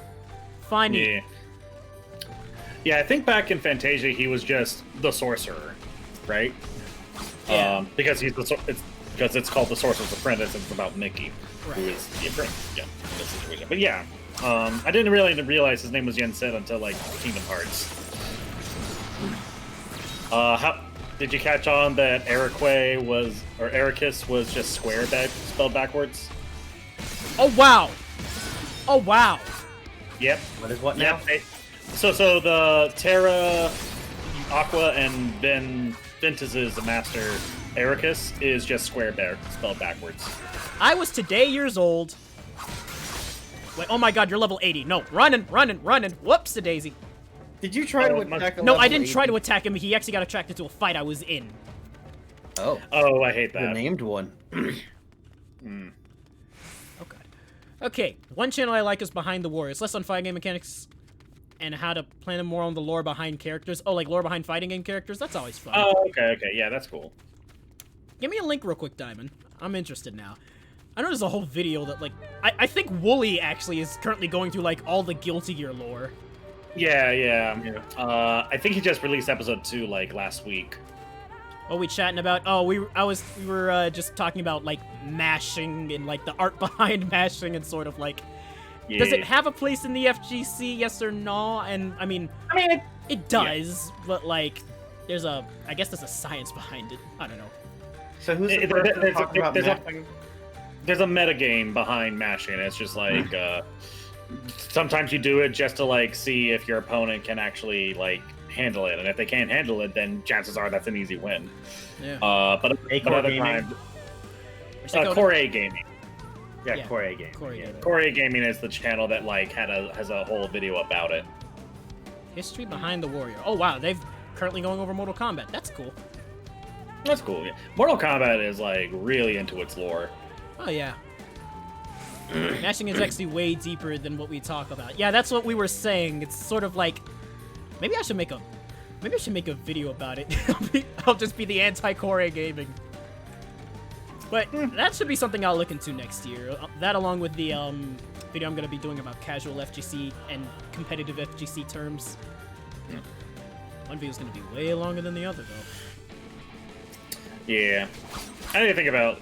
Funny. Yeah. Yeah, I think back in Fantasia he was just the sorcerer, right? Yeah. Because because it's called the Sorcerer's Apprentice and it's about Mickey, Right. who is the apprentice. Yeah, in this situation. But yeah, I didn't really realize his name was Yen Sid until like Kingdom Hearts. How did you catch on that Ericus was just square spelled backwards? Oh wow. Oh wow. Yep. What is what now? Yep. So the Terra, Aqua, and Ventus's master Ericus is just square spelled backwards. I was today years old. Wait, oh my god, you're level 80. No, running. Whoops, daisy. Did you try to attack him? No, I didn't try to attack him. He actually got attracted to a fight I was in. Oh. Oh, I hate that. The named one. Oh god. Okay, one channel I like is Behind the Warriors. Less on fighting game mechanics and how to plan them, more on the lore behind characters. Oh, like lore behind fighting game characters? That's always fun. Oh, okay, yeah, that's cool. Give me a link real quick, Diamond. I'm interested now. I know there's a whole video that, like... I think Wooly, actually, is currently going through, like, all the Guilty Gear lore. Yeah. I think he just released episode 2, like, last week. What are we chatting about? Oh, we were just talking about, like, mashing and, like, the art behind mashing and sort of, like... Yeah. Does it have a place in the FGC, yes or no? And, I mean it does, but, like, I guess there's a science behind it. I don't know. So who's the person talking about there's mashing? There's a metagame behind mashing. It's just like sometimes you do it just to like see if your opponent can actually like handle it, and if they can't handle it, then chances are that's an easy win. Yeah. But other times, Core A Gaming. Yeah, Core A Gaming. Core A Gaming is the channel that like has a whole video about it. History behind the warrior. Oh wow, they've currently going over Mortal Kombat. That's cool. That's cool. Yeah. Mortal Kombat is like really into its lore. Oh yeah. Mashing is actually way deeper than what we talk about. Yeah, that's what we were saying. It's sort of like maybe I should make a video about it. I'll just be the anti-Core Gaming. But that should be something I'll look into next year. That along with the video I'm going to be doing about casual FGC and competitive FGC terms. One video's going to be way longer than the other though. Yeah. I need to think about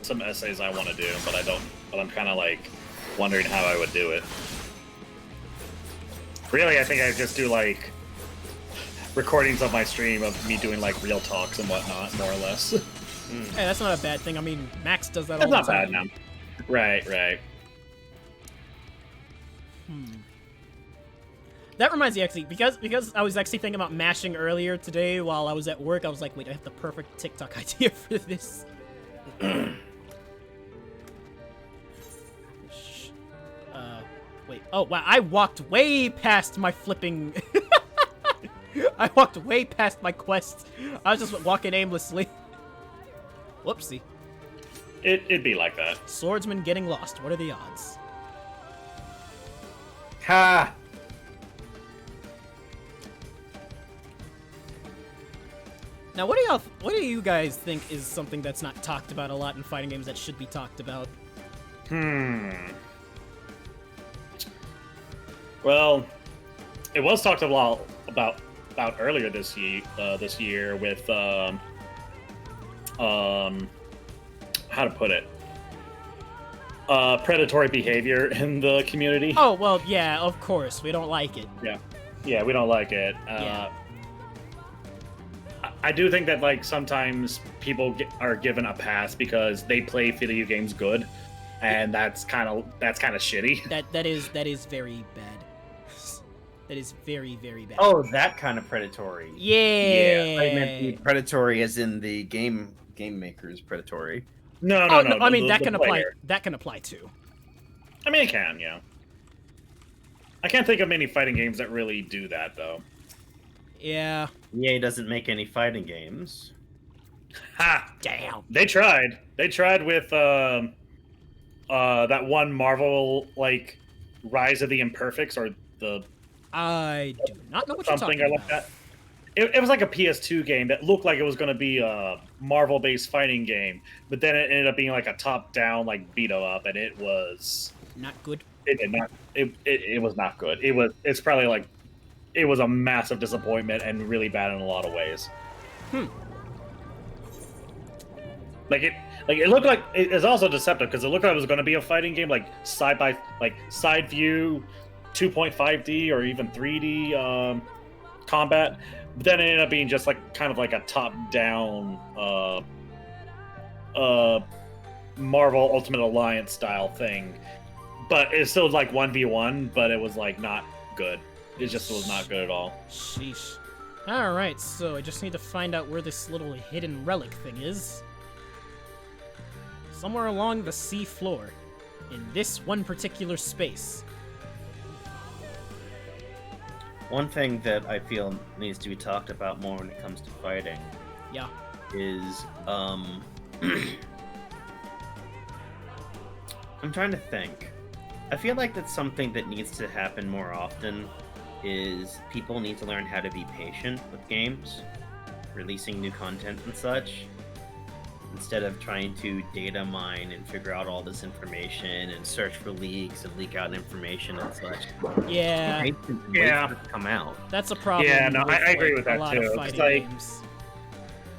some essays I want to do, but I don't. But I'm kind of like wondering how I would do it. Really, I think I just do like recordings of my stream of me doing like real talks and whatnot, more or less. Hey, that's not a bad thing. I mean, Max does that all That's the not time. bad now. Right. That reminds me, actually, because I was actually thinking about mashing earlier today while I was at work, I was like, wait, I have the perfect TikTok idea for this. Wait. Oh, wow. I walked way past my flipping... I walked way past my quest. I was just walking aimlessly. Whoopsie. It'd be like that. Swordsman getting lost. What are the odds? Ha! Now, what do you guys think is something that's not talked about a lot in fighting games that should be talked about? Well, it was talked a lot about earlier this year with how to put it. predatory behavior in the community. Oh, well, yeah, of course. We don't like it. Yeah, we don't like it. Yeah. I do think that like sometimes people are given a pass because they play video games good, and that's kind of shitty. That is very bad. That is very, very bad. Oh, that kind of predatory. Yeah. I meant the predatory as in the game maker's predatory. No. I mean, that the can apply. player. That can apply too. I mean, it can, yeah. I can't think of many fighting games that really do that, though. Yeah. EA doesn't make any fighting games. Ha! Damn. They tried. They tried with that one Marvel like Rise of the Imperfects or the I do not know what you're something talking like about. that. It was like a PS2 game that looked like it was going to be a Marvel-based fighting game, but then it ended up being like a top-down like beat-em-up, and it was Not good. it did not it was not good. It's probably like it was a massive disappointment and really bad in a lot of ways. It looked like it is also deceptive because it looked like it was going to be a fighting game like side view 2.5D or even 3D combat, but then it ended up being just like kind of like a top down Marvel Ultimate Alliance style thing, but it's still like 1v1, but it was like not good. It just was not good at all. Sheesh. Alright, so I just need to find out where this little hidden relic thing is. Somewhere along the sea floor. In this one particular space. One thing that I feel needs to be talked about more when it comes to fighting Yeah. is I'm trying to think. I feel like that's something that needs to happen more often is people need to learn how to be patient with games, releasing new content and such, instead of trying to data mine and figure out all this information and search for leaks and leak out information and such. Yeah. Be patient and wait for it to come out. That's a problem. Yeah, no, I agree with a that lot too. of It's fighting like- games.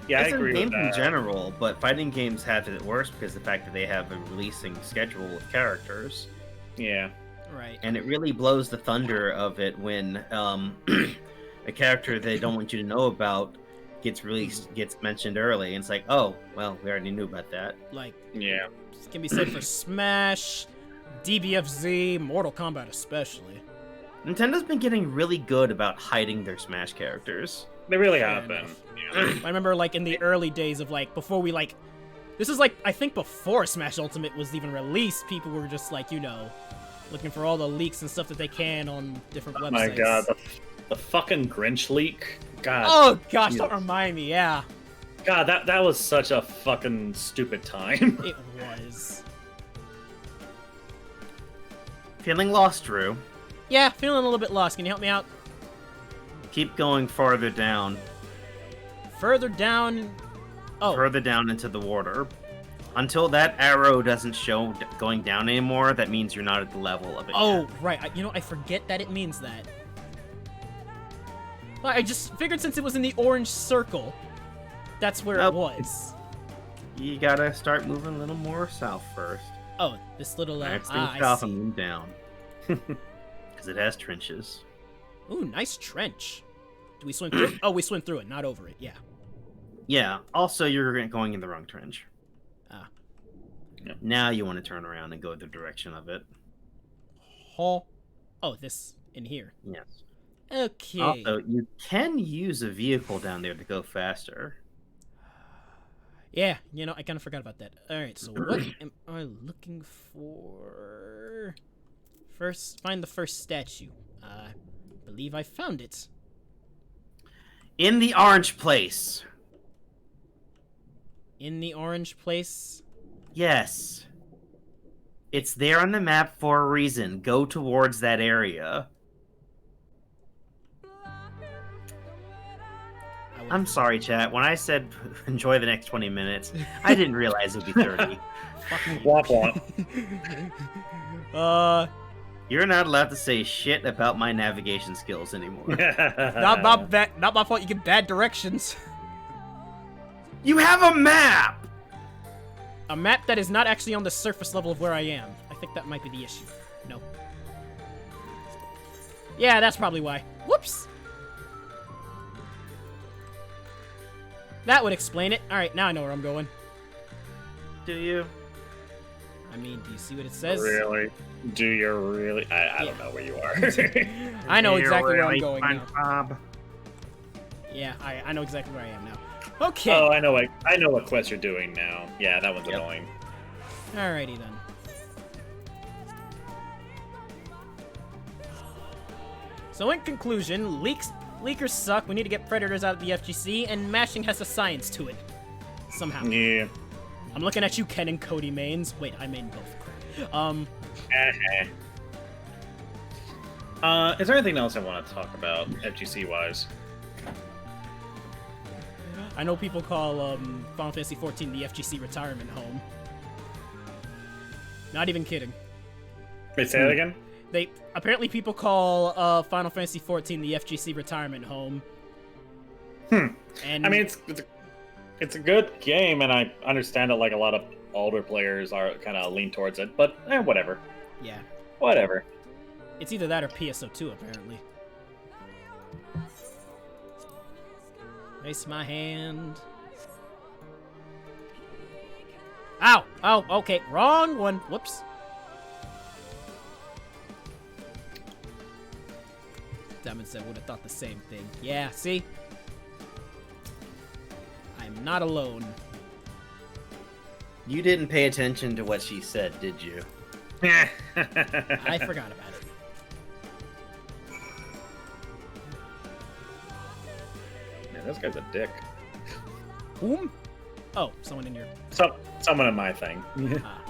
Yeah, I It's in agree with games in that. general, but fighting games have it worse because of the fact that they have a releasing schedule of characters. Yeah. Right. And it really blows the thunder of it when a character they don't want you to know about gets released, gets mentioned early, and it's like, oh, well, we already knew about that. Like, Yeah. this can be said for Smash, DBFZ, Mortal Kombat especially. Nintendo been getting really good about hiding their Smash characters. They really Fair have been. enough. Yeah. I remember, like, in the early days of, like, before we, like... This is, like, I think before Smash Ultimate was even released, people were just, like, you know, looking for all the leaks and stuff that they can on different websites. Oh my god, the fucking Grinch leak. God. Oh, gosh, Yeah. don't remind me, yeah. God, that was such a fucking stupid time. It was. Feeling lost, Drew. Yeah, feeling a little bit lost. Can you help me out? Keep going farther down. Further down... Oh, Further down into the water. Until that arrow doesn't show going down anymore, that means you're not at the level of it oh, yet. right. You know, I forget that it means that. But I just figured since it was in the orange circle, that's where it Nope. was. You gotta start moving a little more south first. Oh, this little... Next thing I south see. and move down. Because it has trenches. Ooh, nice trench. Do we swim through it? Oh, we swim through it, not over it. Yeah. Yeah, also you're going in the wrong trench. Ah. Yep. Now you want to turn around and go the direction of it. Hall. Oh, this in here. Yes. Okay. Also, you can use a vehicle down there to go faster. Yeah, you know, I kind of forgot about that. All right, so what am I looking for? First, find the first statue. I believe I found it. In the orange place. In the orange place. Yes. It's there on the map for a reason. Go towards that area. I'm sorry, chat. When I said enjoy the next 20 minutes, I didn't realize it would be 30. Womp womp. You're not allowed to say shit about my navigation skills anymore. Not my fault. You get bad directions. You have a map! a map that is not actually on the surface level of where I am. I think that might be the issue. No. Yeah, that's probably why. Whoops! That would explain it. Alright, now I know where I'm going. Do you? I mean, do you see what it says? Really? Do you really? I don't know where you are. I know Do you exactly where I'm really, going now. SpongeBob? Yeah, I know exactly where I am now. Okay. Oh, I know what quest you're doing now. Yeah, that one's annoying. Alrighty then. So in conclusion, leakers suck, we need to get predators out of the FGC, and mashing has a science to it. Somehow. Yeah. I'm looking at you, Ken and Cody mains. Wait, I main both. Crap. Is there anything else I want to talk about, FGC-wise? I know people call Final Fantasy XIV the FGC retirement home. Not even kidding. Wait, say that again? Apparently people call Final Fantasy XIV the FGC retirement home. And I mean, it's a good game, and I understand that like a lot of older players are kind of lean towards it, but whatever. Yeah. Whatever. It's either that or PSO2, apparently. Raise my hand. Ow! Oh, okay. Wrong one. Whoops. Demon said would have thought the same thing. Yeah, see? I'm not alone. You didn't pay attention to what she said, did you? I forgot about it. Man, this guy's a dick. Whom? Oh, someone in your... Someone in my thing. Ah.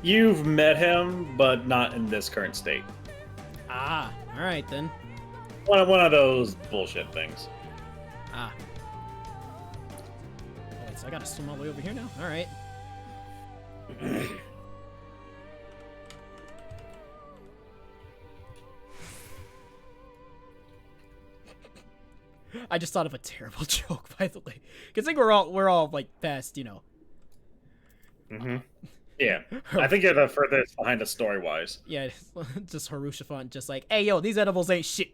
You've met him, but not in this current state. Ah, alright then. One of those bullshit things. Ah. Oh, wait, so I gotta swim all the way over here now? Alright. I just thought of a terrible joke, by the way. Considering we're all like past, you know. Mm-hmm. Yeah, I think you're the furthest behind the story-wise. Yeah, just Harusha font, just like, hey yo, these edibles ain't shit.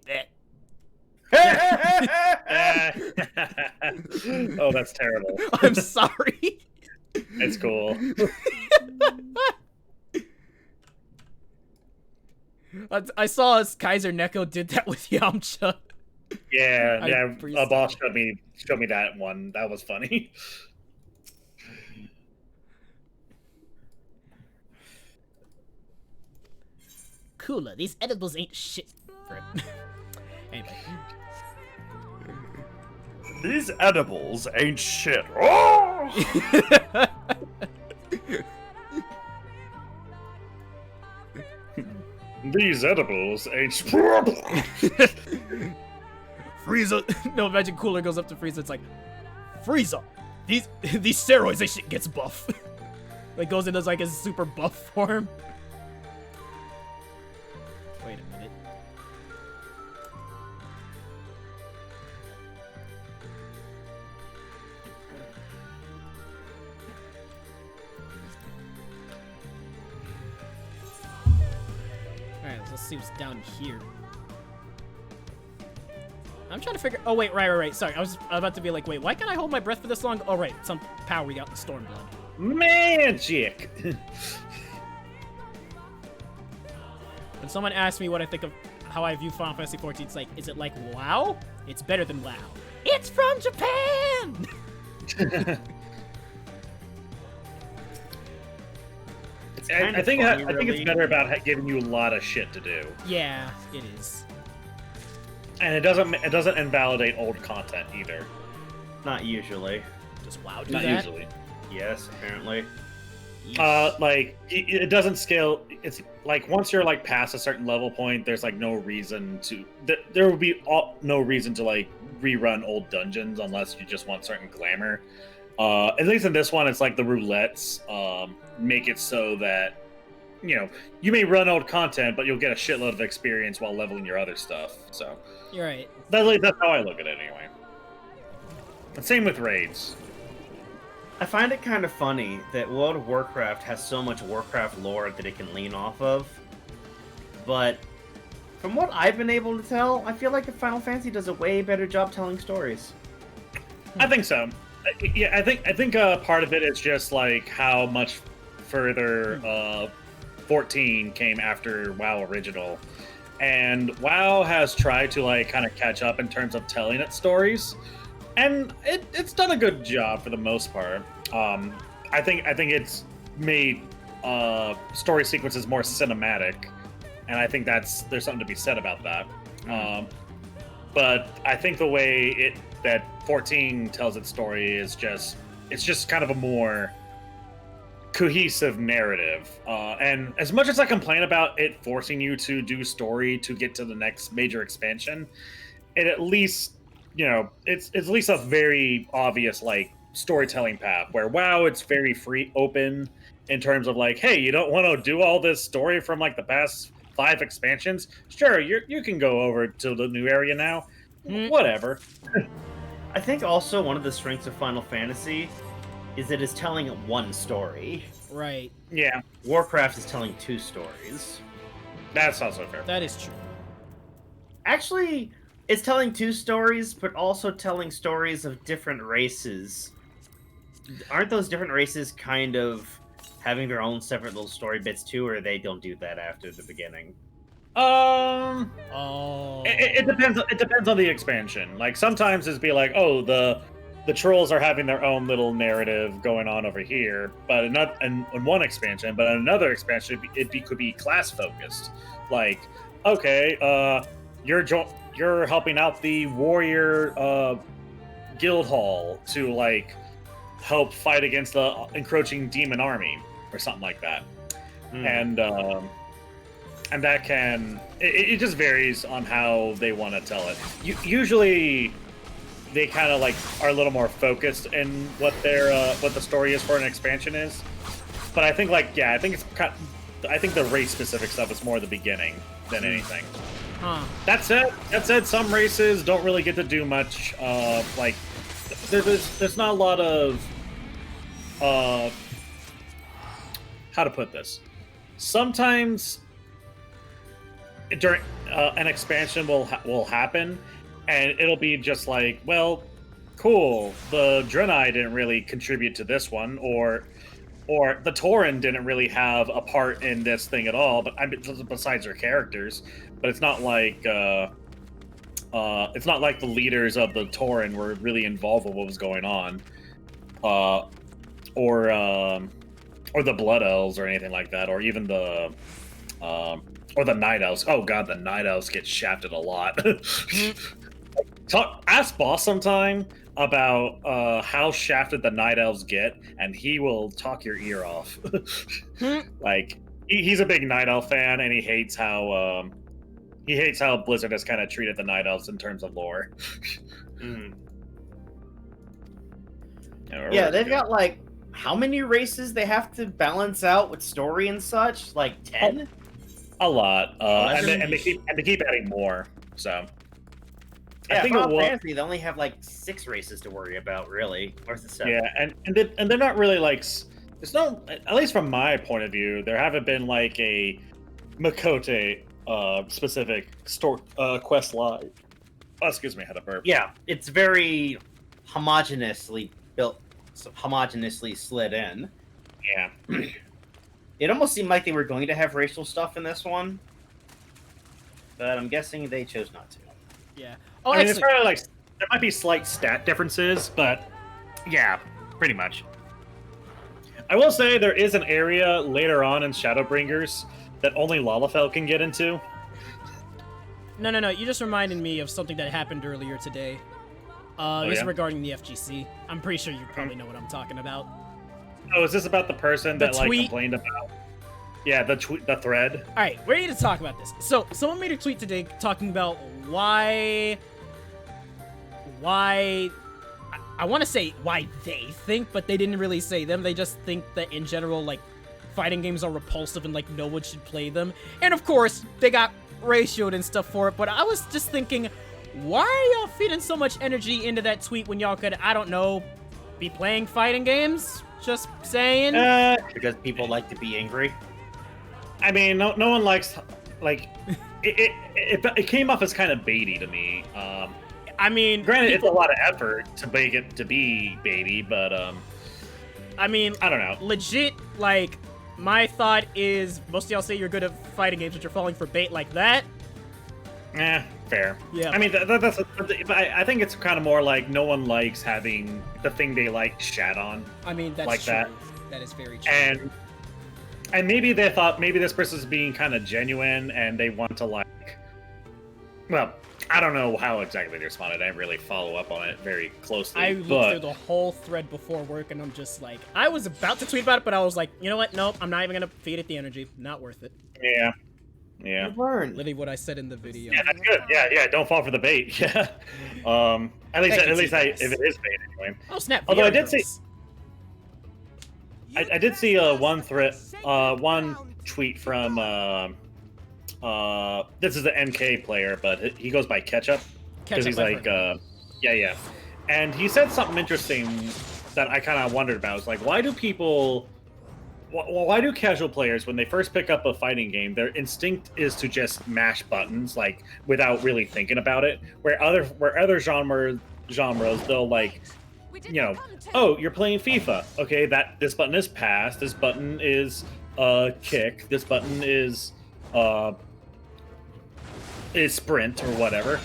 Oh, that's terrible. I'm sorry. It's cool. I saw as Kaiser Neko did that with Yamcha. Yeah, I'm a boss showed me that one. That was funny. Cooler, these edibles ain't shit. Anyway. These edibles ain't shit. Oh! These edibles ain't. Frieza. No, imagine Cooler goes up to Frieza. It's like, Frieza, these steroids, that shit gets buff. Like goes into like his super buff form. Wait a minute. Alright, let's see what's down here. I'm trying to figure... Oh, wait, right. Sorry, I was about to be like, wait, why can't I hold my breath for this long? Oh, right, some power we got in Stormblood. Magic! When someone asks me what I think of how I view Final Fantasy XIV, it's like, is it like WoW? It's better than WoW. It's from Japan! I think it's better about giving you a lot of shit to do. Yeah, it is. And it doesn't invalidate old content either. Not usually. Does WoW do Not that? usually. Yes, apparently. Like it doesn't scale. It's like once you're like past a certain level point, there's like no reason to. There will be no reason to like rerun old dungeons unless you just want certain glamour. At least in this one, it's like the roulettes make it so that you may run old content, but you'll get a shitload of experience while leveling your other stuff. So You're right. that's how I look at it anyway. And same with raids. I find it kind of funny that World of Warcraft has so much Warcraft lore that it can lean off of, but from what I've been able to tell, I feel like the Final Fantasy does a way better job telling stories. I think so. Yeah, I think part of it is just like how much further 14 came after WoW original, and WoW has tried to like kind of catch up in terms of telling its stories, and it's done a good job for the most part. I think it's made story sequences more cinematic, and I think there's something to be said about that. But I think the way that 14 tells its story is just kind of a more cohesive narrative. And as much as I complain about it forcing you to do story to get to the next major expansion, it at least, it's at least a very obvious like storytelling path, where WoW, it's very free open in terms of like, hey, you don't want to do all this story from like the past 5 expansions? Sure, you can go over to the new area now. Whatever. I think also one of the strengths of Final Fantasy is it is telling one story. Right. Yeah. Warcraft is telling 2 stories. That's also fair. That is true. Actually, it's telling 2 stories, but also telling stories of different races. Aren't those different races kind of having their own separate little story bits too, or they don't do that after the beginning? It depends. It depends on the expansion. Like sometimes it's be like, oh, the trolls are having their own little narrative going on over here, but not in one expansion, but in another expansion, it could be class focused. Like, okay, you're helping out the warrior guild hall to like help fight against the encroaching demon army or something like that, and that can it just varies on how they want to tell it. Usually they kind of like are a little more focused in what the story is for an expansion is, but I think like I think the race specific stuff is more the beginning than anything. That said, some races don't really get to do much. Like there's not a lot of how to put this. Sometimes during an expansion will happen, and it'll be just like, well, cool, the Draenei didn't really contribute to this one, or the Tauren didn't really have a part in this thing at all. But besides their characters, but it's not like the leaders of the Tauren were really involved with what was going on, or the Blood Elves or anything like that, or even the or the Night Elves. Oh god, the Night Elves get shafted a lot. Ask Boss sometime about how shafted the Night Elves get, and he will talk your ear off. Like he's a big Night Elf fan, and he hates how Blizzard has kind of treated the Night Elves in terms of lore. Yeah, they've got like how many races they have to balance out with story and such? Like 10? A lot, and they keep adding more. So yeah, I think Final Fantasy they only have like 6 races to worry about, really, or is it 7? Yeah, and they're not really like. There's no, at least from my point of view, there haven't been like a Mikote specific quest line. Oh, excuse me, I had a burp. Yeah, it's very homogeneously built, homogeneously slid in. Yeah. It almost seemed like they were going to have racial stuff in this one, but I'm guessing they chose not to. Yeah. Oh, I mean, it's probably like there might be slight stat differences, but yeah, pretty much. I will say there is an area later on in Shadowbringers that only Lalafell can get into. No. You just reminded me of something that happened earlier today. This is regarding the FGC. I'm pretty sure you probably know what I'm talking about. Oh, is this about the person that like complained about? Yeah, the thread. All right, we're here to talk about this. So, someone made a tweet today talking about why I want to say why they think, but they didn't really say them. They just think that in general, like, fighting games are repulsive and like no one should play them. And of course, they got ratioed and stuff for it. But I was just thinking, why are y'all feeding so much energy into that tweet when y'all could, I don't know, be playing fighting games. Just saying. Because people like to be angry. I mean, no one likes like it came off as kind of baity to me. I mean, granted, it's a lot of effort to make it to be baity, but I mean, I don't know. Legit, like, my thought is most of y'all say you're good at fighting games, but you're falling for bait like that. Fair. Yeah. I mean, but I think it's kind of more like no one likes having the thing they like shat on. I mean, that's like true. that. That is very true. And maybe they thought maybe this person's being kind of genuine and they want to like. Well, I don't know how exactly they responded. I didn't really follow up on it very closely. I looked through the whole thread before work, and I'm just like, I was about to tweet about it, but I was like, you know what? Nope, I'm not even gonna feed it the energy. Not worth it. Yeah. You learn. Literally what I said in the video. Yeah, that's good. Yeah, don't fall for the bait. Yeah. At least if it is bait anyway. Oh snap! Although I VR did see, girls. I did see one tweet from this is the NK player, but he goes by Ketchup because he's like yeah, and he said something interesting that I kind of wondered about. It's like, why do casual players, when they first pick up a fighting game, their instinct is to just mash buttons, like without really thinking about it? Where other genres, they'll like, you know, oh, you're playing FIFA. Okay, this button is pass. This button is kick. This button is sprint or whatever.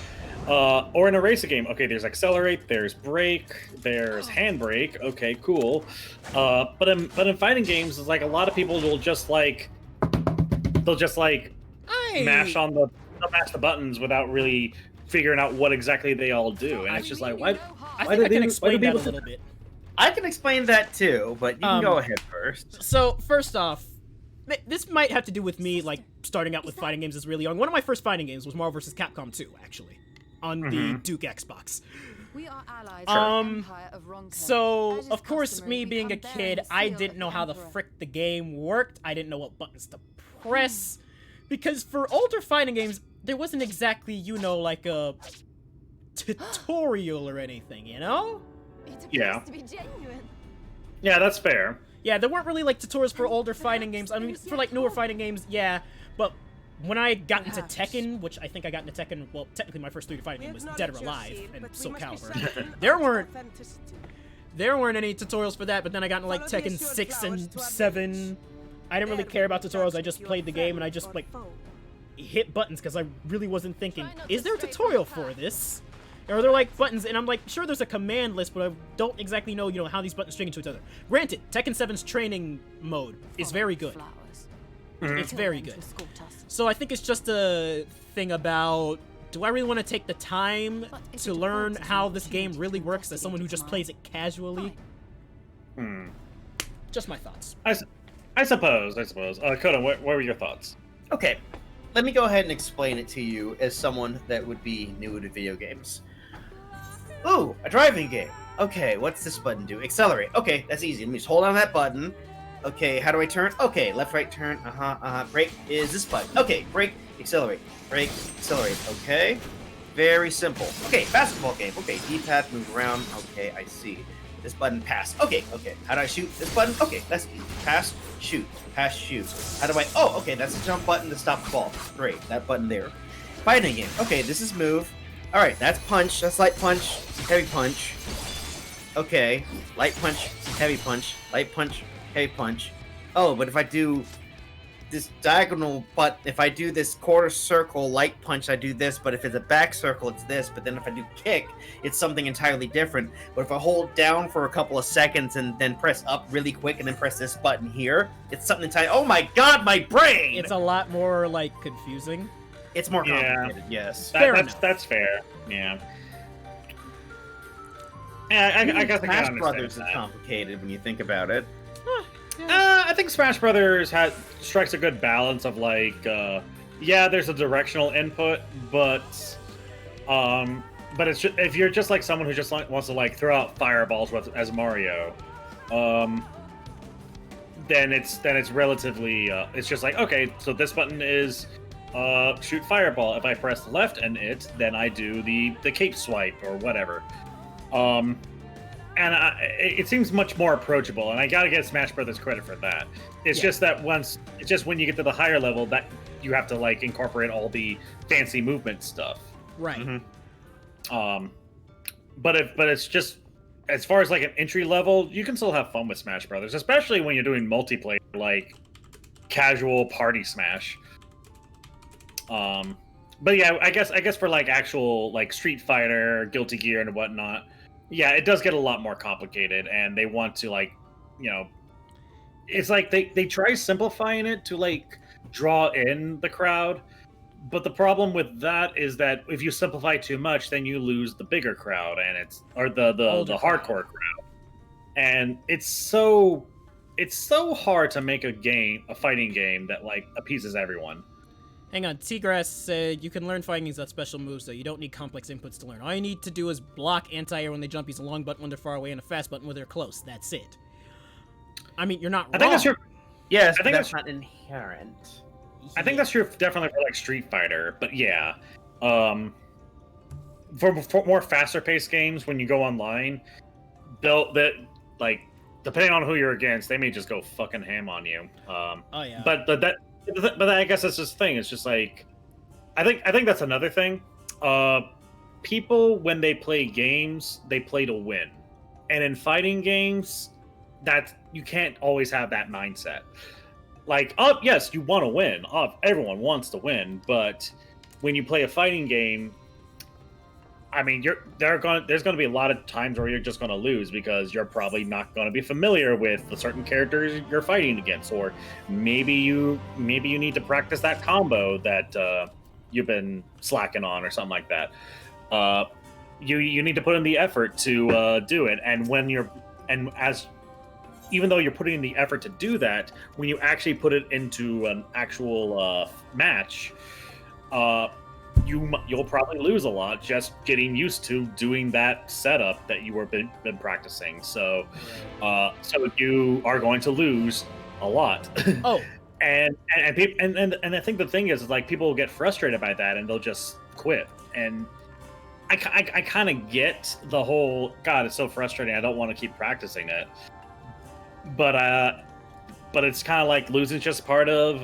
Or in a racing game, okay, there's accelerate, there's brake, there's handbrake. Okay, cool. But in fighting games, it's like a lot of people will just like mash the buttons without really figuring out what exactly they all do, and it's just like why I think I can explain that a little bit. I can explain that too, but you can go ahead first. So first off, this might have to do with me like starting out with fighting games as really young. One of my first fighting games was Marvel vs. Capcom 2, actually, on the Duke Xbox. We are allies of the Empire of Ronco. So As is of course, customary, me we being a come kid, bearing the I seal didn't of know the how the Emperor. frick the game worked. I didn't know what buttons to press, because for older fighting games, there wasn't exactly, you know, like a tutorial or anything, you know? It appears Yeah. to be genuine. Yeah, that's fair. Yeah, there weren't really like tutorials for older fighting games. I mean, for like newer fighting games, yeah. But when I got into Tekken, which I think I got into Tekken, well, technically my first 3D fighting game was Dead or Alive and Soul Calibur. there weren't any tutorials for that. But then I got into like Tekken 6 and 7. I didn't really care about tutorials. I just played the game and I just like hit buttons because I really wasn't thinking, is there a tutorial for this? Or are there like buttons? And I'm like, sure, there's a command list, but I don't exactly know, you know, how these buttons string into each other. Granted, Tekken 7's training mode is very good. It's very good. So I think it's just a thing about, do I really want to take the time to learn how this game really works as someone who just plays it casually? Just my thoughts. I suppose. Coda, what were your thoughts? Okay, let me go ahead and explain it to you as someone that would be new to video games. Ooh, a driving game. Okay, what's this button do? Accelerate. Okay, that's easy. Let me just hold on that button. Okay, how do I turn? Okay, left, right, turn. Brake is this button. Okay, brake, accelerate. Brake, accelerate. Okay, very simple. Okay, basketball game. Okay, D-pad, move around. Okay, I see. This button, pass. Okay. How do I shoot? This button? Okay, that's easy. Pass, shoot. Pass, shoot. How do I... Oh, okay, that's the jump button to stop the ball. Great, that button there. Fighting game. Okay, this is move. Alright, that's punch. That's light punch. Heavy punch. Okay. Light punch. Heavy punch. Light punch. Heavy punch. Oh, but if I do this diagonal, but if I do this quarter circle light punch, I do this, but if it's a back circle, it's this, but then if I do kick, it's something entirely different. But if I hold down for a couple of seconds and then press up really quick and then press this button here, it's something entirely... Oh my god, my brain! It's a lot more, like, confusing. It's more complicated, yes. That's fair. Yeah. Yeah, I guess Smash Brothers is complicated when you think about it. I think Smash Brothers strikes a good balance of like, yeah, there's a directional input, but it's just, if you're just like someone who just wants to like throw out fireballs as Mario, then it's relatively it's just like, okay, so this button is shoot fireball. If I press left and then I do the cape swipe or whatever. and it seems much more approachable, and I gotta give Smash Brothers credit for that. It's just that when you get to the higher level, that you have to like incorporate all the fancy movement stuff. Right. Mm-hmm. But it's just as far as like an entry level, you can still have fun with Smash Brothers, especially when you're doing multiplayer, like casual party Smash. But yeah, I guess for like actual like Street Fighter, Guilty Gear, and whatnot, yeah, it does get a lot more complicated, and they want to like, it's like they try simplifying it to like draw in the crowd, but the problem with that is that if you simplify too much, then you lose the bigger crowd, and the hardcore crowd, and it's so hard to make a fighting game that like appeases everyone. Hang on, Seagrass said you can learn fighting without special moves, though. You don't need complex inputs to learn. All you need to do is block anti-air when they jump, use a long button when they're far away, and a fast button when they're close. That's it. I mean, you're not wrong. I think that's true. Yes, I think that's not inherent. I think that's true definitely for like Street Fighter, but yeah. For more faster paced games, when you go online, like depending on who you're against, they may just go fucking ham on you. Oh yeah. But I guess that's just the thing. It's just like, I think that's another thing. People when they play games, they play to win, and in fighting games, that you can't always have that mindset. Like, oh yes, you want to win. Everyone wants to win, but when you play a fighting game, I mean, there's going to be a lot of times where you're just going to lose because you're probably not going to be familiar with the certain characters you're fighting against, or maybe you need to practice that combo that you've been slacking on, or something like that. You need to put in the effort to do it, even though you're putting in the effort to do that, when you actually put it into an actual match, you'll probably lose a lot just getting used to doing that setup that you were been practicing. So, so you are going to lose a lot. Oh, and I think the thing is like people will get frustrated by that and they'll just quit. And I kind of get the whole God, it's so frustrating. I don't want to keep practicing it. But it's kind of like losing just part of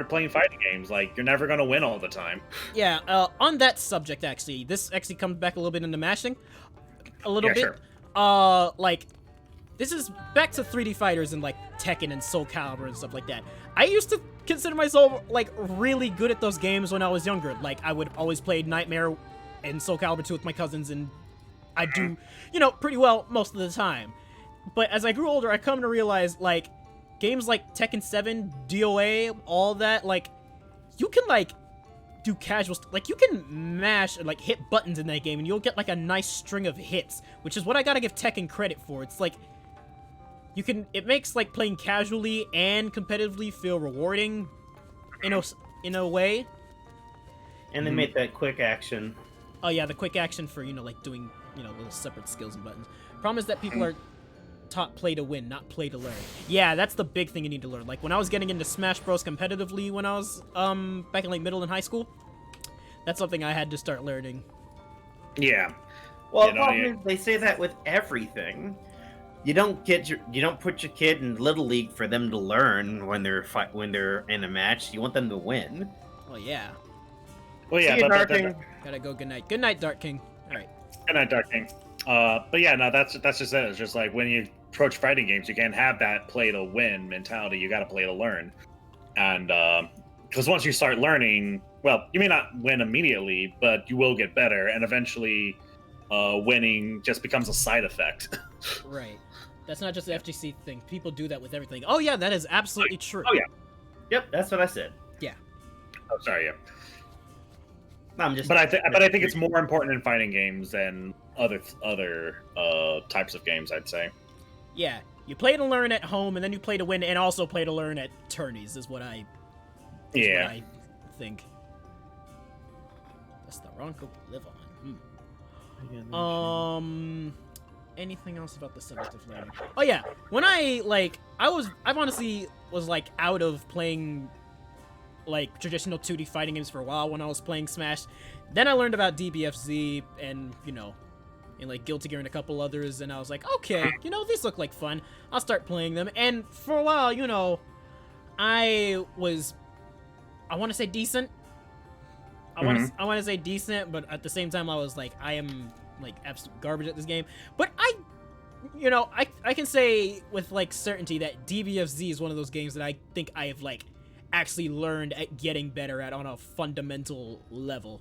playing fighting games. Like you're never gonna win all the time. Yeah. On that subject, actually, this actually comes back a little bit into mashing, a little bit. Sure. Like this is back to 3D fighters and like Tekken and Soul Calibur and stuff like that. I used to consider myself like really good at those games when I was younger. Like I would always play Nightmare and Soul Calibur 2 with my cousins, and I do, pretty well most of the time. But as I grew older, I come to realize like games like Tekken 7, DOA, all that, like, you can, like, do casual like, you can mash and, like, hit buttons in that game, and you'll get, like, a nice string of hits, which is what I gotta give Tekken credit for. It's, like, it makes, like, playing casually and competitively feel rewarding, in a way. And they made that quick action. Oh, yeah, the quick action for, like, doing, little separate skills and buttons. Problem is that people are taught play to win, not play to learn. Yeah, that's the big thing you need to learn. Like when I was getting into Smash Bros competitively when I was back in like middle and high school, that's something I had to start learning. Yeah. Well, the problem is they say that with everything. You don't put your kid in Little League for them to learn when they're in a match. You want them to win. Well, yeah. Well, yeah. Gotta go. Good night. Good night, Dark King. All right. Good night, Dark King. But yeah, no, that's just it. It's just like when you approach fighting games, you can't have that play to win mentality. You got to play to learn, and because once you start learning, well, you may not win immediately, but you will get better, and eventually, winning just becomes a side effect. Right. That's not just the FGC thing. People do that with everything. Oh yeah, that is absolutely true. Oh yeah. Yep, that's what I said. Yeah. Oh, sorry. Yeah. I'm just. But I think it's more important in fighting games than other types of games, I'd say. Yeah, you play to learn at home, and then you play to win, and also play to learn at tourneys. Is what I think. That's the wrong hope to live on. Anything else about the subject of learning? Oh yeah, when I honestly was like out of playing like traditional 2D fighting games for a while when I was playing Smash. Then I learned about DBFZ and and like Guilty Gear and a couple others, and I was like, okay, you know, these look like fun. I'll start playing them. And for a while, you know, I want to say decent. I want to say decent, but at the same time, I was like, I am like absolute garbage at this game. But I can say with like certainty that DBFZ is one of those games that I think I have like actually learned at getting better at on a fundamental level.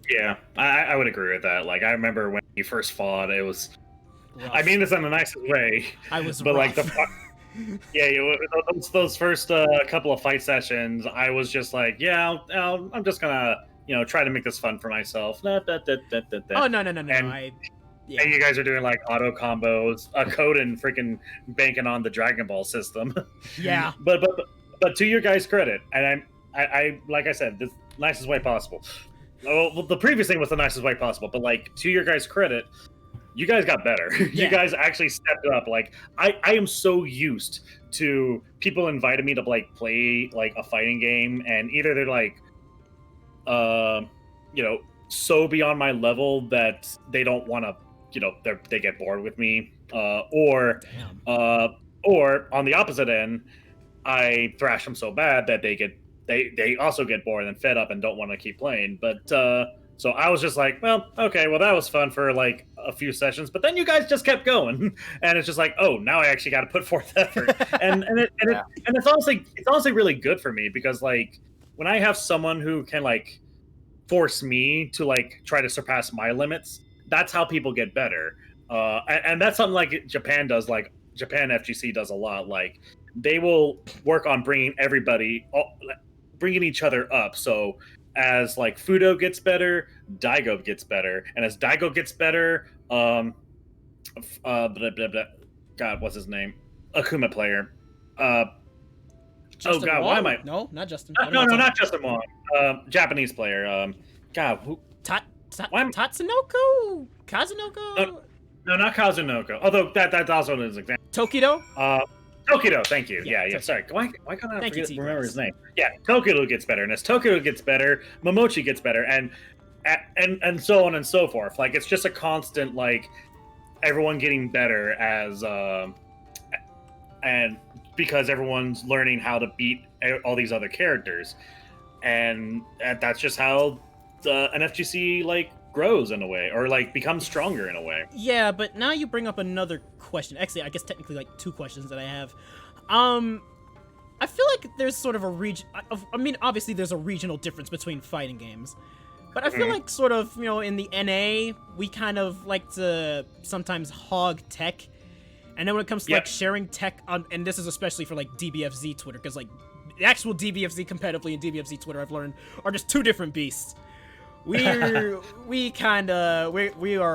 Yeah, I would agree with that. Like, I remember when you first fought, it was Rough. I mean this in the nicest way. I was but rough. like those first couple of fight sessions, I was just like, yeah, I'm just gonna try to make this fun for myself. Oh no! And you guys are doing like auto combos, code and freaking banking on the Dragon Ball system. Yeah. but to your guys' credit, and I like I said, the nicest way possible. Well, the previous thing was the nicest way possible, but like to your guys' credit, you guys got better. Yeah. You guys actually stepped up. Like I am so used to people inviting me to like play like a fighting game, and either they're like, so beyond my level that they don't want to, they get bored with me, or on the opposite end, I thrash them so bad that they also get bored and fed up and don't want to keep playing. But so I was just like, well, okay, well that was fun for like a few sessions, but then you guys just kept going, and it's just like, oh, now I actually got to put forth effort, and it's honestly really good for me, because like when I have someone who can like force me to like try to surpass my limits, that's how people get better, and that's something like Japan does. Like Japan FGC does a lot. Like they will work on bringing each other up. So as like Fudo gets better, Daigo gets better, and as Daigo gets better, God, what's his name? Akuma player. Justin God, Wong? why am I? No, not Justin. No, not Justin Wong. Japanese player. God, who? Tatsunoko? Kazunoko? No, not Kazunoko. Although that's also an example. Tokido? Tokido, thank you. Yeah. Sorry, why can't I remember his name? Yeah, Tokido gets better, and as Tokido gets better, Momochi gets better, and so on and so forth. Like it's just a constant, like everyone getting better as and because everyone's learning how to beat all these other characters, and that's just how an FGC like grows in a way, or like becomes stronger in a way. Yeah, but now you bring up another question. Actually, I guess technically like two questions that I have. I feel like there's sort of a I mean, obviously there's a regional difference between fighting games, but I feel like sort of, in the NA, we kind of like to sometimes hog tech. And then when it comes to like sharing tech and this is especially for like DBFZ Twitter, because like the actual DBFZ competitively and DBFZ Twitter, I've learned, are just two different beasts. We are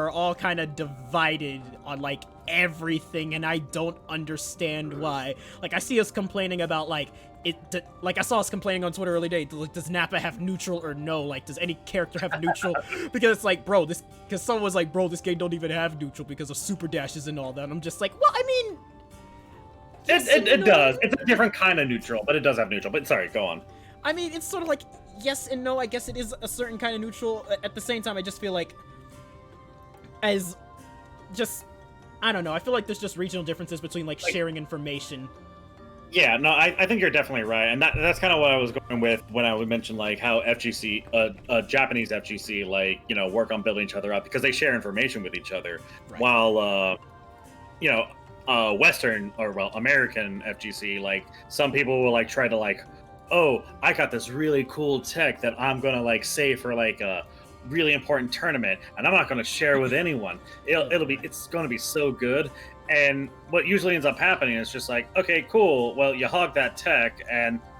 all kind of divided on like everything, and I don't understand why. Like I see us complaining about like like I saw us complaining on Twitter earlier today. Like, does Nappa have neutral or no? Like, does any character have neutral? Because it's like, bro, because someone was like, bro, this game don't even have neutral because of super dashes and all that. And I'm just like, well, I mean, it does. It's a different kind of neutral, but it does have neutral. But sorry, go on. I mean, it's sort of like yes and no. I guess it is a certain kind of neutral. At the same time, I just feel like I don't know. I feel like there's just regional differences between like sharing information. Yeah, no, I think you're definitely right, and that's kind of what I was going with when I would mention like how FGC, Japanese FGC, like work on building each other up because they share information with each other, right. While Western or American FGC, like some people will like try to like, oh, I got this really cool tech that I'm gonna like save for like a really important tournament, and I'm not gonna share with anyone. It's gonna be so good. And what usually ends up happening is just like, okay, cool. Well, you hog that tech,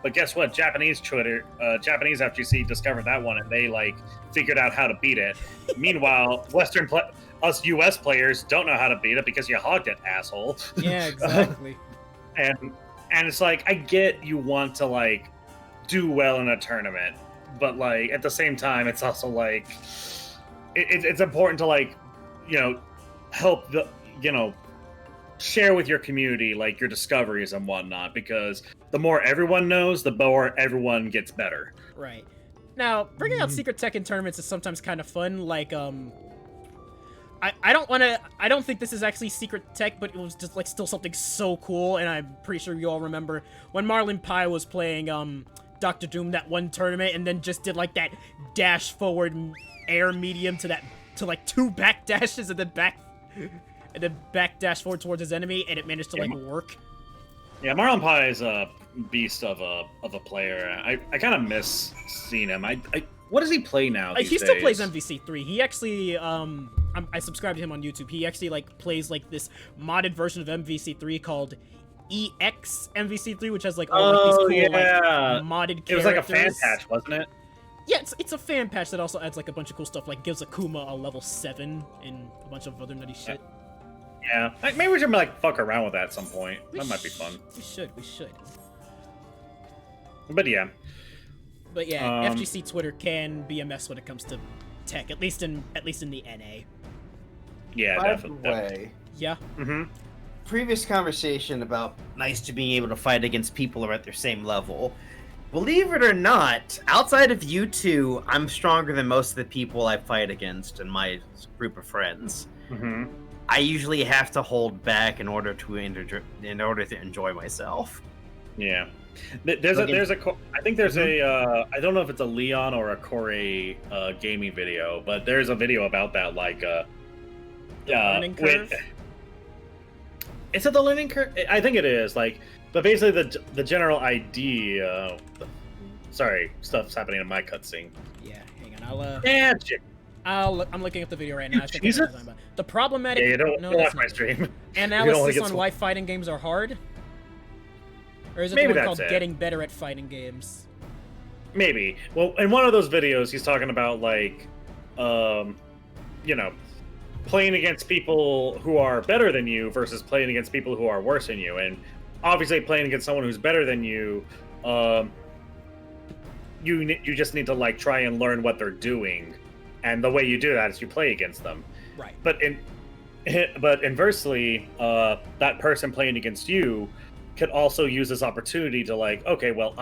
but guess what? Japanese Japanese FGC discovered that one, and they like figured out how to beat it. Meanwhile, us US players don't know how to beat it because you hogged it, asshole. Yeah, exactly. And it's like, I get you want to like do well in a tournament, but like at the same time, it's also like it's important to like help the share with your community like your discoveries and whatnot, because the more everyone knows, the more everyone gets better. Right. Now, bringing out secret tech in tournaments is sometimes kind of fun. Like I don't think this is actually secret tech, but it was just like still something so cool, and I'm pretty sure you all remember when Marlon Pi was playing Doctor Doom that one tournament, and then just did like that dash forward air medium to like 2 back dashes and then back dash forward towards his enemy, and it managed to like work. Yeah, Marlon Pi is a beast of a player. I kind of miss seeing him. What does he play now? He still plays MVC3. He actually I subscribe to him on YouTube. He actually like plays like this modded version of MVC3 called EX MVC3, which has like all like, these cool like modded characters. It was like a fan patch, wasn't it? Yeah, it's a fan patch that also adds like a bunch of cool stuff, like gives Akuma a level 7 and a bunch of other nutty shit. Yeah, maybe we should like fuck around with that at some point. That might be fun. We should. But yeah. But yeah, FGC Twitter can be a mess when it comes to tech, at least in the NA. Yeah, By definitely. the way, yeah. Previous conversation about Nice to being able to fight against people who are at their same level. Believe it or not, outside of you two, I'm stronger than most of the people I fight against in my group of friends. I usually have to hold back in order to enjoy myself. Yeah. I think there's a I don't know if it's a Leon or a Corey gaming video, but there's a video about that, like learning curve? Is it the learning curve? I think it is, like, but basically the general idea sorry, stuff's happening in my cutscene. Yeah, hang on, Magic. I'm looking at the video right now. I think I know what you're talking about. The problematic. Yeah, don't watch my stream. Analysis on why fighting games are hard. Or is it Maybe the one called that's it. Getting Better at Fighting Games? Maybe. Well, in one of those videos, he's talking about like, you know, playing against people who are better than you versus playing against people who are worse than you, and obviously playing against someone who's better than you, you just need to like try and learn what they're doing, and the way you do that is you play against them. Right. But inversely, that person playing against you could also use this opportunity to like, okay, well,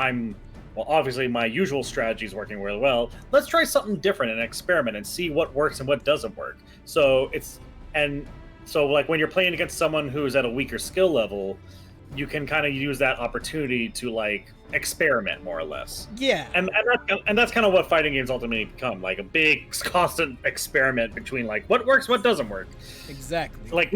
obviously my usual strategy is working really well. Let's try something different and experiment and see what works and what doesn't work. So like when you're playing against someone who's at a weaker skill level, you can kind of use that opportunity to like experiment more or less. Yeah. And that's kind of what fighting games ultimately become, like a big constant experiment between like what works, what doesn't work. Exactly. Like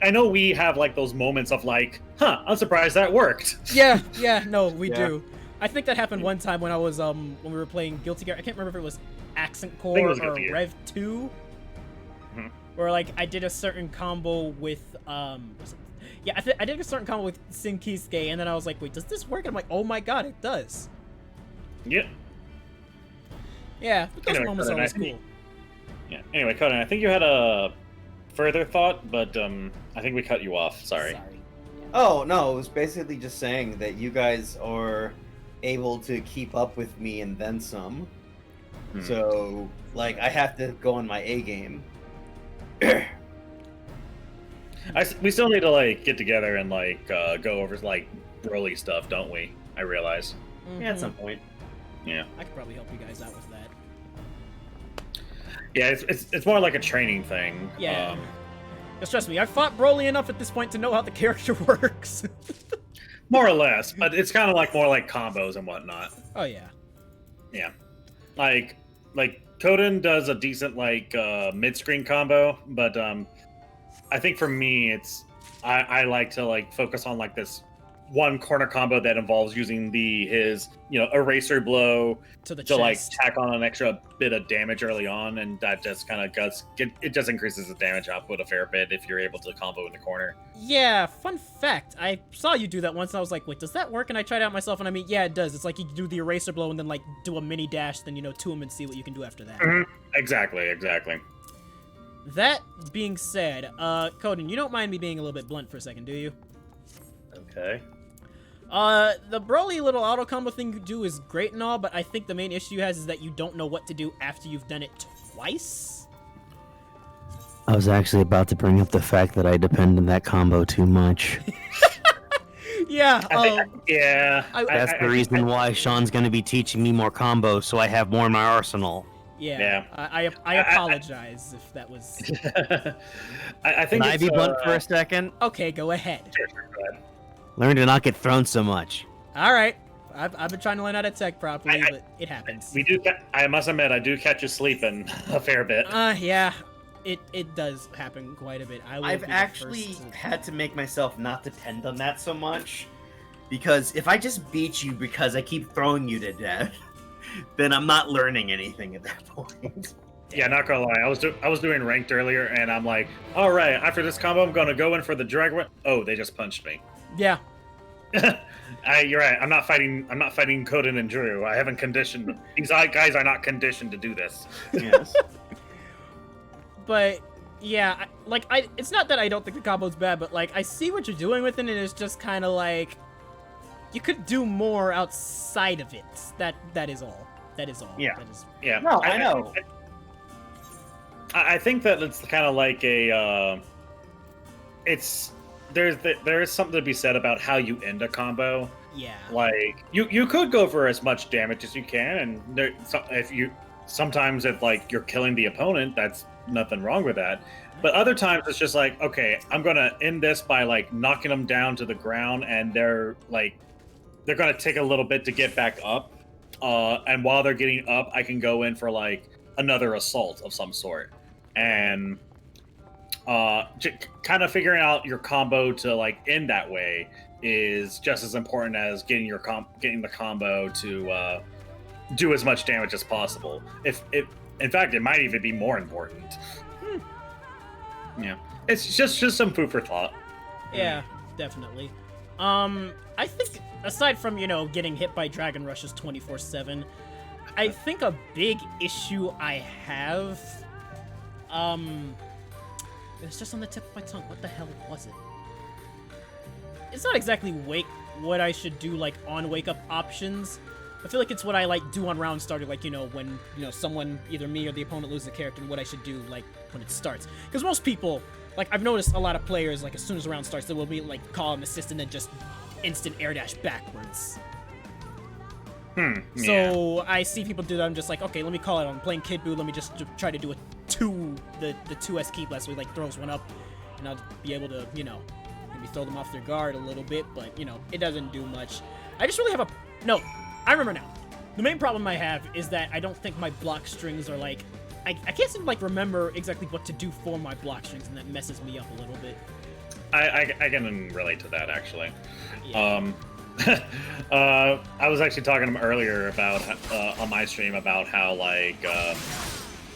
I know we have like those moments of like, I'm surprised that worked. Yeah, no, we do. I think that happened one time when I was when we were playing Guilty Gear. I can't remember if it was Accent Core or Rev 2. Where like I did a certain combo with I did a certain combo with Sinkisuke, and then I was like, wait, does this work? And I'm like, oh my god, it does. Yeah. Yeah, but those moments are always cool. Yeah. Anyway, Conan, I think you had a further thought, but I think we cut you off. Sorry. Oh, no, it was basically just saying that you guys are able to keep up with me and then some. So, like, I have to go on my A game. We still need to, like, get together and, like, go over, like, Broly stuff, don't we? I realize. Yeah, at some point. Yeah. I could probably help you guys out with that. Yeah, it's more like a training thing. Yeah. Just trust me, I've fought Broly enough at this point to know how the character works. More or less, but it's kind of like more like combos and whatnot. Oh yeah. Yeah. Like Koden does a decent like mid-screen combo, but I think for me I like to like focus on like this one corner combo that involves using his eraser blow to like tack on an extra bit of damage early on, and that just kind of it just increases the damage output a fair bit if you're able to combo in the corner. Yeah, fun fact, I saw you do that once and I was like, wait, does that work? And I tried it out myself, and I mean, yeah, it does. It's like you do the eraser blow and then like do a mini dash, then to him and see what you can do after that. Exactly. That being said, Koden, you don't mind me being a little bit blunt for a second, do you? Okay. The Broly little auto combo thing you do is great and all, but I think the main issue you has is that you don't know what to do after you've done it twice. I was actually about to bring up the fact that I depend on that combo too much. Yeah. That's the reason why Sean's going to be teaching me more combos, so I have more in my arsenal. Yeah. I apologize if that was. I think. Can I be blunt for a second? Okay, go ahead. Sure, go ahead. Learn to not get thrown so much. All right. I've been trying to learn how to tech properly, but it happens. We do. I must admit, I do catch you sleeping a fair bit. Yeah. It does happen quite a bit. I've actually had to make myself not depend on that so much, because if I just beat you because I keep throwing you to death, then I'm not learning anything at that point. Yeah, not gonna lie. I was doing ranked earlier, and I'm like, all right, after this combo, I'm gonna go in for the dragon. Oh, they just punched me. Yeah. You're right. I'm not fighting Coden and Drew. I haven't conditioned. These guys are not conditioned to do this. Yes. But yeah, it's not that I don't think the combo's bad, but like I see what you're doing with it, and it's just kind of like you could do more outside of it. That is all. That is all. Yeah. That is... Yeah. No, I know. I think that it's kind of like a. There is something to be said about how you end a combo. Yeah. Like you could go for as much damage as you can, and sometimes if like you're killing the opponent, that's nothing wrong with that. But other times it's just like, okay, I'm gonna end this by like knocking them down to the ground, and they're gonna take a little bit to get back up. And while they're getting up, I can go in for like another assault of some sort, and kind of figuring out your combo to like end that way is just as important as getting the combo to do as much damage as possible. In fact, it might even be more important. Yeah, it's just some food for thought. Yeah, definitely. I think aside from getting hit by Dragon Rushes 24/7, I think a big issue I have, it's just on the tip of my tongue. What the hell was it? It's not exactly what I should do like on wake up options. I feel like it's what I like do on round starter, like when someone, either me or the opponent, loses a character, and what I should do like when it starts. Because most people, like I've noticed a lot of players, like as soon as the round starts, they will be like call an assist and then just instant air dash backwards. Yeah. So I see people do that. I'm just like, okay, let me call it. I'm playing Kid Buu. Let me just try to do the 2S key blast, so he like throws one up, and I'll be able to maybe throw them off their guard a little bit, but it doesn't do much. I just really have I remember now. The main problem I have is that I don't think my block strings are like... I can't seem to like remember exactly what to do for my block strings, and that messes me up a little bit. I can relate to that, actually. Yeah. I was actually talking to him earlier about on my stream about how like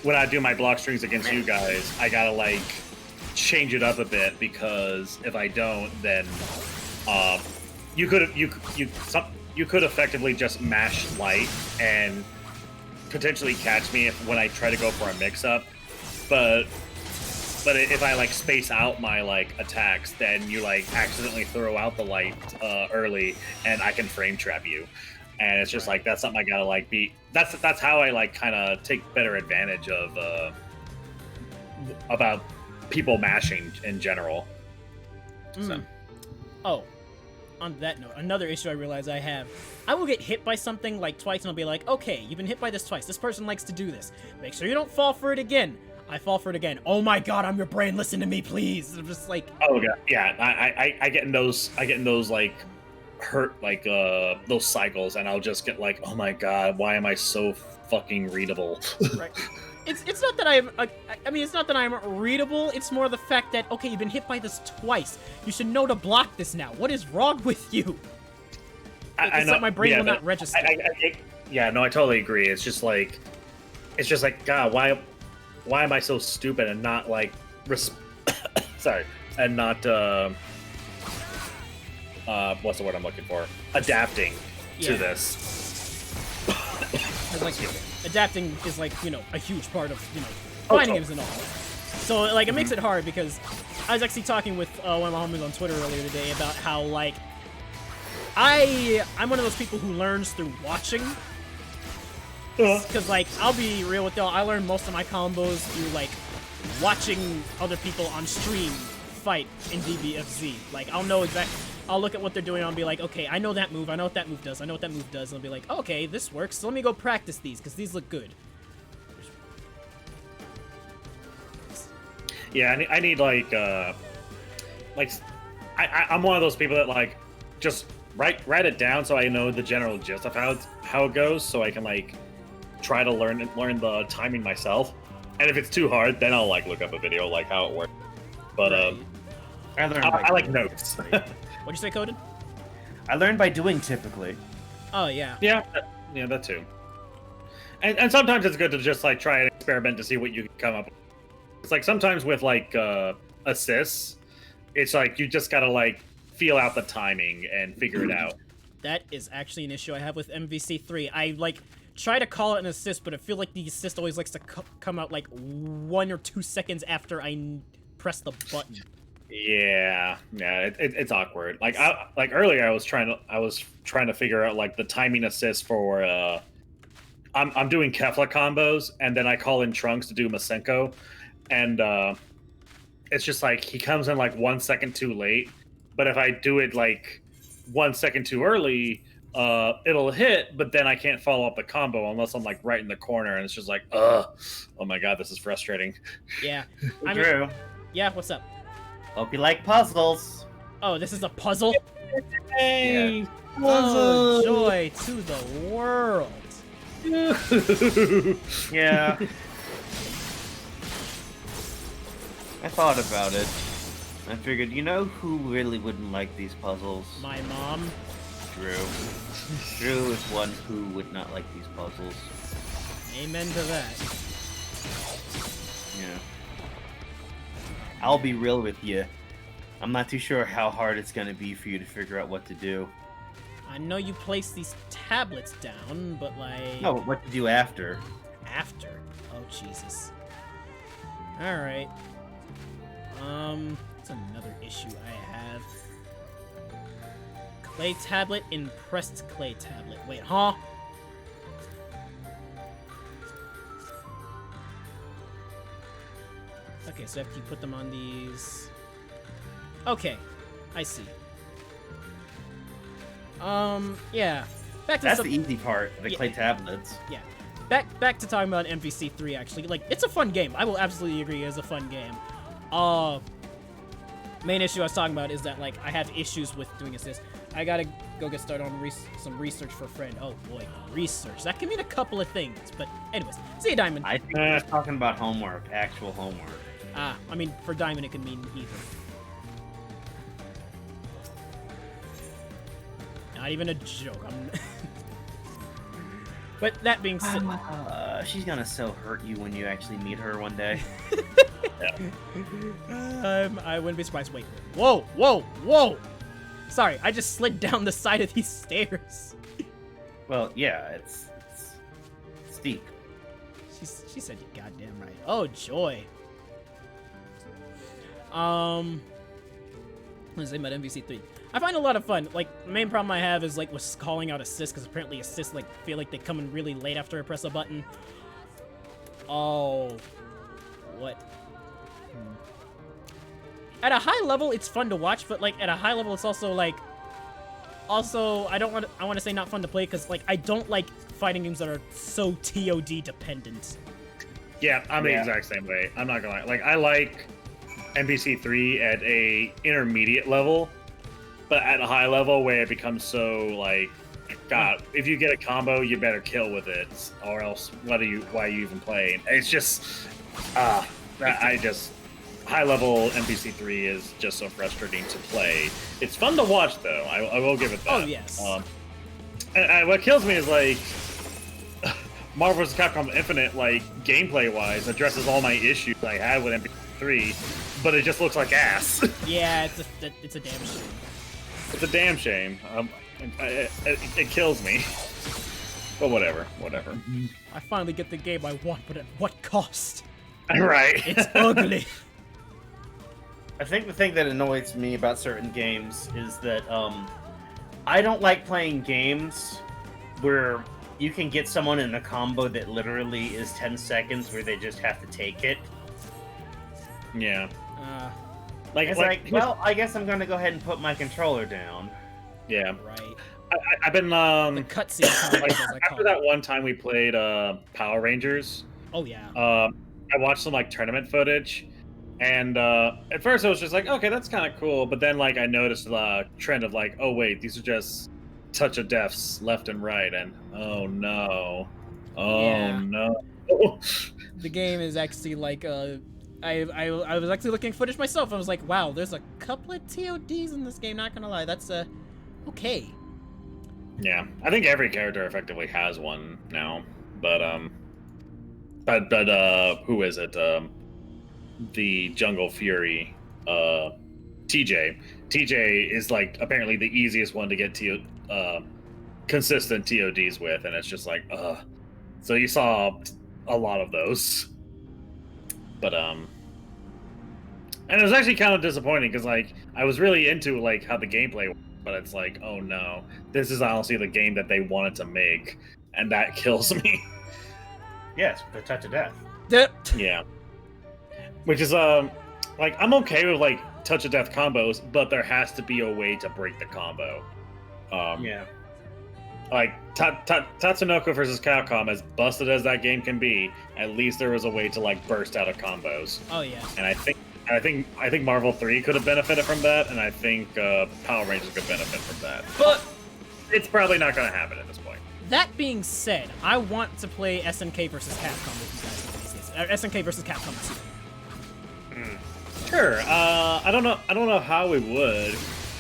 when I do my block strings against you guys, I gotta like change it up a bit, because if I don't, then you could effectively just mash light and potentially catch me when I try to go for a mix-up, but if I like space out my like attacks, then you like accidentally throw out the light early, and I can frame trap you, and it's just like that's something I gotta like be. That's how I like kind of take better advantage of about people mashing in general. So. Oh. On that note, another issue I realize I have, I will get hit by something like twice, and I'll be like, okay, you've been hit by this twice. This person likes to do this. Make sure you don't fall for it again. I fall for it again. Oh my god, I'm your brain. Listen to me, please. I'm just like... Oh, god. Yeah, I get in those, like, hurt, like, those cycles, and I'll just get like, oh my god, why am I so fucking readable? Right. It's not that it's not that I'm readable, it's more the fact that, okay, you've been hit by this twice. You should know to block this now. What is wrong with you? I know. Like my brain will not register. Yeah, no, I totally agree. It's just like, God, why am I so stupid and not like, sorry, and not, what's the word I'm looking for? Adapting to this. Like, adapting is like, a huge part of, fighting games and all. So, like, it makes it hard, because I was actually talking with one of my homies on Twitter earlier today about how, like, I'm one of those people who learns through watching. Because, like, I'll be real with y'all, I learned most of my combos through, like, watching other people on stream fight in DBFZ. Like, I'll look at what they're doing and I'll be like, okay, I know that move, I know what that move does, I know what that move does, and I'll be like, okay, this works, so let me go practice these, because these look good. Yeah, I need like I'm one of those people that like just write it down so I know the general gist of how it goes, so I can like try to learn the timing myself. And if it's too hard, then I'll like look up a video like how it works. But I like notes. What'd you say, Coden? I learned by doing typically. Oh yeah. Yeah, that too. And sometimes it's good to just like try and experiment to see what you can come up with. It's like sometimes with like assists, it's like you just gotta like feel out the timing and figure it out. That is actually an issue I have with MVC3. I like try to call it an assist, but I feel like the assist always likes to come out like 1 or 2 seconds after I press the button. Yeah, it's awkward. Like earlier, I was trying to figure out like the timing assist for I'm doing Kefla combos, and then I call in Trunks to do Masenko, and it's just like he comes in like 1 second too late. But if I do it like 1 second too early, it'll hit, but then I can't follow up the combo unless I'm like right in the corner, and it's just like, oh my god, this is frustrating. Yeah, Drew, yeah. What's up? hope you like puzzles. Oh, this is a puzzle. Hey, Yeah. Oh, joy to the world. Yeah. I thought about it. I figured, you know who really wouldn't like these puzzles? My mom. Drew. Drew is one who would not like these puzzles. Amen to that. Yeah. I'll be real with you. I'm not too sure how hard it's gonna be for you to figure out what to do. I know you place these tablets down, but like... No, but what to do after. After? Oh, Jesus. Alright. That's another issue I have. Clay tablet and pressed clay tablet. Wait, huh? Okay, so after you put them on these... Okay, I see. Yeah. Back to That's the easy part, the clay tablets. Yeah. Back to talking about MVC3, actually. Like, it's a fun game. I will absolutely agree it's a fun game. Main issue I was talking about is that, like, I have issues with doing assist. I gotta go get started on some research for a friend. Oh, boy. Research. That can mean a couple of things. But, anyways. See you, Diamond. I think we're talking about homework, actual homework. I mean, for Diamond, it could mean either. Not even a joke. But that being said... she's gonna so hurt you when you actually meet her one day. I wouldn't be surprised. Wait. Whoa! Whoa! Whoa! Sorry, I just slid down the side of these stairs. Well, yeah, it's steep. She said you goddamn right. Oh, joy. Let's say about MVC3. I find it a lot of fun. Like, the main problem I have is, like, with calling out assists, because apparently assists, like, feel like they come in really late after I press a button. Oh. What? At a high level, it's fun to watch, but, like, at a high level, it's also, like... Also, I want to say not fun to play, because, like, I don't like fighting games that are so TOD dependent. Yeah, I'm the exact same way. I'm not gonna lie. Like, I like MVC3 at a intermediate level, but at a high level where it becomes so, like, God, if you get a combo, you better kill with it, or else why are you even playing? It's just, high level MVC3 is just so frustrating to play. It's fun to watch, though. I will give it that. Oh, yes. And what kills me is, like, Marvel vs. Capcom Infinite, like, gameplay-wise, addresses all my issues I had with MVC3, but it just looks like ass. Yeah, it's a damn shame. It's a damn shame. It kills me. But whatever. I finally get the game I want, but at what cost? Right. It's ugly. I think the thing that annoys me about certain games is that I don't like playing games where you can get someone in a combo that literally is 10 seconds where they just have to take it. Yeah. It's like, well, I guess I'm gonna go ahead and put my controller down. Yeah. Right. I've been The cutscene. like, after that one time we played Power Rangers. Oh yeah. I watched some like tournament footage, And at first I was just like, okay, that's kind of cool. But then like I noticed the trend of like, oh wait, these are just touch of deaths left and right, and oh no, Yeah. no. The game is actually like I was actually looking at footage myself. I was like, wow, there's a couple of TODs in this game. Not gonna lie, that's okay. Yeah, I think every character effectively has one now. But who is it? The Jungle Fury, TJ. TJ is like apparently the easiest one to get consistent TODs with, and it's just like, So you saw a lot of those, but and it was actually kind of disappointing because like I was really into like how the gameplay was, but it's like, oh no, this is honestly the game that they wanted to make, and that kills me. Yes, the touch of death. Yeah. Which is like I'm okay with like touch of death combos, but there has to be a way to break the combo. Yeah. Like Tatsunoko versus Capcom, as busted as that game can be, at least there was a way to like burst out of combos. Oh yeah. And I think Marvel 3 could have benefited from that, and I think Power Rangers could benefit from that. But it's probably not going to happen at this point. That being said, I want to play SNK versus Capcom with you guys. SNK versus Capcom 2. Sure. I don't know how we would.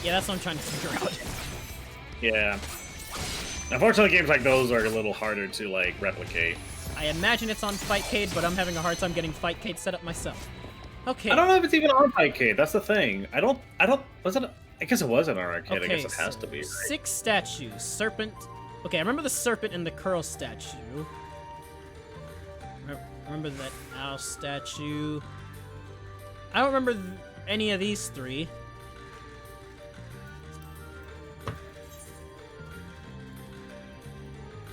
Yeah, that's what I'm trying to figure out. Yeah. Unfortunately, games like those are a little harder to like replicate. I imagine it's on Fightcade, but I'm having a hard time getting Fightcade set up myself. Okay. I don't know if it's even on arcade. That's the thing. I don't. Was it? I guess it was an arcade. Okay, I guess it has to be. Right? 6 statues. Serpent. Okay, I remember the serpent and the curl statue. I remember that owl statue. I don't remember any of these 3.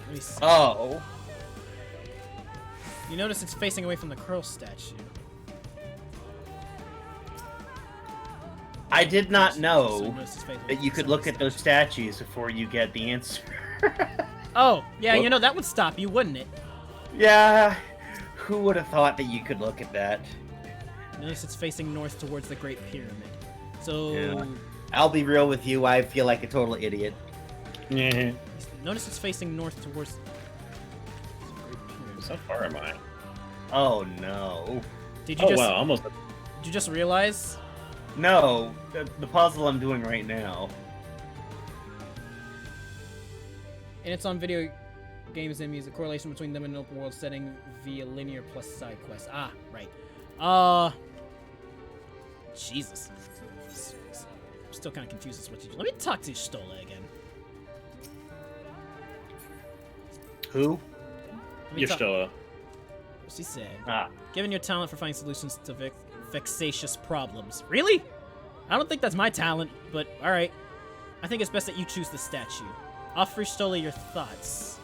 Let me see. Oh. You notice it's facing away from the curl statue. I did not So know notice it's facing that you could look at those statues before you get the answer. Oh, yeah, you know, that would stop you, wouldn't it? Yeah. Who would have thought that you could look at that? Notice it's facing north towards the Great Pyramid. So, Yeah. I'll be real with you, I feel like a total idiot. Yeah. notice it's facing north towards the Great Pyramid. So far am I? Oh no. Did you Oh just wow, almost. did you just realize? No, the puzzle I'm doing right now. And it's on video games and music. Correlation between them and an open world setting via linear plus side quests. Ah, right. Jesus. I'm still kind of confused as to what you do. Let me talk to Stola again. Who? Let me You're talk- still. She said, Ah. given your talent for finding solutions to vexatious problems. Really? I don't think that's my talent, but alright. I think it's best that you choose the statue. Offer Stola your thoughts.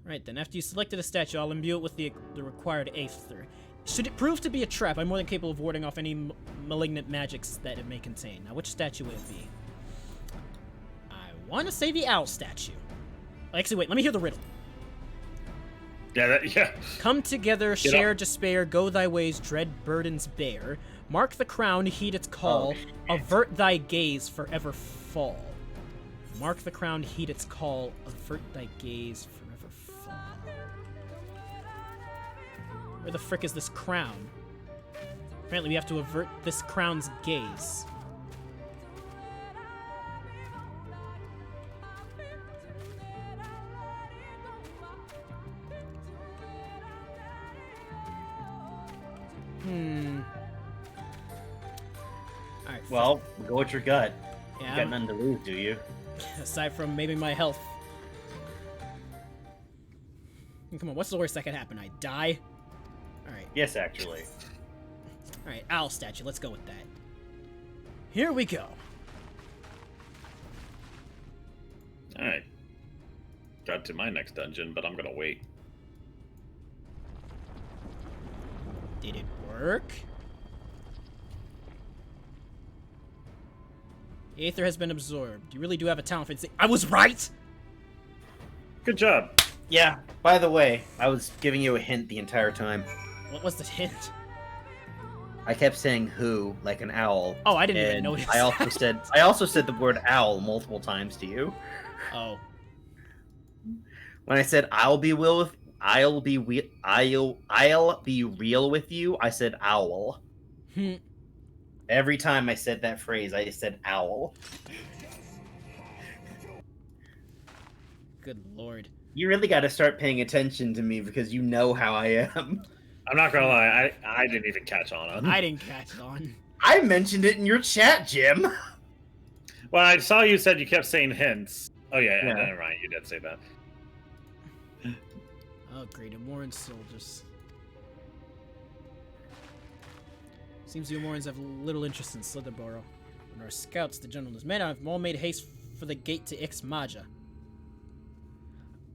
Right then, after you selected a statue, I'll imbue it with the required aether. Should it prove to be a trap, I'm more than capable of warding off any malignant magics that it may contain. Now, which statue would it be? I want to say the owl statue. Actually, wait, let me hear the riddle. Yeah. Come together, Get share up. despair, go thy ways, dread burdens bear. Mark the crown, heed its call, Oh, avert thy gaze, forever fall. Mark the crown, heed its call, avert thy gaze, forever fall. Where the frick is this crown? Apparently we have to avert this crown's gaze. Alright, Well, go with your gut. yeah, You got nothing to lose, do you? aside from maybe my health. Come on, what's the worst that could happen? I die? Alright, Yes, actually. alright, owl statue, let's go with that. Here we go. All right. Got to my next dungeon, but I'm gonna wait. Did it work? The aether has been absorbed. You really do have a talent for it. I was right! Good job. Yeah, by the way, I was giving you a hint the entire time. What was the hint? I kept saying who like an owl. Oh, I didn't even and notice. I also said the word owl multiple times to you. Oh. When I said I'll be real with you, I said owl. Hmm. Every time I said that phrase, I said owl. Good lord. You really got to start paying attention to me because you know how I am. I'm not gonna lie, I didn't even catch on. I didn't catch on. I mentioned it in your chat, Jim. Well, I saw you said you kept saying hints. Oh yeah, Yeah. never mind. You did say that. Oh, great. Amoran soldiers. Seems the Amorans have little interest in Slitherborough. When our scouts, the general's men, have all made haste for the gate to Ix Maja.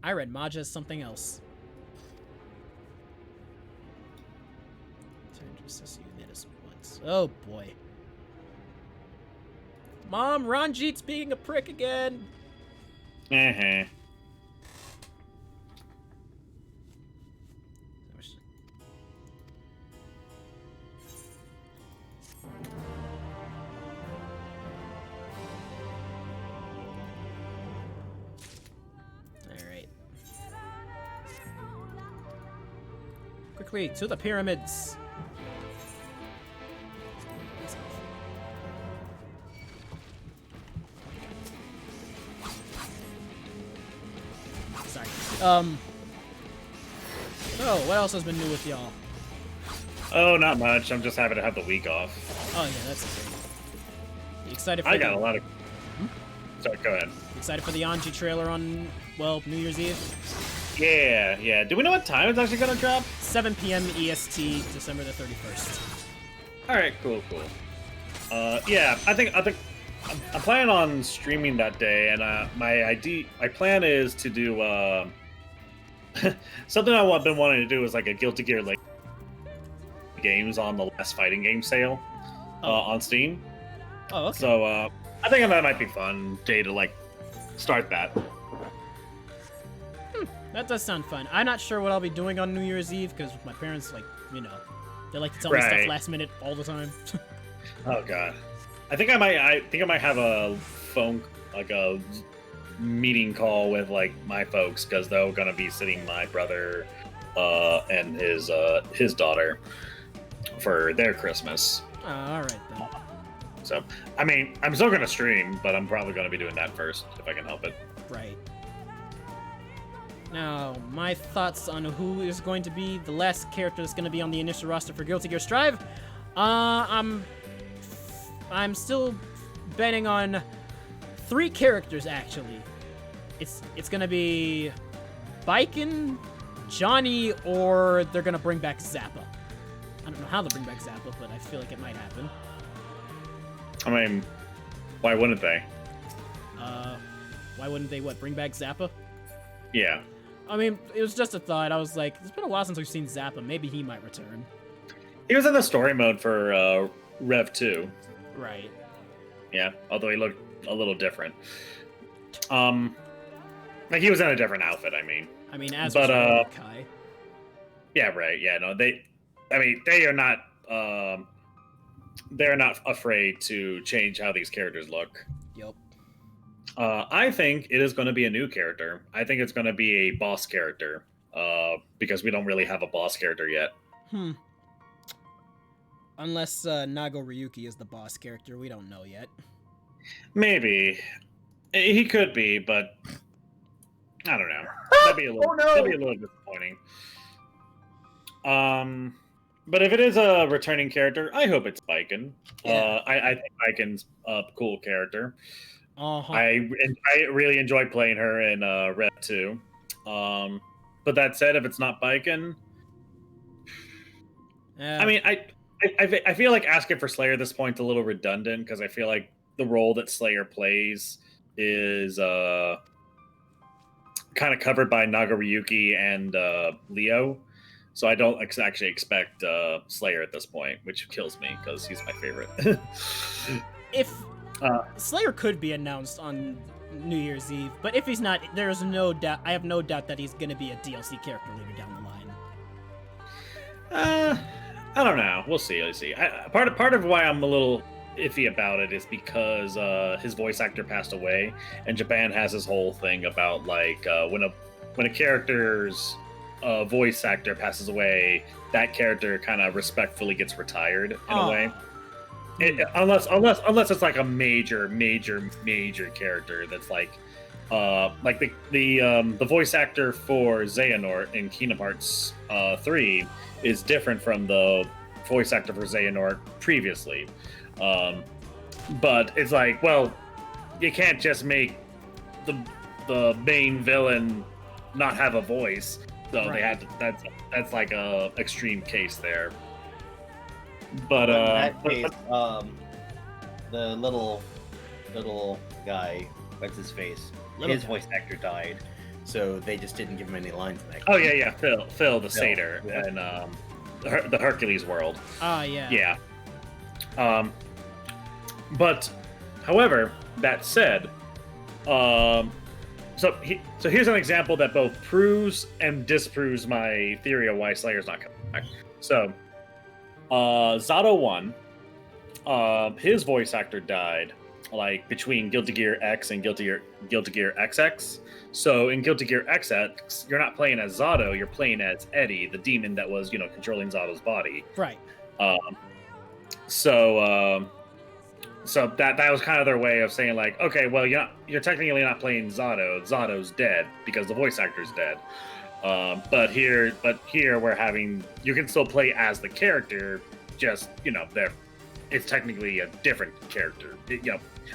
I read Maja as something else. Time to assess you medicine once. Oh boy. Mom, Ranjit's being a prick again. Uh-huh. Alright. Quickly, to the pyramids! Sorry. Oh, what else has been new with y'all? Oh, not much. I'm just happy to have the week off. Oh yeah, that's great. You excited for I got a lot of. Sorry, go ahead. Excited for the Anji trailer on, well, New Year's Eve? Yeah, yeah. Do we know what time it's actually gonna drop? 7 p.m. EST, December the 31st. All right, cool. Yeah, I think I'm planning on streaming that day, and my plan is to do something I've been wanting to do is like a Guilty Gear like games on the last fighting game sale on Steam. Oh, okay. So I think that might be fun day to like start that. That does sound fun. I'm not sure what I'll be doing on New Year's Eve because my parents, like, you know, they like to tell me stuff Right. last minute all the time. Oh god, I think I might have a phone like a meeting call with like my folks because they're gonna be sitting my brother and his daughter for their Christmas. All right then. So I mean, I'm still gonna stream, but I'm probably gonna be doing that first if I can help it. Right. Now, my thoughts on who is going to be the last character that's going to be on the initial roster for Guilty Gear Strive. I'm still betting on 3 characters actually. It's going to be Biken, Johnny, or they're going to bring back Zappa. I don't know how they'll bring back Zappa, but I feel like it might happen. I mean, why wouldn't they? Why wouldn't they bring back Zappa? Yeah. I mean, it was just a thought. I was like, it's been a while since we've seen Zappa. Maybe he might return. He was in the story mode for Rev 2. Right. Yeah, although he looked a little different. Like he was in a different outfit, I mean. As but was Kai. Yeah, right. Yeah, no, they are not they're not afraid to change how these characters look. Yep. I think it is going to be a new character. I think it's going to be a boss character because we don't really have a boss character yet. Unless Nago Ryuki is the boss character, we don't know yet. Maybe he could be, but I don't know. That'd be a little, that'd be a little disappointing. But if it is a returning character, I hope it's Biken. Yeah. I think Biken's a cool character. Uh-huh. I really enjoyed playing her in Red 2. But that said, if it's not Biken, I mean, I feel like asking for Slayer at this point is a little redundant because I feel like the role that Slayer plays is kind of covered by Nagaryuki and Leo. So I don't actually expect Slayer at this point, which kills me because he's my favorite. If Slayer could be announced on New Year's Eve. But if he's not, there's no doubt. I have no doubt that he's gonna be a DLC character later down the line. I don't know. We'll see. Part of why I'm a little iffy about it is because his voice actor passed away, and Japan has this whole thing about like when a character's voice actor passes away, that character kind of respectfully gets retired in a way. Unless it's like a major character that's like the voice actor for Xehanort in Kingdom Hearts 3 is different from the voice actor for Xehanort previously. But it's like, well, you can't just make the main villain not have a voice, so they had to, that's like a extreme case there. But in that case, the little guy, what's his face? His voice actor died, so they just didn't give him any lines in that game. Oh yeah, Phil the Satyr, and the Hercules world. Yeah. But however, that said, so here's an example that both proves and disproves my theory of why Slayer's not coming back. So Zato 1, his voice actor died like between Guilty Gear X and Guilty Gear XX. So in Guilty Gear XX, you're not playing as Zato, you're playing as Eddie, the demon that was, controlling Zato's body. Right. So that was kind of their way of saying like, okay, well, you're technically not playing Zato. Zato's dead because the voice actor's dead. But here you can still play as the character, just it's technically a different character.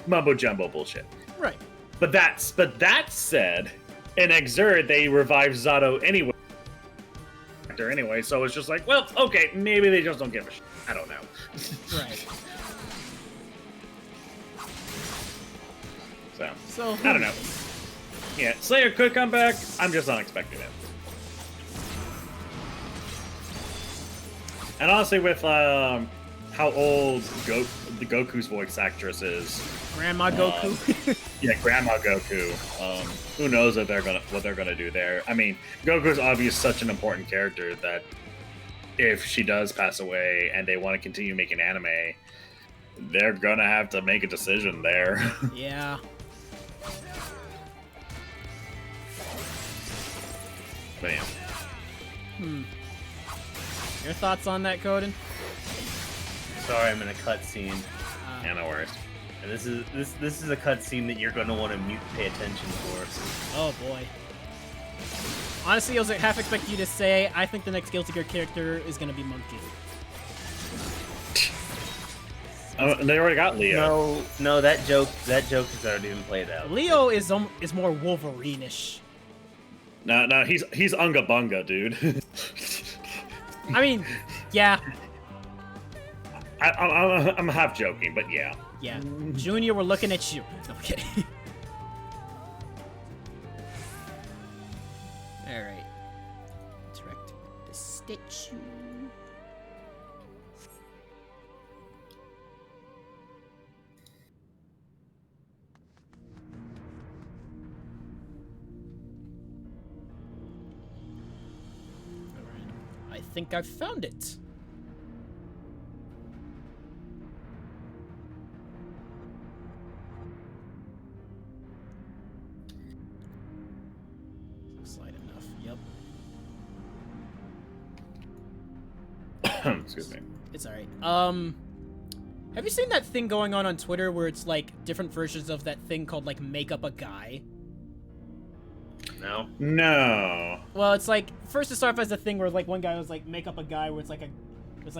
Mumbo jumbo bullshit. Right. But that said, in Xrd they revived Zato anyway. So it's just like, well, okay, maybe they just don't give a shit. I don't know. Right. So I don't know. Yeah, Slayer could come back. I'm just not expecting it. And honestly, with how old the Goku's voice actress is, Grandma Goku. Yeah, Grandma Goku. Who knows what they're gonna do there? I mean, Goku's obviously such an important character that if she does pass away and they want to continue making anime, they're gonna have to make a decision there. Yeah. But yeah. Your thoughts on that, Coden? Sorry, I'm in a cutscene. Yeah, no worries. And this is a cutscene that you're going to want to pay attention for. Oh boy. Honestly, I was half expecting you to say, I think the next Guilty Gear character is going to be Monkey. Oh, they already got Leo. No, that joke has already been played out. Leo is more Wolverine-ish. No, he's Unga Bunga, dude. I mean, yeah. I'm half joking, but yeah. Yeah. Junior, we're looking at you. No, I'm kidding. Alright. Direct the statue. I think I've found it. Slide enough. Yep. Excuse me. It's alright. Have you seen that thing going on Twitter where it's like different versions of that thing called like make up a guy? No. Well, it's like first it started off as a thing where like one guy was like make up a guy where it's like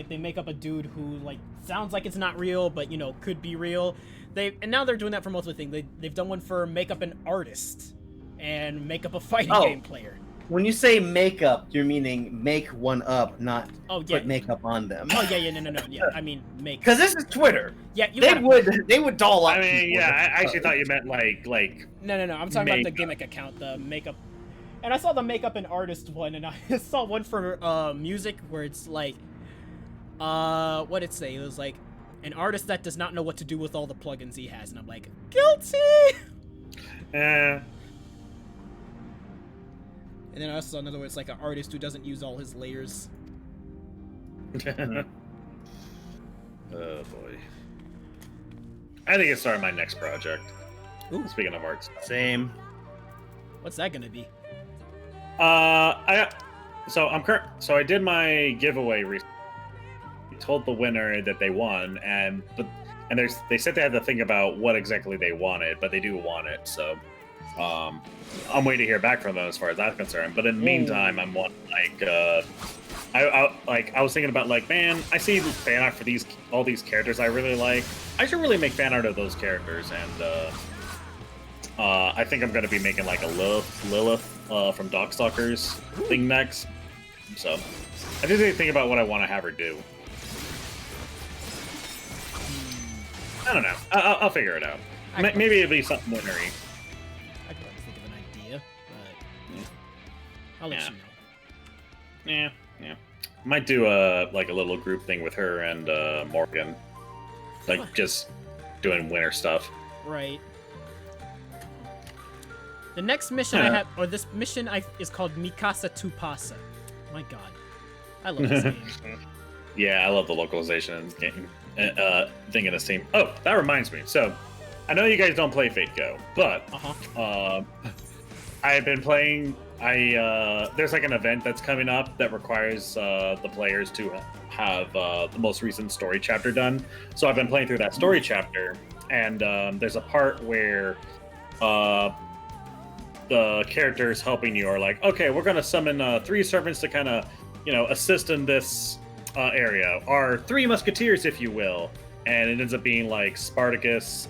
they make up a dude who like sounds like it's not real but could be real. And now they're doing that for multiple things. They've done one for make up an artist and make up a fighting game player. When you say makeup, you're meaning make one up, not put makeup on them. Oh yeah, no. Yeah, I mean make. Because this is Twitter. Yeah, they would doll up. I mean, yeah, I actually thought you meant like. No. I'm talking about the gimmick account, the makeup. And I saw the makeup and artist one, and I saw one for music where it's like, what'd it say? It was like an artist that does not know what to do with all the plugins he has, and I'm like, guilty. Eh. And then also, in other words, like an artist who doesn't use all his layers. Oh boy. I think it's starting my next project. Ooh. Speaking of arts. Same. What's that gonna be? So I did my giveaway recently. Told the winner that they won, and they said they had to think about what exactly they wanted, but they do want it. So, I'm waiting to hear back from them as far as that's concerned. But in the meantime, I'm wanting I was thinking about like, man, I see fan art for all these characters I really like. I should really make fan art of those characters, and I think I'm gonna be making like a Lilith from Darkstalkers thing next. So I just need to think about what I want to have her do. I don't know. I'll figure it out. Maybe it'll be something winnery. I could always think of an idea, but I'll let you know. Yeah. Might do a little group thing with her and Morgan, like just doing winter stuff. Right. The next mission I have, or this mission is called Mikasa Tupasa. My God, I love this game. Yeah, I love the localization game. Thing in the same. Oh, that reminds me. So, I know you guys don't play Fate Go, but I've been playing. There's like an event that's coming up that requires the players to have the most recent story chapter done. So I've been playing through that story chapter, and there's a part where the characters helping you are like, okay, we're gonna summon 3 servants to kind of, assist in this area, our 3 musketeers, if you will. And it ends up being like Spartacus,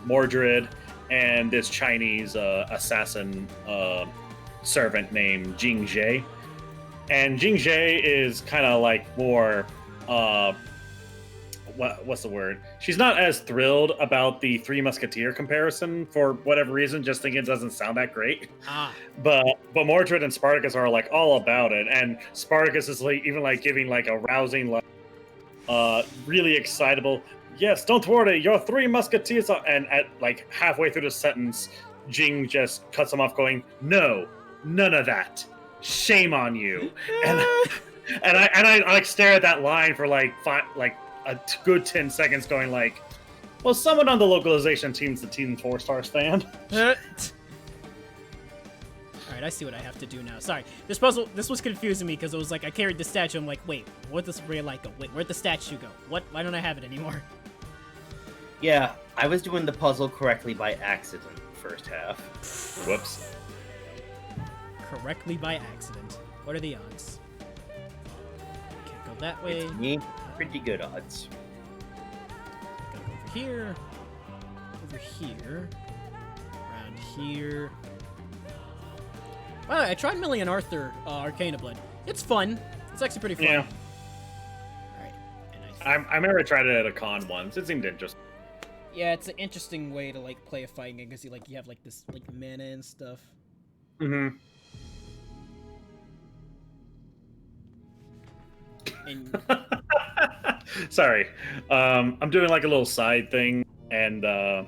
Mordred, and this Chinese assassin servant named Jing Jie. And Jing Jie is kind of like more what's the word? She's not as thrilled about the 3 Musketeer comparison for whatever reason, just think it doesn't sound that great. But Mordred and Spartacus are like all about it, and Spartacus is like even like giving like a rousing, like really excitable, yes, don't worry, your 3 Musketeers are, and at like halfway through the sentence, Jing just cuts him off, going, no, none of that. Shame on you. and I like stare at that line for like a good 10 seconds, going like, well, someone on the localization team's the Team 4 Stars fan. Alright, I see what I have to do now. Sorry, this was confusing me because it was like I carried the statue. I'm like, wait, where'd this real light go? Wait, where'd the statue go? What? Why don't I have it anymore? Yeah, I was doing the puzzle correctly by accident the first half. Whoops. Correctly by accident. What are the odds? Can't go that way. It's me. Pretty good odds. Gotta go over here, around here. Wow, I tried Million Arthur Arcana Blood. It's fun. It's actually pretty fun. Yeah. Alright. I remember I tried it at a con once. It seemed interesting. Yeah, it's an interesting way to like play a fighting game because you have like this like mana and stuff. Mm-hmm. And sorry, I'm doing like a little side thing, and the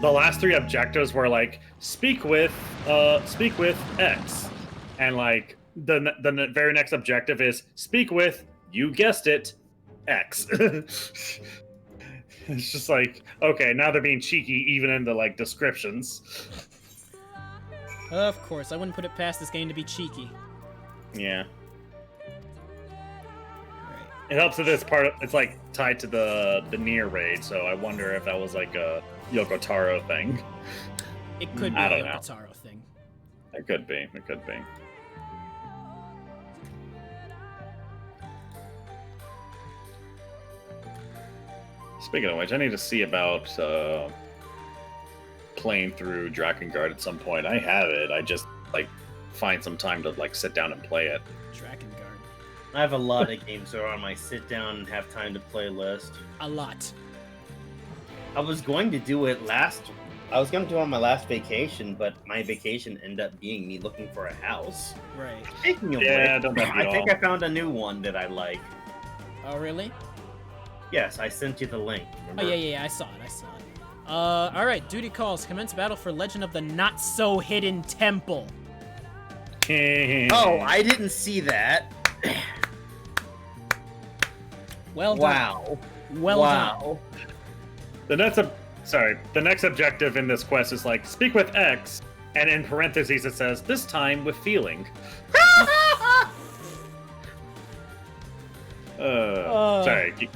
last 3 objectives were like speak with X, and like the very next objective is speak with, you guessed it, X. It's just like, okay, now they're being cheeky even in the like descriptions. of course, I wouldn't put it past this game to be cheeky. Yeah. It helps that this part, it's like tied to the Nier raid, so I wonder if that was like a Yoko Taro thing. It could be a Yoko Taro thing. It could be. It could be. Speaking of which, I need to see about playing through Drakengard at some point. I have it. I just like find some time to like sit down and play it. Drakengard. I have a lot of games that are on my sit down and have time to play list. A lot. I was going to do it on my last vacation, but my vacation ended up being me looking for a house. Right. Speaking of which, I think I found a new one that I like. Oh, really? Yes, I sent you the link. Remember? Oh, yeah, I saw it. Alright, duty calls. Commence battle for Legend of the Not-So-Hidden Temple. Oh, I didn't see that. Well done. Wow. Well Wow. The next objective in this quest is like, speak with X, and in parentheses it says, this time with feeling. Sorry.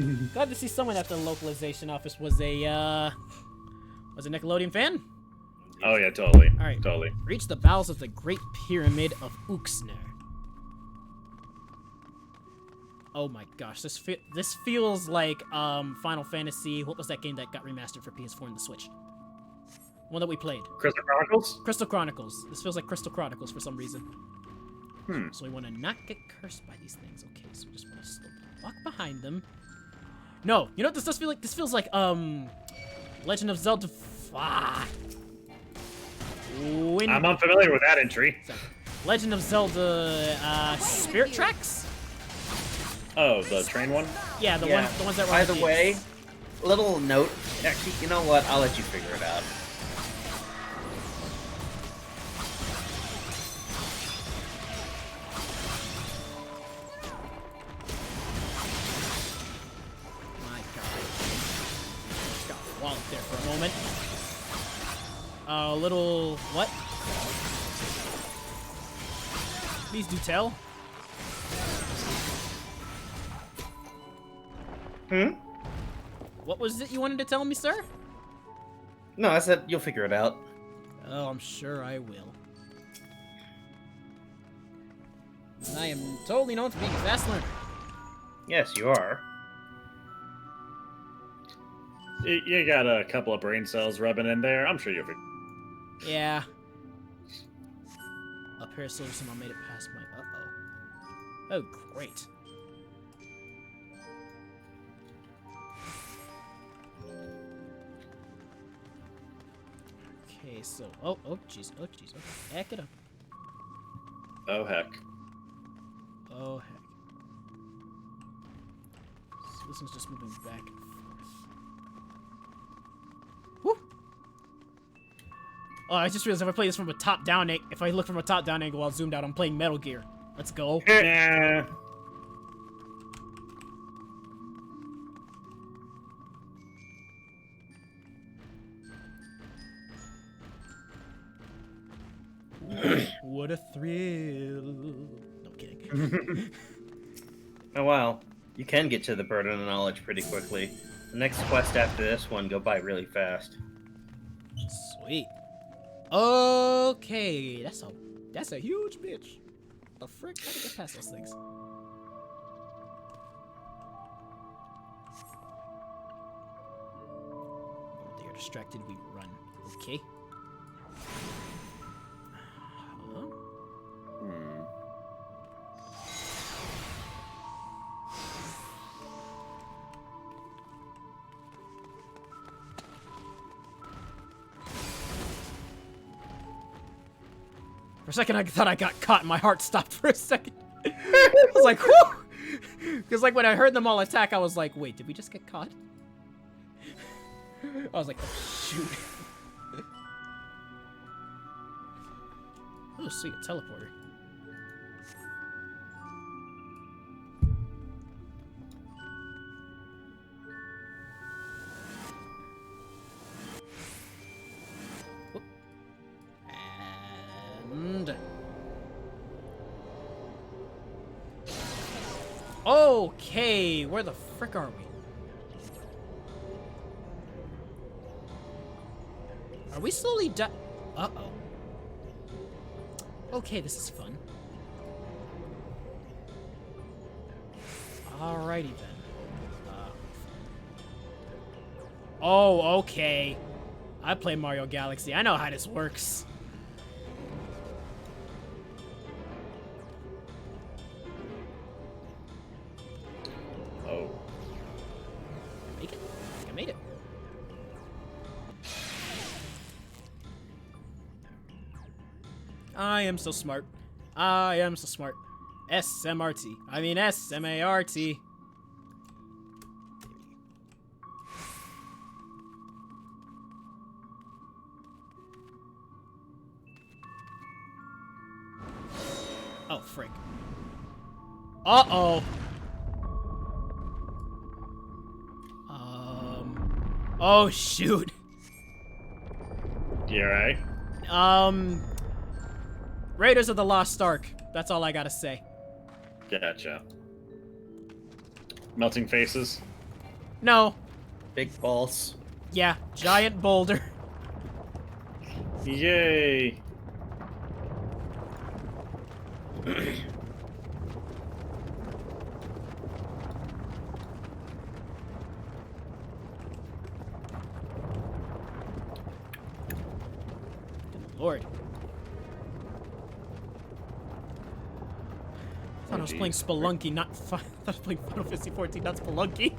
done. Glad to see someone at the localization office was a Nickelodeon fan. Oh yeah, totally. Alright. Totally. Reach the bowels of the Great Pyramid of Uxner. Oh my gosh, this feels like Final Fantasy. What was that game that got remastered for PS4 and the Switch? One that we played. Crystal Chronicles? Crystal Chronicles. This feels like Crystal Chronicles for some reason. So we want to not get cursed by these things. Okay, so we just want to walk behind them. No, you know what this does feel like? This feels like Legend of Zelda. I'm unfamiliar with that entry. Legend of Zelda Spirit Tracks? Oh, the train one? Yeah, the ones that were By on the games. way, little note. Actually, you know what? I'll let you figure it out. My god. Just got walloped there for a moment. A little... what? Please do tell. What was it you wanted to tell me, sir? No, I said you'll figure it out. Oh, I'm sure I will. And I am totally known for being a fast learner. Yes, you are. You got a couple of brain cells rubbing in there. I'm sure you'll figure. Yeah. Up here, so somehow made it past my... Uh-oh. Oh, great. Okay, so... Oh, jeez. Oh, jeez. Okay, back it up. Oh heck. Oh, heck. So this one's just moving back and forth. Whew! Oh, I just realized if I play this from a top-down... If I look from a top-down angle while zoomed out, I'm playing Metal Gear. Let's go. Yeah. What a thrill. No, I'm kidding. Oh wow, you can get to the burden of knowledge pretty quickly. The next quest after this one go by really fast. Sweet. Okay, that's a huge bitch. The frick? How to get past those things? They are distracted, we run. Okay. Huh? For a second, I thought I got caught and my heart stopped for a second. I was like, whew! Because like when I heard them all attack, I was like, wait, did we just get caught? I was like, oh, shoot. Oh, sweet, a teleporter. Whoop. And... okay, where the frick are we? Are we slowly uh-oh. Okay, this is fun. Alrighty then. Oh, okay. I play Mario Galaxy. I know how this works. Oh. Make it? I think I made it. I am so smart. I am so smart. SMRT. I mean SMART. Oh, frick. Uh-oh. Oh, shoot. You alright? Raiders of the Lost Ark. That's all I gotta say. Gotcha. Melting faces? No. Big balls. Yeah, giant boulder. Yay! Lord. I thought I was playing Spelunky, not I thought I was playing Final Fantasy 14, not Spelunky.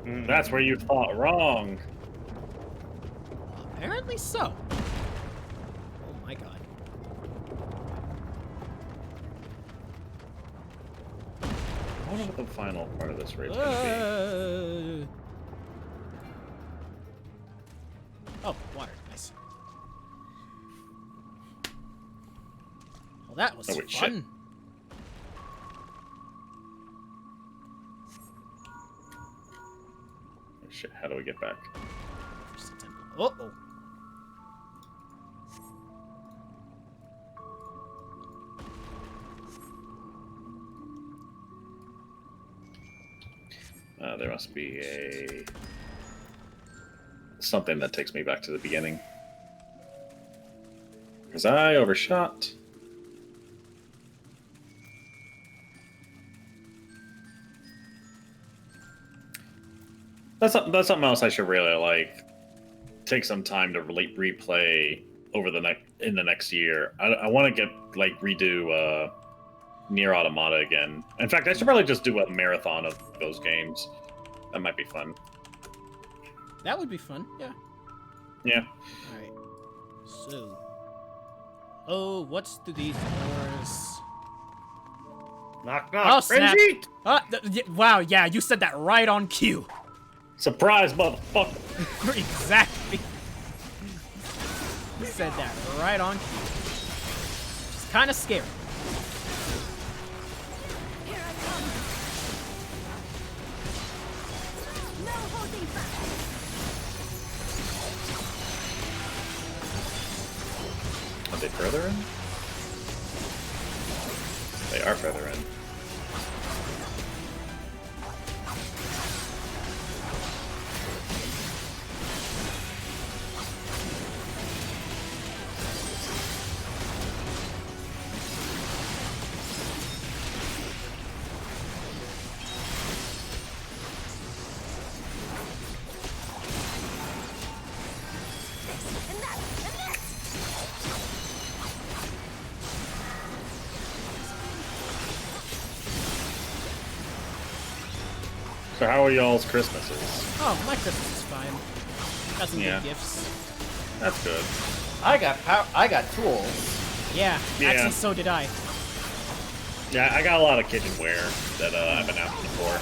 That's where you thought wrong. Apparently so. Oh my god. I wonder what the final part of this race is gonna Oh, water. Nice. Well, that was Oh, wait, shit. fun. be. Oh, shit, how do we get back? Uh-oh. There must be something that takes me back to the beginning. Because I overshot. That's something else I should really like take some time to replay over the next year. I want to get like redo Nier Automata again. In fact, I should probably just do a marathon of those games. That might be fun. That would be fun, yeah. Yeah. Alright. So. Oh, what's through these doors? Knock, Oh, knock. snap. Frenzy! Wow, yeah, you said that right on cue. Surprise, motherfucker! Exactly. You said that right on cue. It's kind of scary. Are they further in? They are further in. So how are y'all's Christmases? Oh, my Christmas is fine. Got some Yeah. good gifts. That's good. I got tools. Yeah, Yeah. actually, so did I. Yeah, I got a lot of kitchenware that I've been asking for,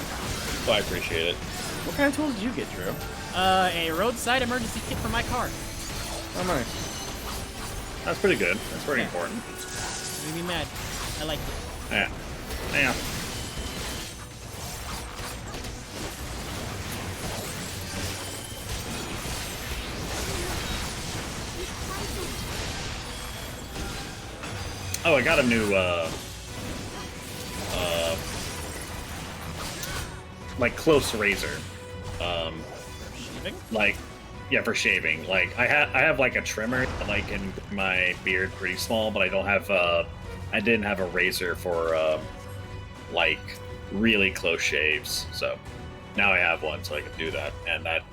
so I appreciate it. What kind of tools did you get, Drew? A roadside emergency kit for my car. Oh, nice. That's pretty good. That's pretty Yeah. important. Made me mad. I liked it. Yeah. Yeah. Oh, I got a new, like, close razor. Shaving? Like, yeah, for shaving. Like, I have, like, a trimmer that, like, can get my beard pretty small, but I don't have, I didn't have a razor for, like, really close shaves, so now I have one, so I can do that. And that,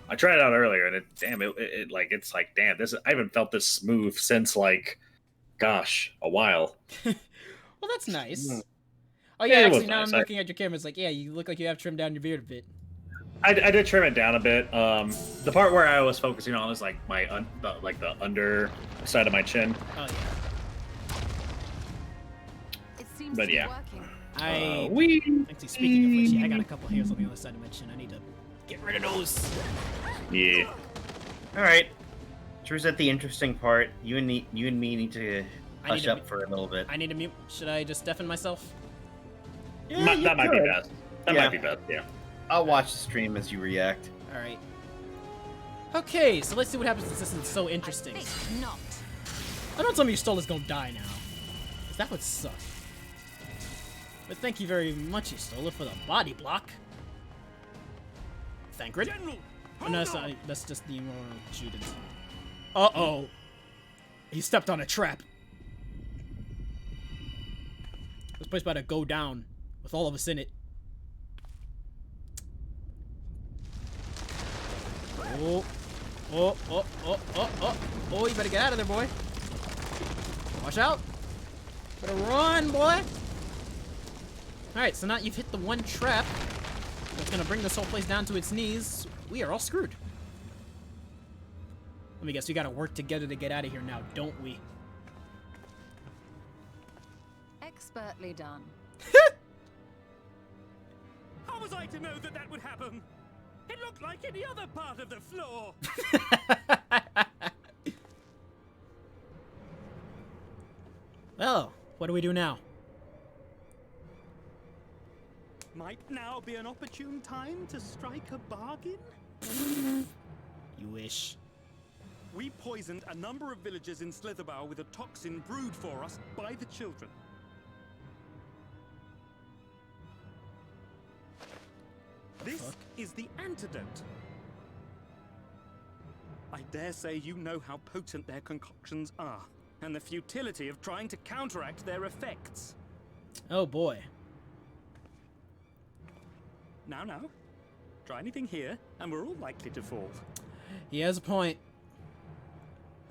I tried it out earlier, and it's like, damn, I haven't felt this smooth since, like, gosh, a while. Well, that's nice. Mm. Oh Yeah, yeah, it actually, was now nice. I'm looking at your camera. It's like, yeah, you look like you have trimmed down your beard a bit. I did trim it down a bit. The part where I was focusing on is like the under side of my chin. Oh yeah. It seems But to be yeah. working. Actually, speaking of which, yeah, I got a couple hairs on the other side of my chin. I need to get rid of those. Yeah. All right. Drew's at the interesting part. You and me need to hush up for a little bit. I need to mute. Should I just deafen myself? Yeah, you That might be could. best. That Yeah. might be best, yeah. I'll watch the stream as you react. All right. Okay, so let's see what happens since this is so interesting. I think not. I don't tell me Estola's gonna die now. 'Cause that would suck. But thank you very much, Estola, for the body block. Thancred? General, Oh, no, that's just the students. Uh-oh. He stepped on a trap. This place about to go down with all of us in it. Oh. Oh, oh, oh, oh, oh. Oh, you better get out of there, boy. Watch out. Better run, boy. Alright, so now you've hit the one trap that's gonna bring this whole place down to its knees. We are all screwed. Let me guess, we gotta work together to get out of here now, don't we? Expertly done. how was I to know that that would happen? It looked like any other part of the floor. Well, what do we do now? Might now be an opportune time to strike a bargain? You wish. We poisoned a number of villagers in Slitherbough with a toxin brewed for us by the children. This is the antidote. I dare say you know how potent their concoctions are, and the futility of trying to counteract their effects. Oh boy. Now, try anything here, and we're all likely to fall. He has a point.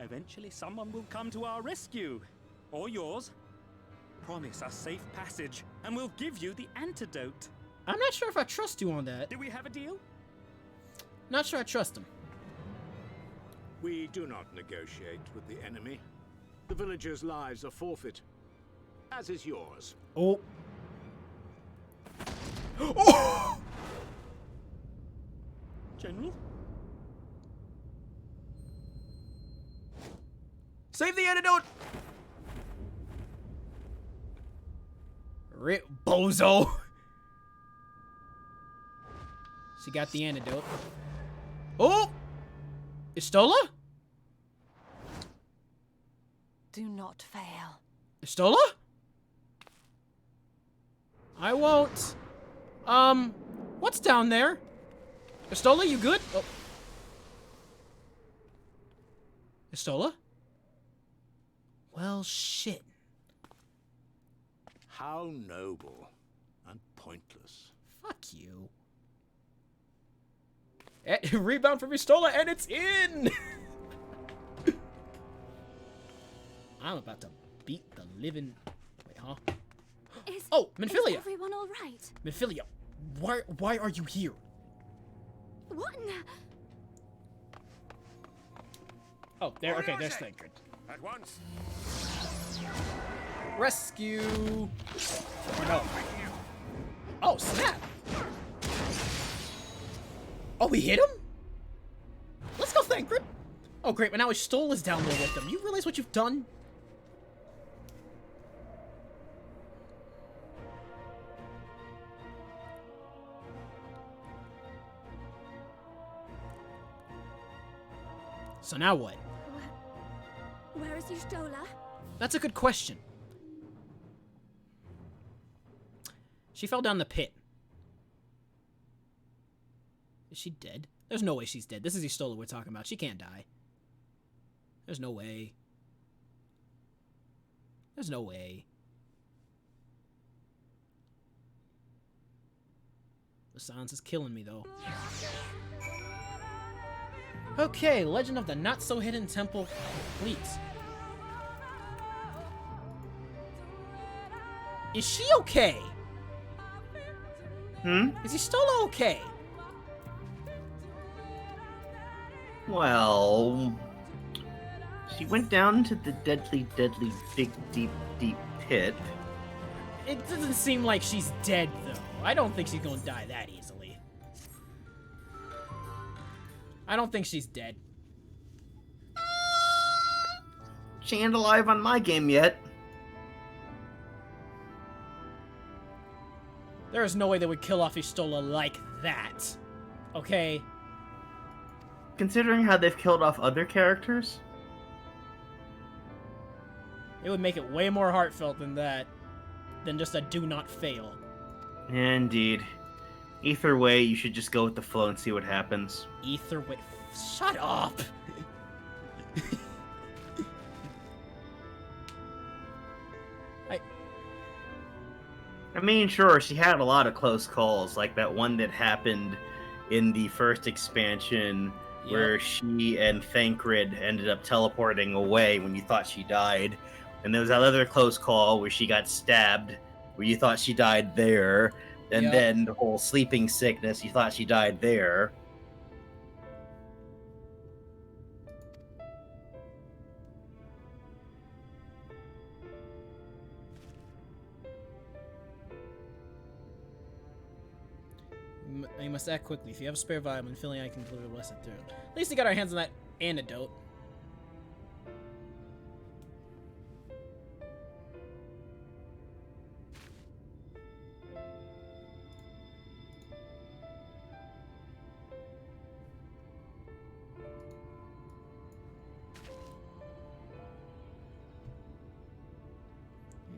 Eventually someone will come to our rescue. Or yours. Promise us safe passage, and we'll give you the antidote. I'm not sure if I trust you on that. Do we have a deal? Not sure I trust him. We do not negotiate with the enemy. The villagers' lives are forfeit, as is yours. Oh. Oh! General? Save the antidote! Rip bozo! She got the antidote. Oh! Estola? Do not fail. Estola? I won't. What's down there? Estola, you good? Oh. Estola? Well, shit. How noble and pointless. Fuck you. Rebound from Estola, and it's in! I'm about to beat the living... Wait, huh? Oh, Minfilia! Is everyone all right? Minfilia, why are you here? What in the... Oh, there. Okay, there's Thancred. At once. Rescue. Or no. Oh, snap! Oh, we hit him? Let's go, Thancred. Oh, great, but now Estola's down there with them. You realize what you've done? So now what? Where is Yustola? That's a good question. She fell down the pit. Is she dead? There's no way she's dead. This is Yustola we're talking about. She can't die. There's no way. There's no way. The silence is killing me, though. Okay, Legend of the Not-So-Hidden Temple complete. Is she okay? Is Yustola okay? Well, she went down to the deadly, deadly, big, deep, deep pit. It doesn't seem like she's dead, though. I don't think she's gonna die that easily. I don't think she's dead. She ain't alive on my game yet. There is no way they would kill off Istola like that. Okay? Considering how they've killed off other characters? It would make it way more heartfelt than that. Than just a do not fail. Indeed. Either way, you should just go with the flow and see what happens. Ether way. Shut up! I mean, sure, she had a lot of close calls, like that one that happened in the first expansion where she and Thancred ended up teleporting away when you thought she died. And there was that other close call where she got stabbed, where you thought she died there. And then the whole sleeping sickness, you thought she died there. You must act quickly. If you have a spare vial, I'm feeling I can deliver the rest through. At least we got our hands on that antidote.